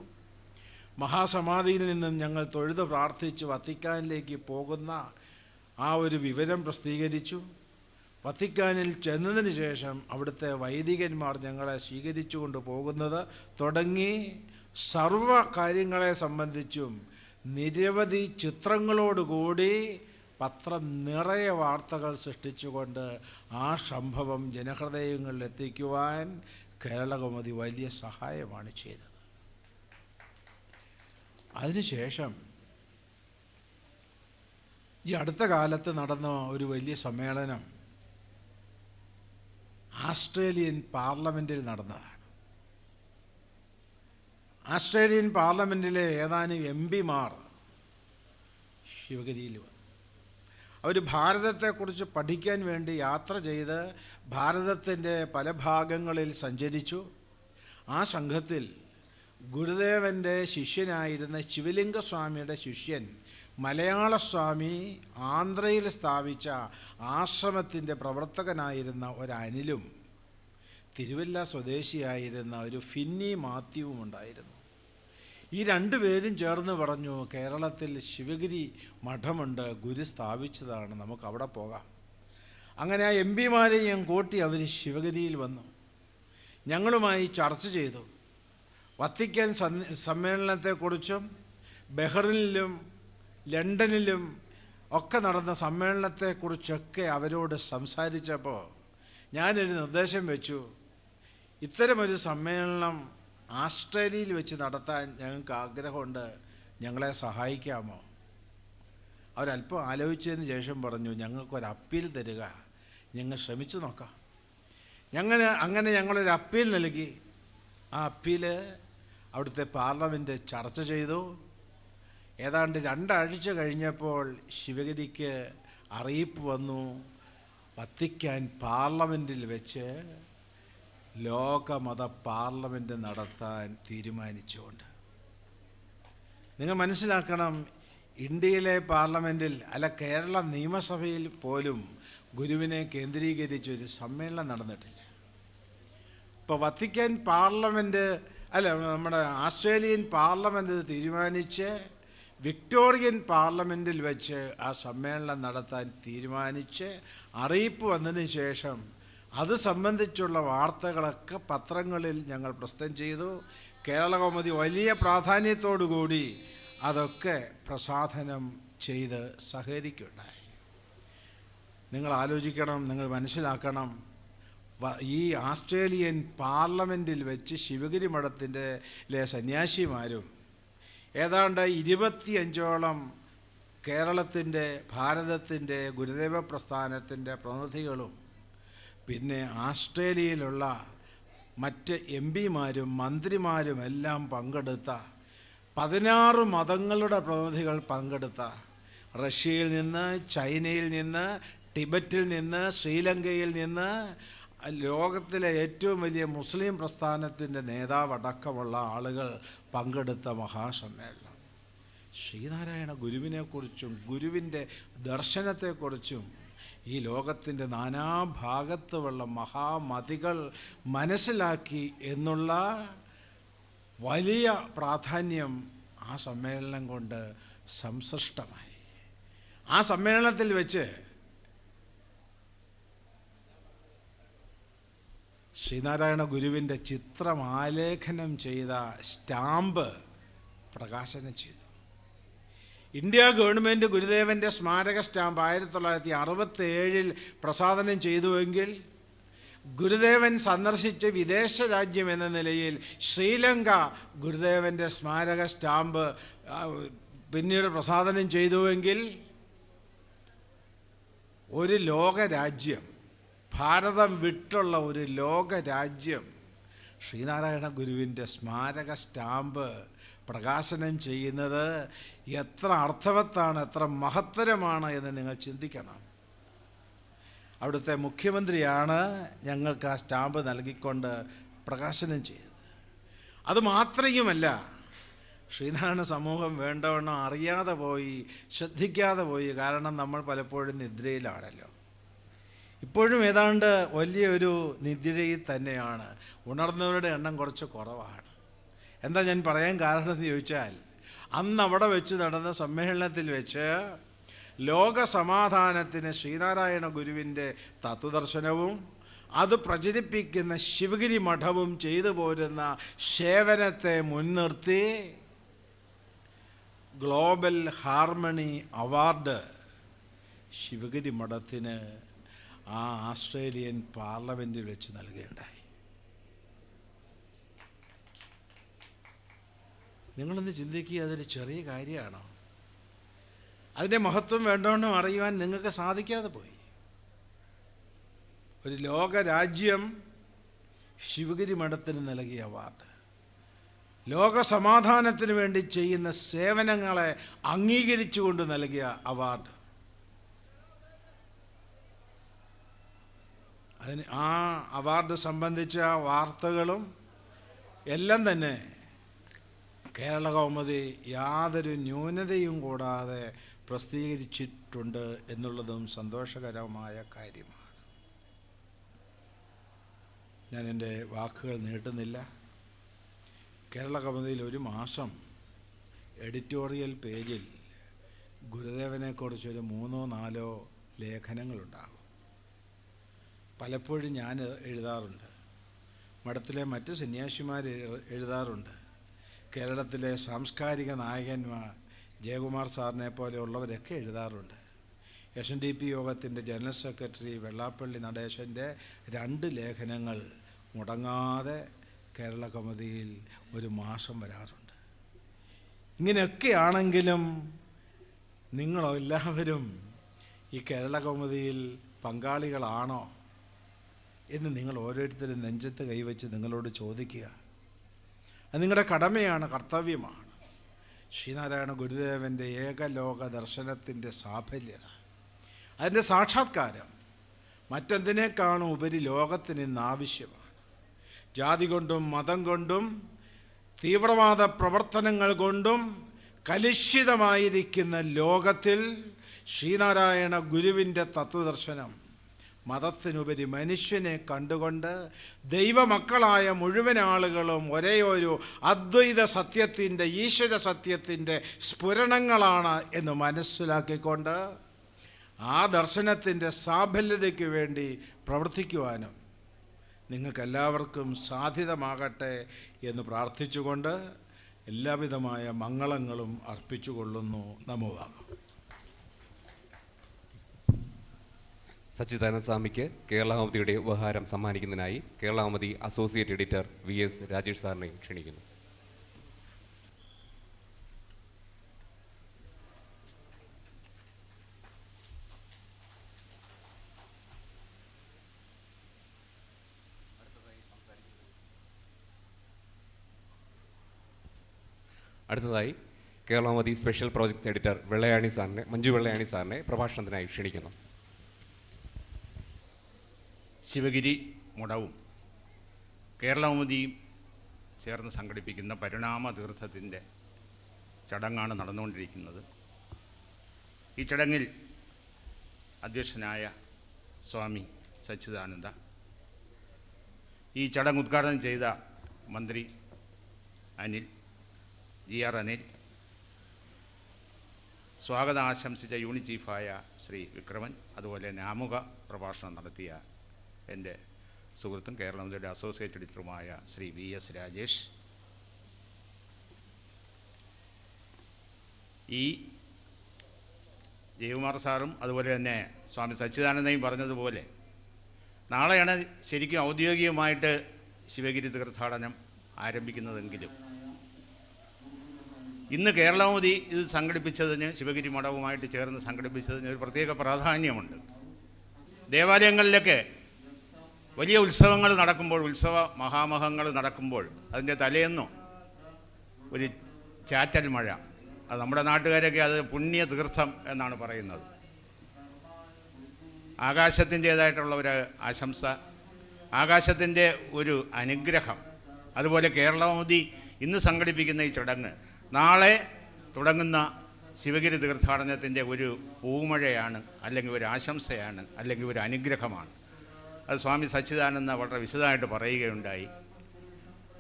[SPEAKER 5] മഹാസമാധിയിൽ നിന്നും ഞങ്ങൾ തൊഴുത് പ്രാർത്ഥിച്ച് വത്തിക്കാനിലേക്ക് പോകുന്ന ആ ഒരു വിവരം പ്രസിദ്ധീകരിച്ചു. വത്തിക്കാനിൽ ചെന്നതിന് ശേഷം അവിടുത്തെ വൈദികന്മാർ ഞങ്ങളെ സ്വീകരിച്ചു കൊണ്ട് പോകുന്നത് തുടങ്ങി സർവ കാര്യങ്ങളെ സംബന്ധിച്ചും നിരവധി ചിത്രങ്ങളോടുകൂടി പത്രം നിറയെ വാർത്തകൾ സൃഷ്ടിച്ചുകൊണ്ട് ആ സംഭവം ജനഹൃദയങ്ങളിൽ എത്തിക്കുവാൻ കേരളകൗമുദി വലിയ സഹായമാണ് ചെയ്തത്. അതിനുശേഷം ഈ അടുത്ത കാലത്ത് നടന്ന ഒരു വലിയ സമ്മേളനം ആസ്ട്രേലിയൻ പാർലമെൻറ്റിൽ നടന്നതാണ്. ആസ്ട്രേലിയൻ പാർലമെൻറ്റിലെ ഏതാനും MP-മാർ ശിവഗിരിയിൽ വന്നു. അവർ ഭാരതത്തെക്കുറിച്ച് പഠിക്കാൻ വേണ്ടി യാത്ര ചെയ്ത് ഭാരതത്തിൻ്റെ പല ഭാഗങ്ങളിൽ സഞ്ചരിച്ചു. ആ സംഘത്തിൽ ഗുരുദേവൻ്റെ ശിഷ്യനായിരുന്ന ശിവലിംഗസ്വാമിയുടെ ശിഷ്യൻ മലയാളസ്വാമി ആന്ധ്രയിൽ സ്ഥാപിച്ച ആശ്രമത്തിൻ്റെ പ്രവർത്തകനായിരുന്ന ഒരനിലും തിരുവല്ല സ്വദേശിയായിരുന്ന ഒരു ഫിന്നി മാത്യുവും ഉണ്ടായിരുന്നു. ഈ 2 പേരും ചേർന്ന് പറഞ്ഞു, കേരളത്തിൽ ശിവഗിരി മഠമുണ്ട്, ഗുരു സ്ഥാപിച്ചതാണ്, നമുക്ക് അവിടെ പോകാം. അങ്ങനെ ആ എം പിമാരെയും കൂട്ടി അവർ ശിവഗിരിയിൽ വന്നു. ഞങ്ങളുമായി ചർച്ച ചെയ്തു. വത്തിക്കാൻ സമ്മേളനത്തെക്കുറിച്ചും ബഹ്റിനിലും ലണ്ടനിലും ഒക്കെ നടന്ന സമ്മേളനത്തെക്കുറിച്ചൊക്കെ അവരോട് സംസാരിച്ചപ്പോൾ ഞാനൊരു നിർദ്ദേശം വെച്ചു. ഇത്തരമൊരു സമ്മേളനം ആസ്ട്രേലിയയിൽ വെച്ച് നടത്താൻ ഞങ്ങൾക്ക് ആഗ്രഹമുണ്ട്, ഞങ്ങളെ സഹായിക്കാമോ? അവരല്പം ആലോചിച്ചതിന് ശേഷം പറഞ്ഞു, ഞങ്ങൾക്കൊരു അപ്പീൽ തരിക, ഞങ്ങൾ ശ്രമിച്ചു നോക്കാം. അങ്ങനെ ഞങ്ങളൊരു അപ്പീൽ നൽകി. ആ അപ്പീൽ അവിടുത്തെ പാർലമെൻറ്റ് ചർച്ച ചെയ്തു. ഏതാണ്ട് 2 ആഴ്ച കഴിഞ്ഞപ്പോൾ ശിവഗിരിക്ക് അറിയിപ്പ് വന്നു, വത്തിക്കാൻ പാർലമെൻറ്റിൽ വെച്ച് ലോകമത പാർലമെൻറ്റ് നടത്താൻ തീരുമാനിച്ചുകൊണ്ട്. നിങ്ങൾ മനസ്സിലാക്കണം, ഇന്ത്യയിലെ പാർലമെൻറ്റിൽ അല്ല കേരള നിയമസഭയിൽ പോലും ഗുരുവിനെ കേന്ദ്രീകരിച്ചൊരു സമ്മേളനം നടന്നിട്ടില്ല. ഇപ്പോൾ വത്തിക്കാൻ പാർലമെൻറ്റ് അല്ല നമ്മുടെ ആസ്ട്രേലിയൻ പാർലമെൻറ്റ് തീരുമാനിച്ച് വിക്ടോറിയൻ പാർലമെൻറ്റിൽ വെച്ച് ആ സമ്മേളനം നടത്താൻ തീരുമാനിച്ച് അറിയിപ്പ് വന്നതിന് ശേഷം അത് സംബന്ധിച്ചുള്ള വാർത്തകളൊക്കെ പത്രങ്ങളിൽ ഞങ്ങൾ പ്രസിദ്ധം ചെയ്തു. കേരളകൗമുദി വലിയ പ്രാധാന്യത്തോടു കൂടി അതൊക്കെ പ്രസാധനം ചെയ്ത് സഹകരിക്കുകയുണ്ടായി. നിങ്ങൾ ആലോചിക്കണം, നിങ്ങൾ മനസ്സിലാക്കണം, ഈ ആസ്ട്രേലിയൻ പാർലമെൻറ്റിൽ വെച്ച് ശിവഗിരി മഠത്തിൻ്റെ സന്യാസിമാരും ഏതാണ്ട് 25ഓളം കേരളത്തിൻ്റെ ഭാരതത്തിൻ്റെ ഗുരുദേവ പ്രസ്ഥാനത്തിൻ്റെ പ്രതിനിധികളും പിന്നെ ആസ്ട്രേലിയയിലുള്ള മറ്റ് എം പിമാരും മന്ത്രിമാരുമെല്ലാം പങ്കെടുത്ത 16 മതങ്ങളുടെ പ്രതിനിധികൾ പങ്കെടുത്ത, റഷ്യയിൽ നിന്ന്, ചൈനയിൽ നിന്ന്, ടിബറ്റിൽ നിന്ന്, ശ്രീലങ്കയിൽ നിന്ന്, ലോകത്തിലെ ഏറ്റവും വലിയ മുസ്ലിം പ്രസ്ഥാനത്തിൻ്റെ നേതാവടക്കമുള്ള ആളുകൾ പങ്കെടുത്ത മഹാസമ്മേളനം ശ്രീനാരായണ ഗുരുവിനെക്കുറിച്ചും ഗുരുവിൻ്റെ ദർശനത്തെക്കുറിച്ചും ഈ ലോകത്തിൻ്റെ നാനാഭാഗത്തുമുള്ള മഹാമതികൾ മനസ്സിലാക്കി എന്നുള്ള വലിയ പ്രാധാന്യം ആ സമ്മേളനം കൊണ്ട് സംസൃഷ്ടമായി. ആ സമ്മേളനത്തിൽ വെച്ച് ശ്രീനാരായണ ഗുരുവിൻ്റെ ചിത്രം ആലേഖനം ചെയ്ത സ്റ്റാമ്പ് പ്രകാശനം ചെയ്തു. ഇന്ത്യ ഗവൺമെൻറ് ഗുരുദേവൻ്റെ സ്മാരക സ്റ്റാമ്പ് 1967 പ്രസാധനം ചെയ്തുവെങ്കിൽ ഗുരുദേവൻ സന്ദർശിച്ച വിദേശ രാജ്യം എന്ന നിലയിൽ ശ്രീലങ്ക ഗുരുദേവൻ്റെ സ്മാരക സ്റ്റാമ്പ് പിന്നീട് പ്രസാധനം ചെയ്തുവെങ്കിൽ ഒരു ലോകരാജ്യം, ഭാരതം വിട്ടുള്ള ഒരു ലോകരാജ്യം ശ്രീനാരായണ ഗുരുവിൻ്റെ സ്മാരക സ്റ്റാമ്പ് പ്രകാശനം ചെയ്യുന്നത് എത്ര അർത്ഥവത്താണ്, എത്ര മഹത്തരമാണ് എന്ന് നിങ്ങൾ ചിന്തിക്കണം. അവിടുത്തെ മുഖ്യമന്ത്രിയാണ് ഞങ്ങൾക്ക് ആ സ്റ്റാമ്പ് നൽകിക്കൊണ്ട് പ്രകാശനം ചെയ്തത്. അതുമാത്രയുമല്ല, ശ്രീനാരായണ സമൂഹം വേണ്ടവണ്ണം അറിയാതെ പോയി, ശ്രദ്ധിക്കാതെ പോയി. കാരണം നമ്മൾ പലപ്പോഴും നിദ്രയിലാണല്ലോ. ഇപ്പോഴും ഏതാണ്ട് വലിയൊരു നിദ്രയിൽ തന്നെയാണ്. ഉണർന്നവരുടെ എണ്ണം കുറച്ച് കുറവാണ്. എന്താ ഞാൻ പറയാൻ കാരണം എന്ന് ചോദിച്ചാൽ, അന്ന് അവിടെ വെച്ച് നടന്ന സമ്മേളനത്തിൽ വെച്ച് ലോക സമാധാനത്തിന് ശ്രീനാരായണ ഗുരുവിൻ്റെ തത്വദർശനവും അത് പ്രചരിപ്പിക്കുന്ന ശിവഗിരി മഠവും ചെയ്തു പോരുന്ന സേവനത്തെ മുൻനിർത്തി ഗ്ലോബൽ ഹാർമണി അവാർഡ് ശിവഗിരി മഠത്തിന് ആ ആസ്ട്രേലിയൻ പാർലമെൻറ്റിൽ വെച്ച് നൽകുകയുണ്ടായി. നിങ്ങളൊന്ന് ചിന്തിക്കുക, അതൊരു ചെറിയ കാര്യമാണോ? അതിൻ്റെ മഹത്വം വേണ്ടവണ്ണം അറിയുവാൻ നിങ്ങൾക്ക് സാധിക്കാതെ പോയി. ഒരു ലോകരാജ്യം ശിവഗിരി മഠത്തിന് നൽകിയ അവാർഡ്, ലോക സമാധാനത്തിന് വേണ്ടി ചെയ്യുന്ന സേവനങ്ങളെ അംഗീകരിച്ചുകൊണ്ട് നൽകിയ അവാർഡ്. അതിന് ആ അവാർഡ് സംബന്ധിച്ച വാർത്തകളും എല്ലാം തന്നെ കേരള കൗമുദി യാതൊരു ന്യൂനതയും കൂടാതെ പ്രസിദ്ധീകരിച്ചിട്ടുണ്ട് എന്നുള്ളതും സന്തോഷകരമായ കാര്യമാണ്. ഞാൻ എൻ്റെ വാക്കുകൾ നീട്ടുന്നില്ല. കേരള കൗമുദിയിൽ ഒരു മാസം എഡിറ്റോറിയൽ പേജിൽ ഗുരുദേവനെക്കുറിച്ചൊരു 3-4 ലേഖനങ്ങളുണ്ടാകും. പലപ്പോഴും ഞാൻ എഴുതാറുണ്ട്. മഠത്തിലെ മറ്റ് സന്യാസിമാർ എഴുതാറുണ്ട്. കേരളത്തിലെ സാംസ്കാരിക നായകന്മാർ ജയകുമാർ സാറിനെ പോലെയുള്ളവരൊക്കെ എഴുതാറുണ്ട്. SNDP യോഗത്തിൻ്റെ ജനറൽ സെക്രട്ടറി വെള്ളാപ്പള്ളി നടേശൻ്റെ 2 ലേഖനങ്ങൾ മുടങ്ങാതെ കേരള കൗമുദിയിൽ ഒരു മാസം വരാറുണ്ട്. ഇങ്ങനെയൊക്കെയാണെങ്കിലും നിങ്ങളെല്ലാവരും ഈ കേരള കൗമുദിയിൽ പങ്കാളികളാണോ എന്ന് നിങ്ങൾ ഓരോരുത്തരും നെഞ്ചത്ത് കൈവച്ച് നിങ്ങളോട് ചോദിക്കുക. അത് നിങ്ങളുടെ കടമയാണ്, കർത്തവ്യമാണ്. ശ്രീനാരായണ ഗുരുദേവൻ്റെ ഏകലോക ദർശനത്തിൻ്റെ സാഫല്യത, അതിൻ്റെ സാക്ഷാത്കാരം മറ്റെന്തിനേക്കാളും ഉപരി ലോകത്തിന് ഇന്ന് ആവശ്യമാണ്. ജാതി കൊണ്ടും മതം കൊണ്ടും തീവ്രവാദ പ്രവർത്തനങ്ങൾ കൊണ്ടും കലുഷിതമായിരിക്കുന്ന ലോകത്തിൽ ശ്രീനാരായണ ഗുരുവിൻ്റെ തത്വദർശനം മതത്തിനുപരി മനുഷ്യനെ കണ്ടുകൊണ്ട് ദൈവമക്കളായ മുഴുവൻ ആളുകളും ഒരേ ഒരു അദ്വൈത സത്യത്തിൻ്റെ, ഈശ്വര സത്യത്തിൻ്റെ സ്ഫുരണങ്ങളാണ് എന്ന് മനസ്സിലാക്കിക്കൊണ്ട് ആ ദർശനത്തിൻ്റെ സാഫല്യതയ്ക്ക് വേണ്ടി പ്രവർത്തിക്കുവാനും നിങ്ങൾക്കെല്ലാവർക്കും സാധ്യതമാകട്ടെ എന്ന് പ്രാർത്ഥിച്ചുകൊണ്ട് എല്ലാവിധമായ മംഗളങ്ങളും അർപ്പിച്ചുകൊള്ളുന്നു. നമോവാകം.
[SPEAKER 6] സച്ചിദാനന്ദ സ്വാമിക്ക് കേരള കൗമുദിയുടെ ഉപഹാരം സമ്മാനിക്കുന്നതിനായി Kerala Kaumudi associate editor VS Rajesh സാറിനെ ക്ഷണിക്കുന്നു. അടുത്തതായി Kerala Kaumudi special projects editor Manju Vellayani സാറിനെ പ്രഭാഷണത്തിനായി ക്ഷണിക്കുന്നു.
[SPEAKER 7] ശിവഗിരി മഠവും കേരള കൗമുദിയും ചേർന്ന് സംഘടിപ്പിക്കുന്ന പരിണാമ തീർത്ഥത്തിൻ്റെ ചടങ്ങാണ് നടന്നുകൊണ്ടിരിക്കുന്നത്. ഈ ചടങ്ങിൽ അധ്യക്ഷനായ സ്വാമി സച്ചിദാനന്ദ, ഈ ചടങ്ങ് ഉദ്ഘാടനം ചെയ്ത മന്ത്രി GR അനിൽ, സ്വാഗതം ആശംസിച്ച യൂണിറ്റ് ചീഫായ ശ്രീ വിക്രമൻ, അതുപോലെ തന്നെ ആമുഖ പ്രഭാഷണം നടത്തിയ എൻ്റെ സുഹൃത്തും കേരള കൗമുദിയുടെ അസോസിയേറ്റ് എഡിറ്ററുമായ ശ്രീ VS രാജേഷ്, ഈ ജയകുമാർ സാറും അതുപോലെ തന്നെ സ്വാമി സച്ചിദാനന്ദയും പറഞ്ഞതുപോലെ നാളെയാണ് ശരിക്കും ഔദ്യോഗികമായിട്ട് ശിവഗിരി തീർത്ഥാടനം ആരംഭിക്കുന്നതെങ്കിലും ഇന്ന് കേരള കൗമുദി ഇത് സംഘടിപ്പിച്ചതിന്, ശിവഗിരി മഠവുമായിട്ട് ചേർന്ന് സംഘടിപ്പിച്ചതിന് ഒരു പ്രത്യേക പ്രാധാന്യമുണ്ട്. ദേവാലയങ്ങളിലൊക്കെ വലിയ ഉത്സവങ്ങൾ നടക്കുമ്പോൾ, ഉത്സവ മഹാമഹങ്ങൾ നടക്കുമ്പോൾ അതിൻ്റെ തലേന്നോ ഒരു ചാറ്റൽ മഴ, അത് നമ്മുടെ നാട്ടുകാരൊക്കെ അത് പുണ്യ തീർത്ഥം എന്നാണ് പറയുന്നത്. ആകാശത്തിൻ്റേതായിട്ടുള്ള ഒരു ആശംസ, ആകാശത്തിൻ്റെ ഒരു അനുഗ്രഹം. അതുപോലെ കേരള കൗമുദി ഇന്ന് സംഘടിപ്പിക്കുന്ന ഈ ചടങ്ങ് നാളെ തുടങ്ങുന്ന ശിവഗിരി തീർത്ഥാടനത്തിൻ്റെ ഒരു പൂമഴയാണ്, അല്ലെങ്കിൽ ഒരു ആശംസയാണ്, അല്ലെങ്കിൽ ഒരു അനുഗ്രഹമാണ്. അത് സ്വാമി സച്ചിദാനന്ദ വളരെ വിശദമായിട്ട് പറയുകയുണ്ടായി.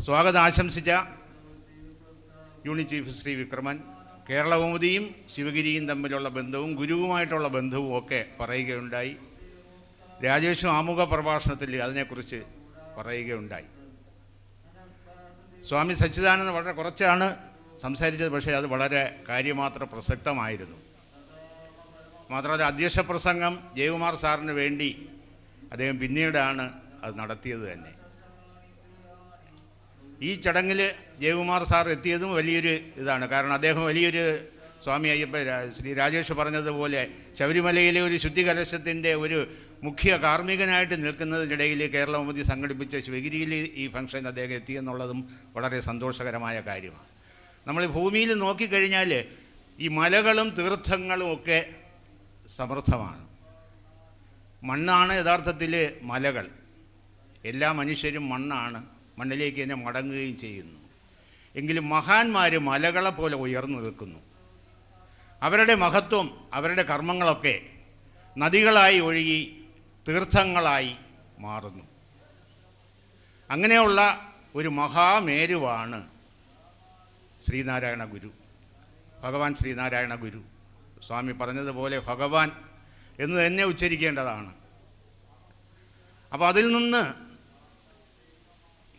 [SPEAKER 7] സ്വാഗതം ആശംസിച്ച യൂണിറ്റ് ചീഫ് ശ്രീ വിക്രമൻ കേരള കൗമുദിയും ശിവഗിരിയും തമ്മിലുള്ള ബന്ധവും ഗുരുവുമായിട്ടുള്ള ബന്ധവും ഒക്കെ പറയുകയുണ്ടായി. രാജേഷും ആമുഖ പ്രഭാഷണത്തിൽ അതിനെക്കുറിച്ച് പറയുകയുണ്ടായി. സ്വാമി സച്ചിദാനന്ദ വളരെ കുറച്ചാണ് സംസാരിച്ചത്, പക്ഷേ അത് വളരെ കാര്യമാത്ര പ്രസക്തമായിരുന്നു. മാത്രമല്ല അധ്യക്ഷ പ്രസംഗം ജയകുമാർ സാറിന് വേണ്ടി അദ്ദേഹം പിന്നീടാണ് അത് നടത്തിയത് തന്നെ. ഈ ചടങ്ങിൽ ജയകുമാർ സാർ എത്തിയതും വലിയൊരു ഇതാണ്. കാരണം അദ്ദേഹം വലിയൊരു സ്വാമി ശ്രീ രാജേഷ് പറഞ്ഞതുപോലെ ശബരിമലയിലെ ഒരു ശുദ്ധികലശത്തിൻ്റെ ഒരു മുഖ്യ കാർമ്മികനായിട്ട് നിൽക്കുന്നതിനിടയിൽ കേരള കൗമുദി സംഘടിപ്പിച്ച ശിവഗിരിയിൽ ഈ ഫംഗ്ഷൻ അദ്ദേഹം എത്തിയെന്നുള്ളതും വളരെ സന്തോഷകരമായ കാര്യമാണ്. നമ്മൾ ഭൂമിയിൽ നോക്കിക്കഴിഞ്ഞാൽ ഈ മലകളും തീർത്ഥങ്ങളും ഒക്കെ സമൃദ്ധമാണ്. മണ്ണാണ് യഥാർത്ഥത്തിൽ മലകൾ. എല്ലാ മനുഷ്യരും മണ്ണാണ്, മണ്ണിലേക്ക് തന്നെ മടങ്ങുകയും ചെയ്യുന്നു. എങ്കിലും മഹാന്മാർ മലകളെ പോലെ ഉയർന്നു നിൽക്കുന്നു. അവരുടെ മഹത്വം, അവരുടെ കർമ്മങ്ങളൊക്കെ നദികളായി ഒഴുകി തീർത്ഥങ്ങളായി മാറുന്നു. അങ്ങനെയുള്ള ഒരു മഹാമേരുവാണ് ശ്രീനാരായണ ഗുരു, ഭഗവാൻ ശ്രീനാരായണ ഗുരു. സ്വാമി പറഞ്ഞതുപോലെ ഭഗവാൻ എന്ന് തന്നെ ഉച്ചരിക്കേണ്ടതാണ്. അപ്പോൾ അതിൽ നിന്ന്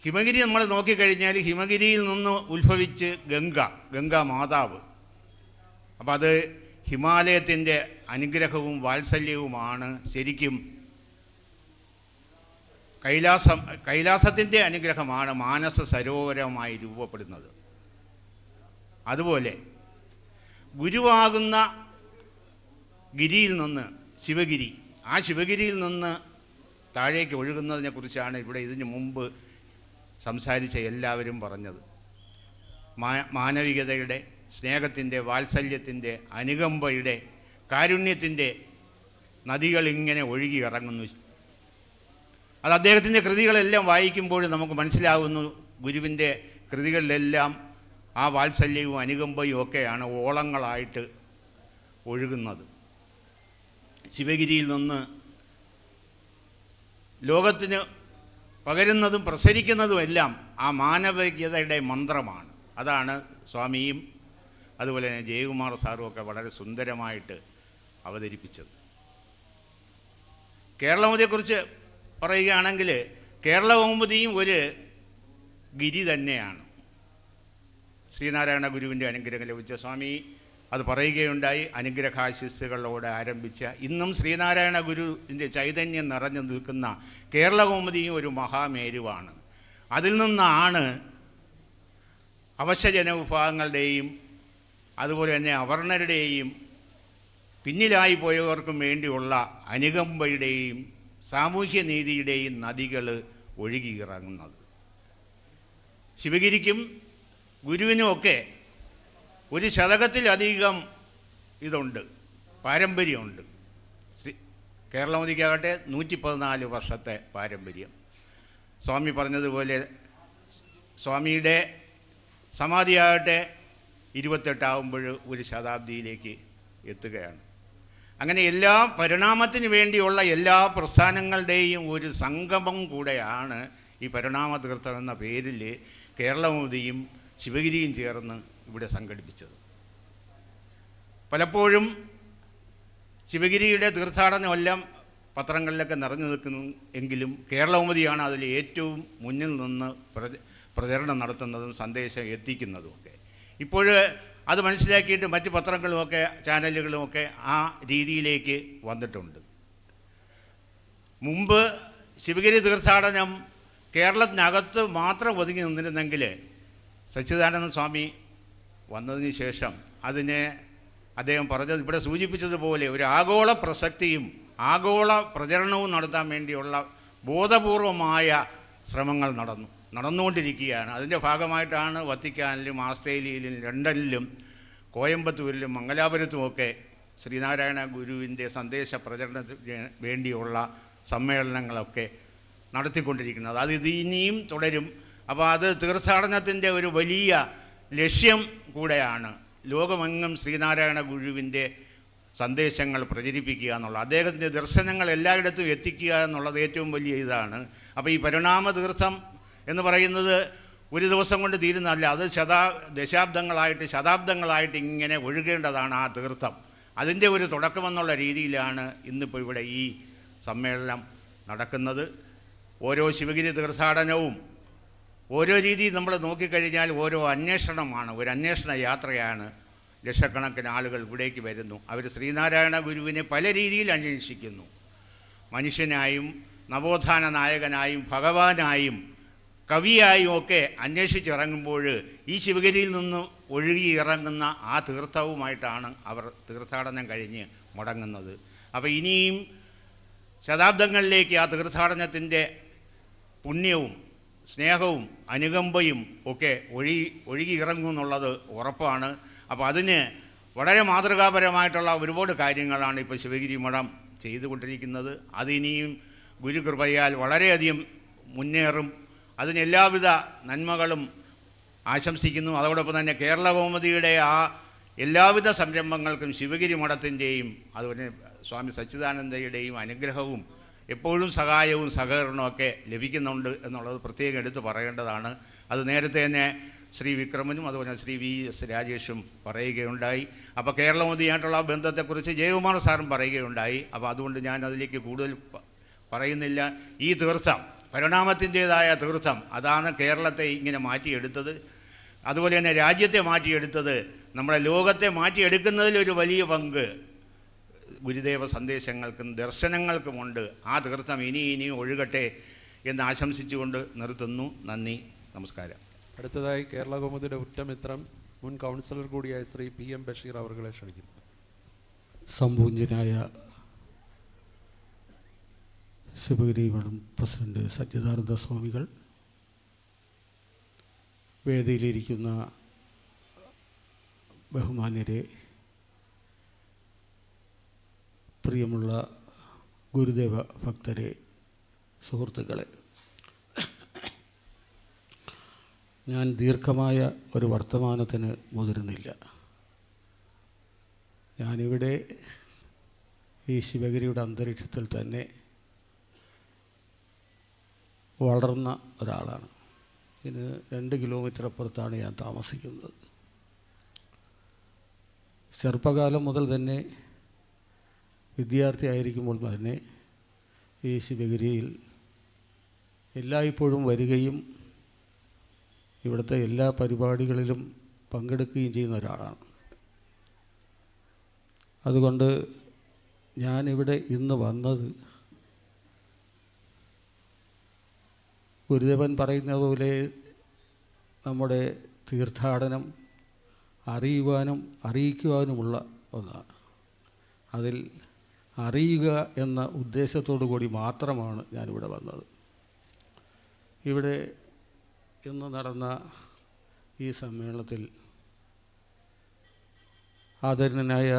[SPEAKER 7] ഹിമഗിരി നമ്മൾ നോക്കിക്കഴിഞ്ഞാൽ ഹിമഗിരിയിൽ നിന്ന് ഉത്ഭവിച്ച് ഗംഗാ മാതാവ്. അപ്പോൾ അത് ഹിമാലയത്തിൻ്റെ അനുഗ്രഹവും വാത്സല്യവുമാണ് ശരിക്കും കൈലാസത്തിൻ്റെ അനുഗ്രഹമാണ് മാനസ സരോവരമായി രൂപപ്പെടുന്നത്. അതുപോലെ ഗുരുവാകുന്ന ഗിരിയിൽ നിന്ന് ശിവഗിരി, ആ ശിവഗിരിയിൽ നിന്ന് താഴേക്ക് ഒഴുകുന്നതിനെക്കുറിച്ചാണ് ഇവിടെ ഇതിനു മുമ്പ് സംസാരിച്ച എല്ലാവരും പറഞ്ഞത്. മാനവികതയുടെ, സ്നേഹത്തിൻ്റെ, വാത്സല്യത്തിൻ്റെ, അനുകമ്പയുടെ, കാരുണ്യത്തിൻ്റെ നദികളിങ്ങനെ ഒഴുകി ഇറങ്ങുന്നു. അത് അദ്ദേഹത്തിൻ്റെ കൃതികളെല്ലാം വായിക്കുമ്പോൾ നമുക്ക് മനസ്സിലാവുന്നു. ഗുരുവിൻ്റെ കൃതികളിലെല്ലാം ആ വാത്സല്യവും അനുകമ്പയും ഒക്കെയാണ് ഓളങ്ങളായിട്ട് ഒഴുകുന്നത്. ശിവഗിരിയിൽ നിന്ന് ലോകത്തിന് പകരുന്നതും പ്രസരിക്കുന്നതുമെല്ലാം ആ മാനവികതയുടെ മന്ത്രമാണ്. അതാണ് സ്വാമിയും അതുപോലെ തന്നെ ജയകുമാർ സാറും ഒക്കെ വളരെ സുന്ദരമായിട്ട് അവതരിപ്പിച്ചത്. കേരളകൗമുദിയെക്കുറിച്ച് പറയുകയാണെങ്കിൽ കേരളകൗമുദിയും ഒരു ഗിരി തന്നെയാണ്. ശ്രീനാരായണ ഗുരുവിൻ്റെ അനുഗ്രഹം ലഭിച്ച സ്വാമി അത് പറയുകയുണ്ടായി. അനുഗ്രഹാശിസ്സുകളോടെ ആരംഭിച്ച ഇന്നും ശ്രീനാരായണ ഗുരുവിൻ്റെ ചൈതന്യം നിറഞ്ഞു നിൽക്കുന്ന കേരളകൗമുദിയും ഒരു മഹാമേരുവാണ്. അതിൽ നിന്നാണ് അവശജനവിഭാഗങ്ങളുടെയും അതുപോലെ തന്നെ അവർണരുടെയും പിന്നിലായി പോയവർക്കും വേണ്ടിയുള്ള അനുകമ്പയുടെയും സാമൂഹ്യനീതിയുടെയും നദികൾ ഒഴുകിയിറങ്ങുന്നത്. ശിവഗിരിക്കും ഗുരുവിനുമൊക്കെ ഒരു ശതകത്തിലധികം ഇതുണ്ട്, പാരമ്പര്യമുണ്ട്. കേരളകൗമുദിക്കാകട്ടെ 114 വർഷത്തെ പാരമ്പര്യം. സ്വാമി പറഞ്ഞതുപോലെ സ്വാമിയുടെ സമാധിയാകട്ടെ 28 ആകുമ്പോൾ ഒരു ശതാബ്ദിയിലേക്ക് എത്തുകയാണ്. അങ്ങനെ എല്ലാ പരിണാമത്തിന് വേണ്ടിയുള്ള എല്ലാ പ്രസ്ഥാനങ്ങളുടെയും ഒരു സംഗമം കൂടെയാണ് ഈ പരിണാമതീർത്ഥം എന്ന പേരിൽ കേരളകൗമുദിയും ശിവഗിരിയും ചേർന്ന് ഇവിടെ സംഘടിപ്പിച്ചത്. പലപ്പോഴും ശിവഗിരിയുടെ തീർത്ഥാടനമെല്ലാം പത്രങ്ങളിലൊക്കെ നിറഞ്ഞു നിൽക്കുന്നു എങ്കിലും കേരളകൗമുദിയാണ് അതിൽ ഏറ്റവും മുന്നിൽ നിന്ന് പ്രചരണം നടത്തുന്നതും സന്ദേശം എത്തിക്കുന്നതുമൊക്കെ. ഇപ്പോൾ അത് മനസ്സിലാക്കിയിട്ട് മറ്റ് പത്രങ്ങളുമൊക്കെ ചാനലുകളുമൊക്കെ ആ രീതിയിലേക്ക് വന്നിട്ടുണ്ട്. മുമ്പ് ശിവഗിരി തീർത്ഥാടനം കേരളത്തിനകത്ത് മാത്രം ഒതുങ്ങി നിന്നിരുന്നെങ്കിൽ സച്ചിദാനന്ദ സ്വാമി വന്നതിന് ശേഷം അതിനെ അദ്ദേഹം പറഞ്ഞത് ഇവിടെ സൂചിപ്പിച്ചതുപോലെ ഒരു ആഗോള പ്രസക്തിയും ആഗോള പ്രചരണവും നടത്താൻ വേണ്ടിയുള്ള ബോധപൂർവമായ ശ്രമങ്ങൾ നടന്നുകൊണ്ടിരിക്കുകയാണ്. അതിൻ്റെ ഭാഗമായിട്ടാണ് വത്തിക്കാനിലും ഓസ്ട്രേലിയയിലും ലണ്ടനിലും കോയമ്പത്തൂരിലും മംഗലാപുരത്തുമൊക്കെ ശ്രീനാരായണ ഗുരുവിൻ്റെ സന്ദേശ പ്രചരണത്തിന് വേണ്ടിയുള്ള സമ്മേളനങ്ങളൊക്കെ നടത്തിക്കൊണ്ടിരിക്കുന്നത്. അത് ഇനിയും തുടരും. അപ്പോൾ അത് തീർത്ഥാടനത്തിൻ്റെ ഒരു വലിയ ലക്ഷ്യം കൂടെയാണ്. ലോകമെങ്ങും ശ്രീനാരായണ ഗുരുവിൻ്റെ സന്ദേശങ്ങൾ പ്രചരിപ്പിക്കുക എന്നുള്ളത്, അദ്ദേഹത്തിൻ്റെ ദർശനങ്ങൾ എല്ലായിടത്തും എത്തിക്കുക എന്നുള്ളത് ഏറ്റവും വലിയ ഇതാണ്. അപ്പോൾ ഈ പരിണാമ തീർത്ഥം എന്ന് പറയുന്നത് ഒരു ദിവസം കൊണ്ട് തീരുന്നതല്ല. അത് ദശാബ്ദങ്ങളായിട്ട് ശതാബ്ദങ്ങളായിട്ട് ഇങ്ങനെ ഒഴുകേണ്ടതാണ് ആ തീർത്ഥം. അതിൻ്റെ ഒരു തുടക്കമെന്നുള്ള രീതിയിലാണ് ഇന്നിപ്പോൾ ഇവിടെ ഈ സമ്മേളനം നടക്കുന്നത്. ഓരോ ശിവഗിരി തീർത്ഥാടനവും ഓരോ രീതിയിൽ നമ്മൾ നോക്കിക്കഴിഞ്ഞാൽ ഓരോ അന്വേഷണമാണ്, ഒരു അന്വേഷണ യാത്രയാണ്. ലക്ഷക്കണക്കിന് ആളുകൾ ഇവിടേക്ക് വരുന്നു. അവർ ശ്രീനാരായണ ഗുരുവിനെ പല രീതിയിൽ അന്വേഷിക്കുന്നു. മനുഷ്യനായും നവോത്ഥാന നായകനായും ഭഗവാനായും കവിയായും ഒക്കെ അന്വേഷിച്ചിറങ്ങുമ്പോൾ ഈ ശിവഗിരിയിൽ നിന്ന് ഒഴുകിയിറങ്ങുന്ന ആ തീർത്ഥവുമായിട്ടാണ് അവർ തീർത്ഥാടനം കഴിഞ്ഞ് മടങ്ങുന്നത്. അപ്പോൾ ഇനിയും ശതാബ്ദങ്ങളിലേക്ക് ആ തീർത്ഥാടനത്തിൻ്റെ പുണ്യവും സ്നേഹവും അനുകമ്പയും ഒക്കെ ഒഴുകിയിറങ്ങും എന്നുള്ളത് ഉറപ്പാണ്. അപ്പോൾ അതിന് വളരെ മാതൃകാപരമായിട്ടുള്ള ഒരുപാട് കാര്യങ്ങളാണ് ഇപ്പോൾ ശിവഗിരി മഠം ചെയ്തുകൊണ്ടിരിക്കുന്നത്. അതിനിയും ഗുരുകൃപയാൽ വളരെയധികം മുന്നേറും. അതിന് എല്ലാവിധ നന്മകളും ആശംസിക്കുന്നു. അതോടൊപ്പം തന്നെ കേരളകൗമുദിയുടെ ആ എല്ലാവിധ സംരംഭങ്ങൾക്കും ശിവഗിരി മഠത്തിൻ്റെയും അതുപോലെ സ്വാമി സച്ചിദാനന്ദയുടെയും അനുഗ്രഹവും എപ്പോഴും സഹായവും സഹകരണവും ഒക്കെ ലഭിക്കുന്നുണ്ട് എന്നുള്ളത് പ്രത്യേകം എടുത്ത് പറയേണ്ടതാണ്. അത് നേരത്തെ തന്നെ ശ്രീ വിക്രമനും അതുപോലെ ശ്രീ VS രാജേഷും പറയുകയുണ്ടായി. അപ്പോൾ കേരളകൗമുദിയായിട്ടുള്ള ബന്ധത്തെക്കുറിച്ച് ജയകുമാർ സാറും പറയുകയുണ്ടായി. അപ്പോൾ അതുകൊണ്ട് ഞാൻ അതിലേക്ക് കൂടുതൽ പറയുന്നില്ല. ഈ തീർത്ഥം, പരിണാമത്തിൻ്റേതായ തീർത്ഥം, അതാണ് കേരളത്തെ ഇങ്ങനെ മാറ്റിയെടുത്തത്. അതുപോലെ തന്നെ രാജ്യത്തെ മാറ്റിയെടുത്തത്, നമ്മുടെ ലോകത്തെ മാറ്റിയെടുക്കുന്നതിലൊരു വലിയ പങ്ക് ഗുരുദേവ സന്ദേശങ്ങൾക്കും ദർശനങ്ങൾക്കുമുണ്ട്. ആ തീർത്ഥം ഇനിയും ഒഴുകട്ടെ എന്ന് ആശംസിച്ചുകൊണ്ട് നിർത്തുന്നു. നന്ദി, നമസ്കാരം.
[SPEAKER 2] അടുത്തതായി കേരള കൗമുദിയുടെ ഉറ്റമിത്രം മുൻ കൗൺസിലർ കൂടിയായ ശ്രീ PM ബഷീർ അവർകളെ ക്ഷണിക്കുന്നു.
[SPEAKER 8] സംപൂജ്യനായ ശിവഗിരി മഠം പ്രസിഡന്റ് സച്ചിദാനന്ദ സ്വാമികൾ, വേദിയിലിരിക്കുന്ന ബഹുമാന്യരെ, പ്രിയമുള്ള ഗുരുദേവ ഭക്തരെ, സുഹൃത്തുക്കളെ, ഞാൻ ദീർഘമായ ഒരു വർത്തമാനത്തിന് മുതിരുന്നില്ല. ഞാനിവിടെ ഈ ശിവഗിരിയുടെ അന്തരീക്ഷത്തിൽ തന്നെ വളർന്ന ഒരാളാണ്. ഇതിന് 2 കിലോമീറ്റർ അപ്പുറത്താണ് ഞാൻ താമസിക്കുന്നത്. ചെറുപ്പകാലം മുതൽ തന്നെ, വിദ്യാർത്ഥിയായിരിക്കുമ്പോൾ തന്നെ ഈ ശിവഗിരിയിൽ എല്ലായ്പ്പോഴും വരികയും ഇവിടുത്തെ എല്ലാ പരിപാടികളിലും പങ്കെടുക്കുകയും ചെയ്യുന്ന ഒരാളാണ്. അതുകൊണ്ട് ഞാനിവിടെ ഇന്ന് വന്നത് ഗുരുദേവൻ പറയുന്നത് പോലെ നമ്മുടെ തീർത്ഥാടനം അറിയുവാനും അറിയിക്കുവാനുമുള്ള ഒന്നാണ്. അതിൽ അറിയുക എന്ന ഉദ്ദേശത്തോടു കൂടി മാത്രമാണ് ഞാനിവിടെ വന്നത്. ഇവിടെ ഇന്ന് നടന്ന ഈ സമ്മേളനത്തിൽ ആദരണീയനായ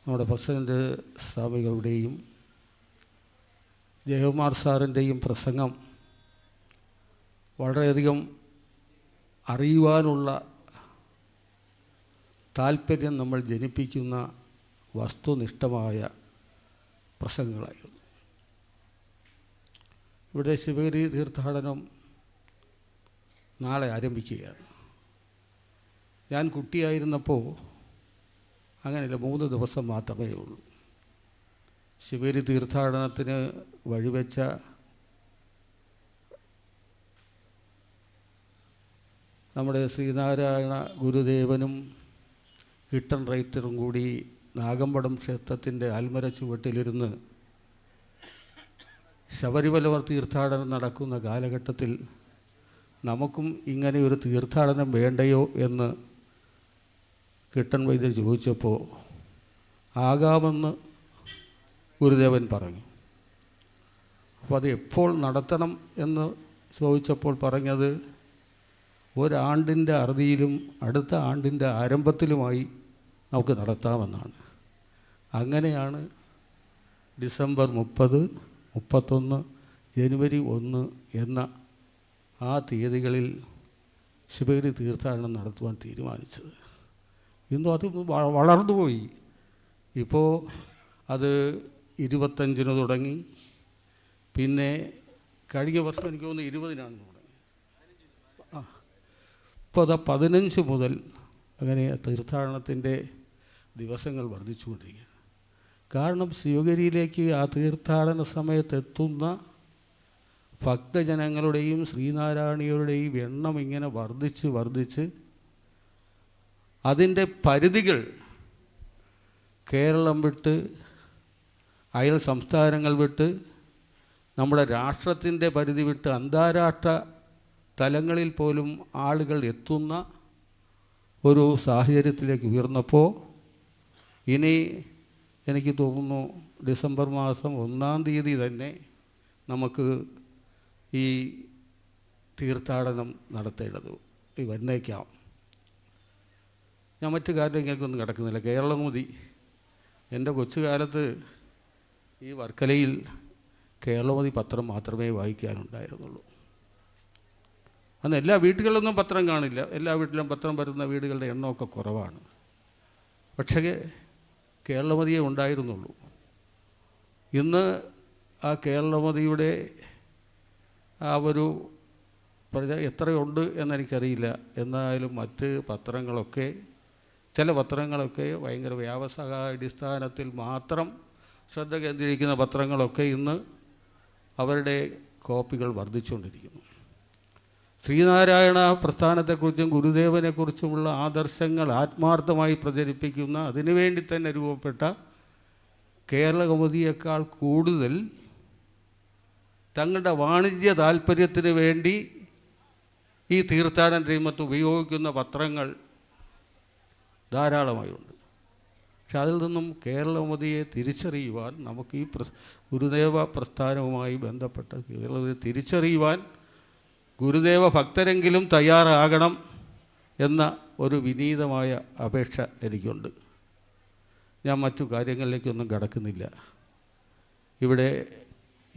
[SPEAKER 8] നമ്മുടെ പ്രസിഡന്റ് സ്വാമികളുടെയും ജയകുമാർ സാറിൻ്റെയും പ്രസംഗം വളരെയധികം അറിയുവാനുള്ള താല്പര്യം നമ്മൾ ജനിപ്പിക്കുന്ന വസ്തുനിഷ്ഠമായ പ്രസംഗങ്ങളായിരുന്നു. ഇവിടെ ശിവഗിരി തീർത്ഥാടനം നാളെ ആരംഭിക്കുകയാണ്. ഞാൻ കുട്ടിയായിരുന്നപ്പോൾ അങ്ങനെയല്ല, 3 ദിവസം മാത്രമേ ഉള്ളൂ. ശിവഗിരി തീർത്ഥാടനത്തിന് വഴിവെച്ച നമ്മുടെ ശ്രീനാരായണ ഗുരുദേവനും കിട്ടൺ റൈറ്ററും കൂടി നാഗമ്പടം ക്ഷേത്രത്തിൻ്റെ ആൽമര ചുവട്ടിലിരുന്ന് ശബരിമല തീർത്ഥാടനം നടക്കുന്ന കാലഘട്ടത്തിൽ നമുക്കും ഇങ്ങനെ ഒരു തീർത്ഥാടനം വേണ്ടയോ എന്ന് കിട്ടൺ വൈദ്യർ ചോദിച്ചപ്പോൾ ആകാമെന്ന് ഗുരുദേവൻ പറഞ്ഞു. അപ്പോൾ അത് എപ്പോൾ നടത്തണം എന്ന് ചോദിച്ചപ്പോൾ പറഞ്ഞത് ഒരാണ്ടിൻ്റെ അറുതിയിലും അടുത്ത ആണ്ടിൻ്റെ ആരംഭത്തിലുമായി നമുക്ക് നടത്താമെന്നാണ്. അങ്ങനെയാണ് ഡിസംബർ 30, 31, ജനുവരി 1 എന്ന ആ തീയതികളിൽ ശിവഗിരി തീർത്ഥാടനം നടത്തുവാൻ തീരുമാനിച്ചത്. ഇന്നും അത് വളർന്നുപോയി. ഇപ്പോൾ അത് 25-ന് തുടങ്ങി. പിന്നെ കഴിഞ്ഞ വർഷം എനിക്ക് തോന്നുന്നു 20-നാണ് തുടങ്ങി. ഇപ്പോൾ അത് 15 മുതൽ അങ്ങനെ തീർത്ഥാടനത്തിൻ്റെ ദിവസങ്ങൾ വർദ്ധിച്ചുകൊണ്ടിരിക്കുകയാണ്. കാരണം ശിവഗിരിയിലേക്ക് ആ തീർത്ഥാടന സമയത്ത് എത്തുന്ന ഭക്തജനങ്ങളുടെയും ശ്രീനാരായണീയരുടെയും എണ്ണം ഇങ്ങനെ വർദ്ധിച്ച് അതിൻ്റെ പരിധികൾ കേരളം വിട്ട് അയൽ സംസ്ഥാനങ്ങൾ വിട്ട് നമ്മുടെ രാഷ്ട്രത്തിൻ്റെ പരിധി വിട്ട് അന്താരാഷ്ട്ര തലങ്ങളിൽ പോലും ആളുകൾ എത്തുന്ന ഒരു സാഹചര്യത്തിലേക്ക് ഉയർന്നപ്പോൾ ഇനി എനിക്ക് തോന്നുന്നു ഡിസംബർ മാസം 1-ാം തീയതി തന്നെ നമുക്ക് ഈ തീർത്ഥാടനം നടത്തേണ്ടത് വന്നേക്കാം. ഞാൻ മറ്റു കാര്യങ്ങൾക്കൊന്നും കിടക്കുന്നില്ല. കേരളമുതി എൻ്റെ കൊച്ചുകാലത്ത് ഈ വർക്കലയിൽ കേരളമുതി പത്രം മാത്രമേ വായിക്കാനുണ്ടായിരുന്നുള്ളൂ. അന്ന് എല്ലാ വീടുകളിലൊന്നും പത്രം കാണില്ല. എല്ലാ വീട്ടിലും പത്രം വരുന്ന വീടുകളുടെ എണ്ണമൊക്കെ കുറവാണ്. പക്ഷേ കേരളമതിയേ ഉണ്ടായിരുന്നുള്ളൂ. ഇന്ന് ആ കേരളമതിയുടെ ആ ഒരു എത്രയുണ്ട് എന്നെനിക്കറിയില്ല. എന്നാലും മറ്റ് പത്രങ്ങളൊക്കെ, ചില പത്രങ്ങളൊക്കെ ഭയങ്കര വ്യാവസായിക അടിസ്ഥാനത്തിൽ മാത്രം ശ്രദ്ധ കേന്ദ്രീകരിക്കുന്ന പത്രങ്ങളൊക്കെ ഇന്ന് അവരുടെ കോപ്പികൾ വർദ്ധിച്ചുകൊണ്ടിരിക്കുന്നു. ശ്രീനാരായണ പ്രസ്ഥാനത്തെക്കുറിച്ചും ഗുരുദേവനെക്കുറിച്ചുമുള്ള ആദർശങ്ങൾ ആത്മാർത്ഥമായി പ്രചരിപ്പിക്കുന്ന, അതിനുവേണ്ടി തന്നെ രൂപപ്പെട്ട കേരള കൗമുദിയേക്കാൾ കൂടുതൽ തങ്ങളുടെ വാണിജ്യ താല്പര്യത്തിന് വേണ്ടി ഈ തീർത്ഥാടന രംഗത്ത് ഉപയോഗിക്കുന്ന പത്രങ്ങൾ ധാരാളമായുണ്ട്. പക്ഷെ അതിൽ നിന്നും കേരള കൗമുദിയെ തിരിച്ചറിയുവാൻ നമുക്ക് ഈ ഗുരുദേവ പ്രസ്ഥാനവുമായി ബന്ധപ്പെട്ട കേരളത്തെ തിരിച്ചറിയുവാൻ ഗുരുദേവ ഭക്തരെങ്കിലും തയ്യാറാകണം എന്ന ഒരു വിനീതമായ അപേക്ഷ എനിക്കുണ്ട്. ഞാൻ മറ്റു കാര്യങ്ങളിലേക്കൊന്നും കടക്കുന്നില്ല. ഇവിടെ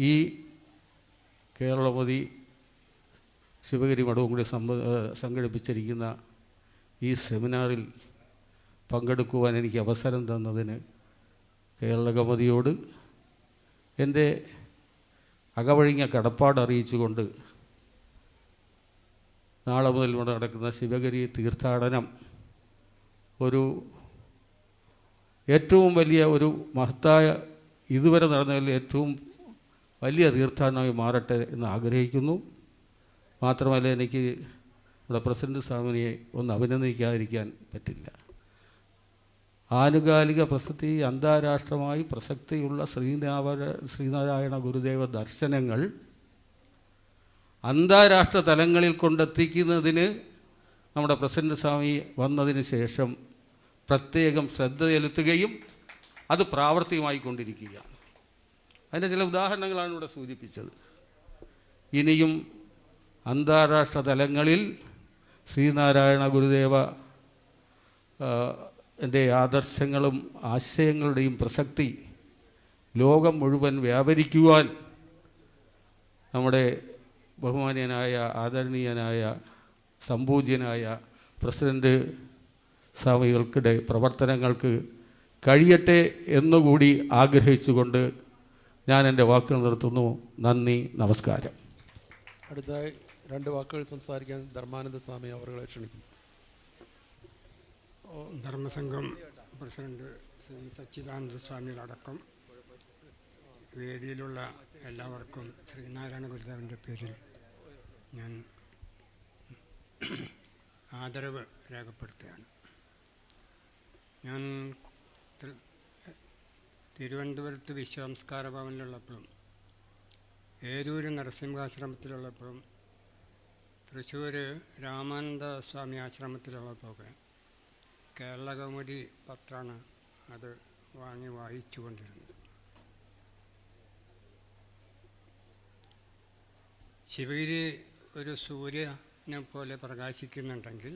[SPEAKER 8] ഈ കേരള കൗമുദി ശിവഗിരി മഠവും കൂടി സംഘടിപ്പിച്ചിരിക്കുന്ന ഈ സെമിനാറിൽ പങ്കെടുക്കുവാൻ എനിക്ക് അവസരം തന്നതിന് കേരള കൗമുദിയോട് എൻ്റെ അകവഴിഞ്ഞ കടപ്പാട് അറിയിച്ചുകൊണ്ട് നാളെ മുതൽ ഇവിടെ നടക്കുന്ന ശിവഗിരി തീർത്ഥാടനം ഒരു ഏറ്റവും വലിയ ഒരു മഹത്തായ, ഇതുവരെ നടന്നതിൽ ഏറ്റവും വലിയ തീർത്ഥാടനമായി മാറട്ടെ എന്ന് ആഗ്രഹിക്കുന്നു. മാത്രമല്ല, എനിക്ക് ഇവിടെ പ്രസിഡന്റ് സ്വാമിനിയെ ഒന്ന് അഭിനന്ദിക്കാതിരിക്കാൻ പറ്റില്ല. ആനുകാലിക പ്രസക്തി, അന്താരാഷ്ട്രമായി പ്രസക്തിയുള്ള ശ്രീനാരായണ ഗുരുദേവ ദർശനങ്ങൾ അന്താരാഷ്ട്ര തലങ്ങളിൽ കൊണ്ടെത്തിക്കുന്നതിന് നമ്മുടെ പ്രസിഡന്റ് സ്വാമി വന്നതിന് ശേഷം പ്രത്യേകം ശ്രദ്ധ ചെലുത്തുകയും അത് പ്രാവർത്തികമായിക്കൊണ്ടിരിക്കുകയാണ്. അതിൻ്റെ ചില ഉദാഹരണങ്ങളാണ് ഇവിടെ സൂചിപ്പിച്ചത്. ഇനിയും അന്താരാഷ്ട്ര തലങ്ങളിൽ ശ്രീനാരായണ ഗുരുദേവ എൻ്റെ ആദർശങ്ങളും ആശയങ്ങളുടെയും പ്രസക്തി ലോകം മുഴുവൻ വ്യാപരിക്കുവാൻ നമ്മുടെ ബഹുമാനീയനായ ആദരണീയനായ സംപൂജ്യനായ പ്രസിഡന്റ് സ്വാമികൾക്കിടെ പ്രവർത്തനങ്ങൾക്ക് കഴിയട്ടെ എന്നുകൂടി ആഗ്രഹിച്ചുകൊണ്ട് ഞാൻ എൻ്റെ വാക്കുകൾ നിർത്തുന്നു. നന്ദി, നമസ്കാരം.
[SPEAKER 2] അടുത്തതായി 2 വാക്കുകൾ സംസാരിക്കാൻ ധർമാനന്ദ സ്വാമി അവരെ ക്ഷണിക്കുന്നു.
[SPEAKER 9] ധർമ്മസംഘം പ്രസിഡന്റ് ശ്രീ സച്ചിദാനന്ദ സ്വാമികളടക്കം വേദിയിലുള്ള എല്ലാവർക്കും ശ്രീനാരായണ ഗുരുദേവൻ്റെ പേരിൽ ഞാൻ ആദരവ് രേഖപ്പെടുത്തുകയാണ്. ഞാൻ തിരുവനന്തപുരത്ത് വിശ്വസംസ്കാര ഭവനിലുള്ളപ്പോഴും ഏരൂര് നരസിംഹാശ്രമത്തിലുള്ളപ്പോഴും തൃശ്ശൂർ രാമാനന്ദ സ്വാമി ആശ്രമത്തിലുള്ളപ്പോഴൊക്കെ കേരള കൗമുദി പത്രമാണ് അത് വാങ്ങി വായിച്ചു കൊണ്ടിരുന്നത്. ശിവഗിരി ഒരു സൂര്യനെ പോലെ പ്രകാശിക്കുന്നുണ്ടെങ്കിൽ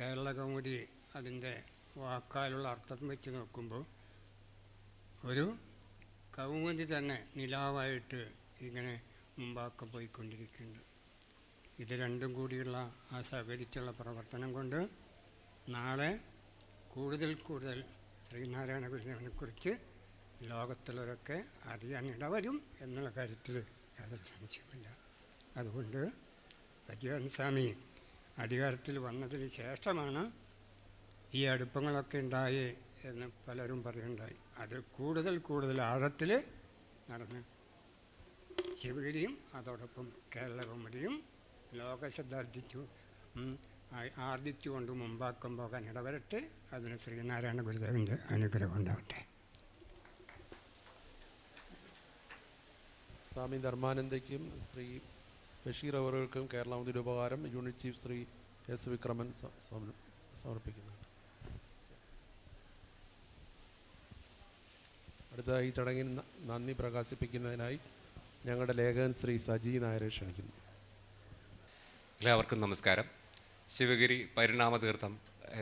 [SPEAKER 9] കേരള കൗമുദി അതിൻ്റെ വാക്കാലുള്ള അർത്ഥം വെച്ച് നോക്കുമ്പോൾ ഒരു കൗമുദി തന്നെ നിലാവായിട്ട് ഇങ്ങനെ മുമ്പാക്കം പോയിക്കൊണ്ടിരിക്കുന്നുണ്ട്. ഇത് രണ്ടും കൂടിയുള്ള ആ സഹകരിച്ചുള്ള പ്രവർത്തനം കൊണ്ട് നാളെ കൂടുതൽ ശ്രീനാരായണ ഗുരുദേവനെക്കുറിച്ച് ലോകത്തുള്ളവരൊക്കെ അറിയാൻ ഇടവരും എന്നുള്ള കാര്യത്തിൽ യാതൊരു സംശയമില്ല. അതുകൊണ്ട് സച്ചിദാനന്ദ സ്വാമി അധികാരത്തിൽ വന്നതിന് ശേഷമാണ് ഈ അടുപ്പങ്ങളൊക്കെ ഉണ്ടായി എന്ന് പലരും പറയുണ്ടായി. അത് കൂടുതൽ ആഴത്തിൽ നടന്ന് ശിവഗിരിയും അതോടൊപ്പം കേരള കൗമുദിയും ലോകശ്രദ്ധ ആർജിച്ചുകൊണ്ട് മുമ്പാക്കം പോകാൻ ഇടവരട്ടെ. അതിന് ശ്രീനാരായണ ഗുരുദേവൻ്റെ അനുഗ്രഹം ഉണ്ടാവട്ടെ.
[SPEAKER 2] സ്വാമി ധർമാനന്ദയ്ക്കും ശ്രീ ബഷീർ അവറുകൾക്കും കേരള കൗമുദിയുടെ ഉപകാരം unit chief Shri S Vikraman സമർപ്പിക്കുന്നുണ്ട്. അടുത്തതായി ഈ ചടങ്ങിൽ നന്ദി പ്രകാശിപ്പിക്കുന്നതിനായി ഞങ്ങളുടെ ലേഖകൻ ശ്രീ സജി നായരെ ക്ഷണിക്കുന്നു.
[SPEAKER 6] എല്ലാവർക്കും നമസ്കാരം. ശിവഗിരി പരിണാമതീർത്ഥം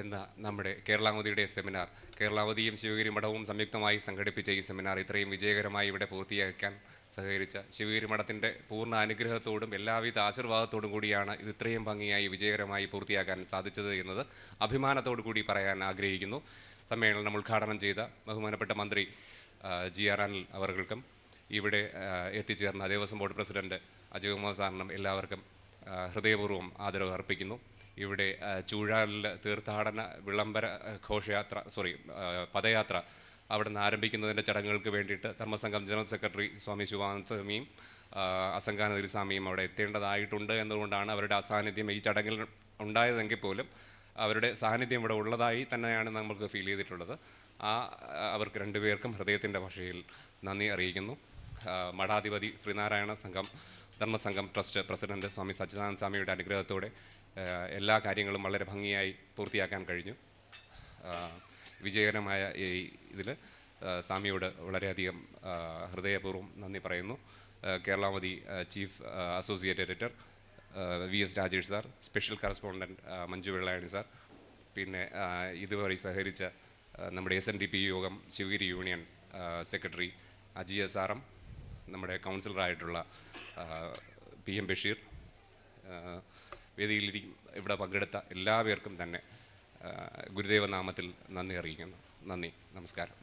[SPEAKER 6] എന്ന നമ്മുടെ കേരള കൗമുദിയുടെ സെമിനാർ, കേരള കൗമുദിയും ശിവഗിരി മഠവും സംയുക്തമായി സംഘടിപ്പിച്ച ഈ സെമിനാർ ഇത്രയും വിജയകരമായി ഇവിടെ പൂർത്തിയാക്കാൻ സഹകരിച്ച ശിവഗിരി മഠത്തിൻ്റെ പൂർണ്ണ അനുഗ്രഹത്തോടും എല്ലാവിധ ആശീർവാദത്തോടും കൂടിയാണ് ഇത് ഇത്രയും ഭംഗിയായി വിജയകരമായി പൂർത്തിയാക്കാൻ സാധിച്ചത് എന്നത് അഭിമാനത്തോടു കൂടി പറയാൻ ആഗ്രഹിക്കുന്നു. സമ്മേളനം ഉദ്ഘാടനം ചെയ്ത ബഹുമാനപ്പെട്ട മന്ത്രി GR അനിൽ അവർക്കും ഇവിടെ എത്തിച്ചേർന്ന ദേവസ്വം ബോർഡ് പ്രസിഡന്റ് അജയ് കുമാർ സാറിനും എല്ലാവർക്കും ഹൃദയപൂർവ്വം ആദരവ് അർപ്പിക്കുന്നു. ഇവിടെ ചൂഴാലിൽ തീർത്ഥാടന വിളംബര പദയാത്ര അവിടെ നിന്ന് ആരംഭിക്കുന്നതിൻ്റെ ചടങ്ങുകൾക്ക് വേണ്ടിയിട്ട് ധർമ്മസംഘം ജനറൽ സെക്രട്ടറി സ്വാമി ശിവാനന്ദ സ്വാമിയും അസംഗാനഗിരി സ്വാമിയും അവിടെ എത്തേണ്ടതായിട്ടുണ്ട് എന്നതുകൊണ്ടാണ് അവരുടെ അസാന്നിധ്യം ഈ ചടങ്ങിൽ ഉണ്ടായതെങ്കിൽ പോലും അവരുടെ സാന്നിധ്യം ഇവിടെ ഉള്ളതായി തന്നെയാണ് നമുക്ക് ഫീൽ ചെയ്തിട്ടുള്ളത്. അവർക്ക് രണ്ടുപേർക്കും ഹൃദയത്തിൻ്റെ ഭാഷയിൽ നന്ദി അറിയിക്കുന്നു. മഠാധിപതി ശ്രീനാരായണ സംഘം ധർമ്മസംഘം ട്രസ്റ്റ് പ്രസിഡന്റ് സ്വാമി സച്ചിദാനന്ദ സ്വാമിയുടെ അനുഗ്രഹത്തോടെ എല്ലാ കാര്യങ്ങളും വളരെ ഭംഗിയായി പൂർത്തിയാക്കാൻ കഴിഞ്ഞു. വിജയകരമായ ഈ ഇതിൽ സ്വാമിയോട് വളരെയധികം ഹൃദയപൂർവ്വം നന്ദി പറയുന്നു. കേരളാവധി chief associate editor VS Rajesh sir, special correspondent Manju Vellayani sir, പിന്നെ ഇതുവരെ സഹകരിച്ച നമ്മുടെ SNDP യോഗം ശിവഗിരി യൂണിയൻ സെക്രട്ടറി അജിയ സാറും, നമ്മുടെ കൗൺസിലറായിട്ടുള്ള PM ബഷീർ, വേദിയിൽ ഇവിടെ പങ്കെടുത്ത എല്ലാവർക്കും തന്നെ ഗുരുദേവ നാമത്തിൽ നന്ദി അറിയിക്കുന്നു. നന്ദി, നമസ്കാരം.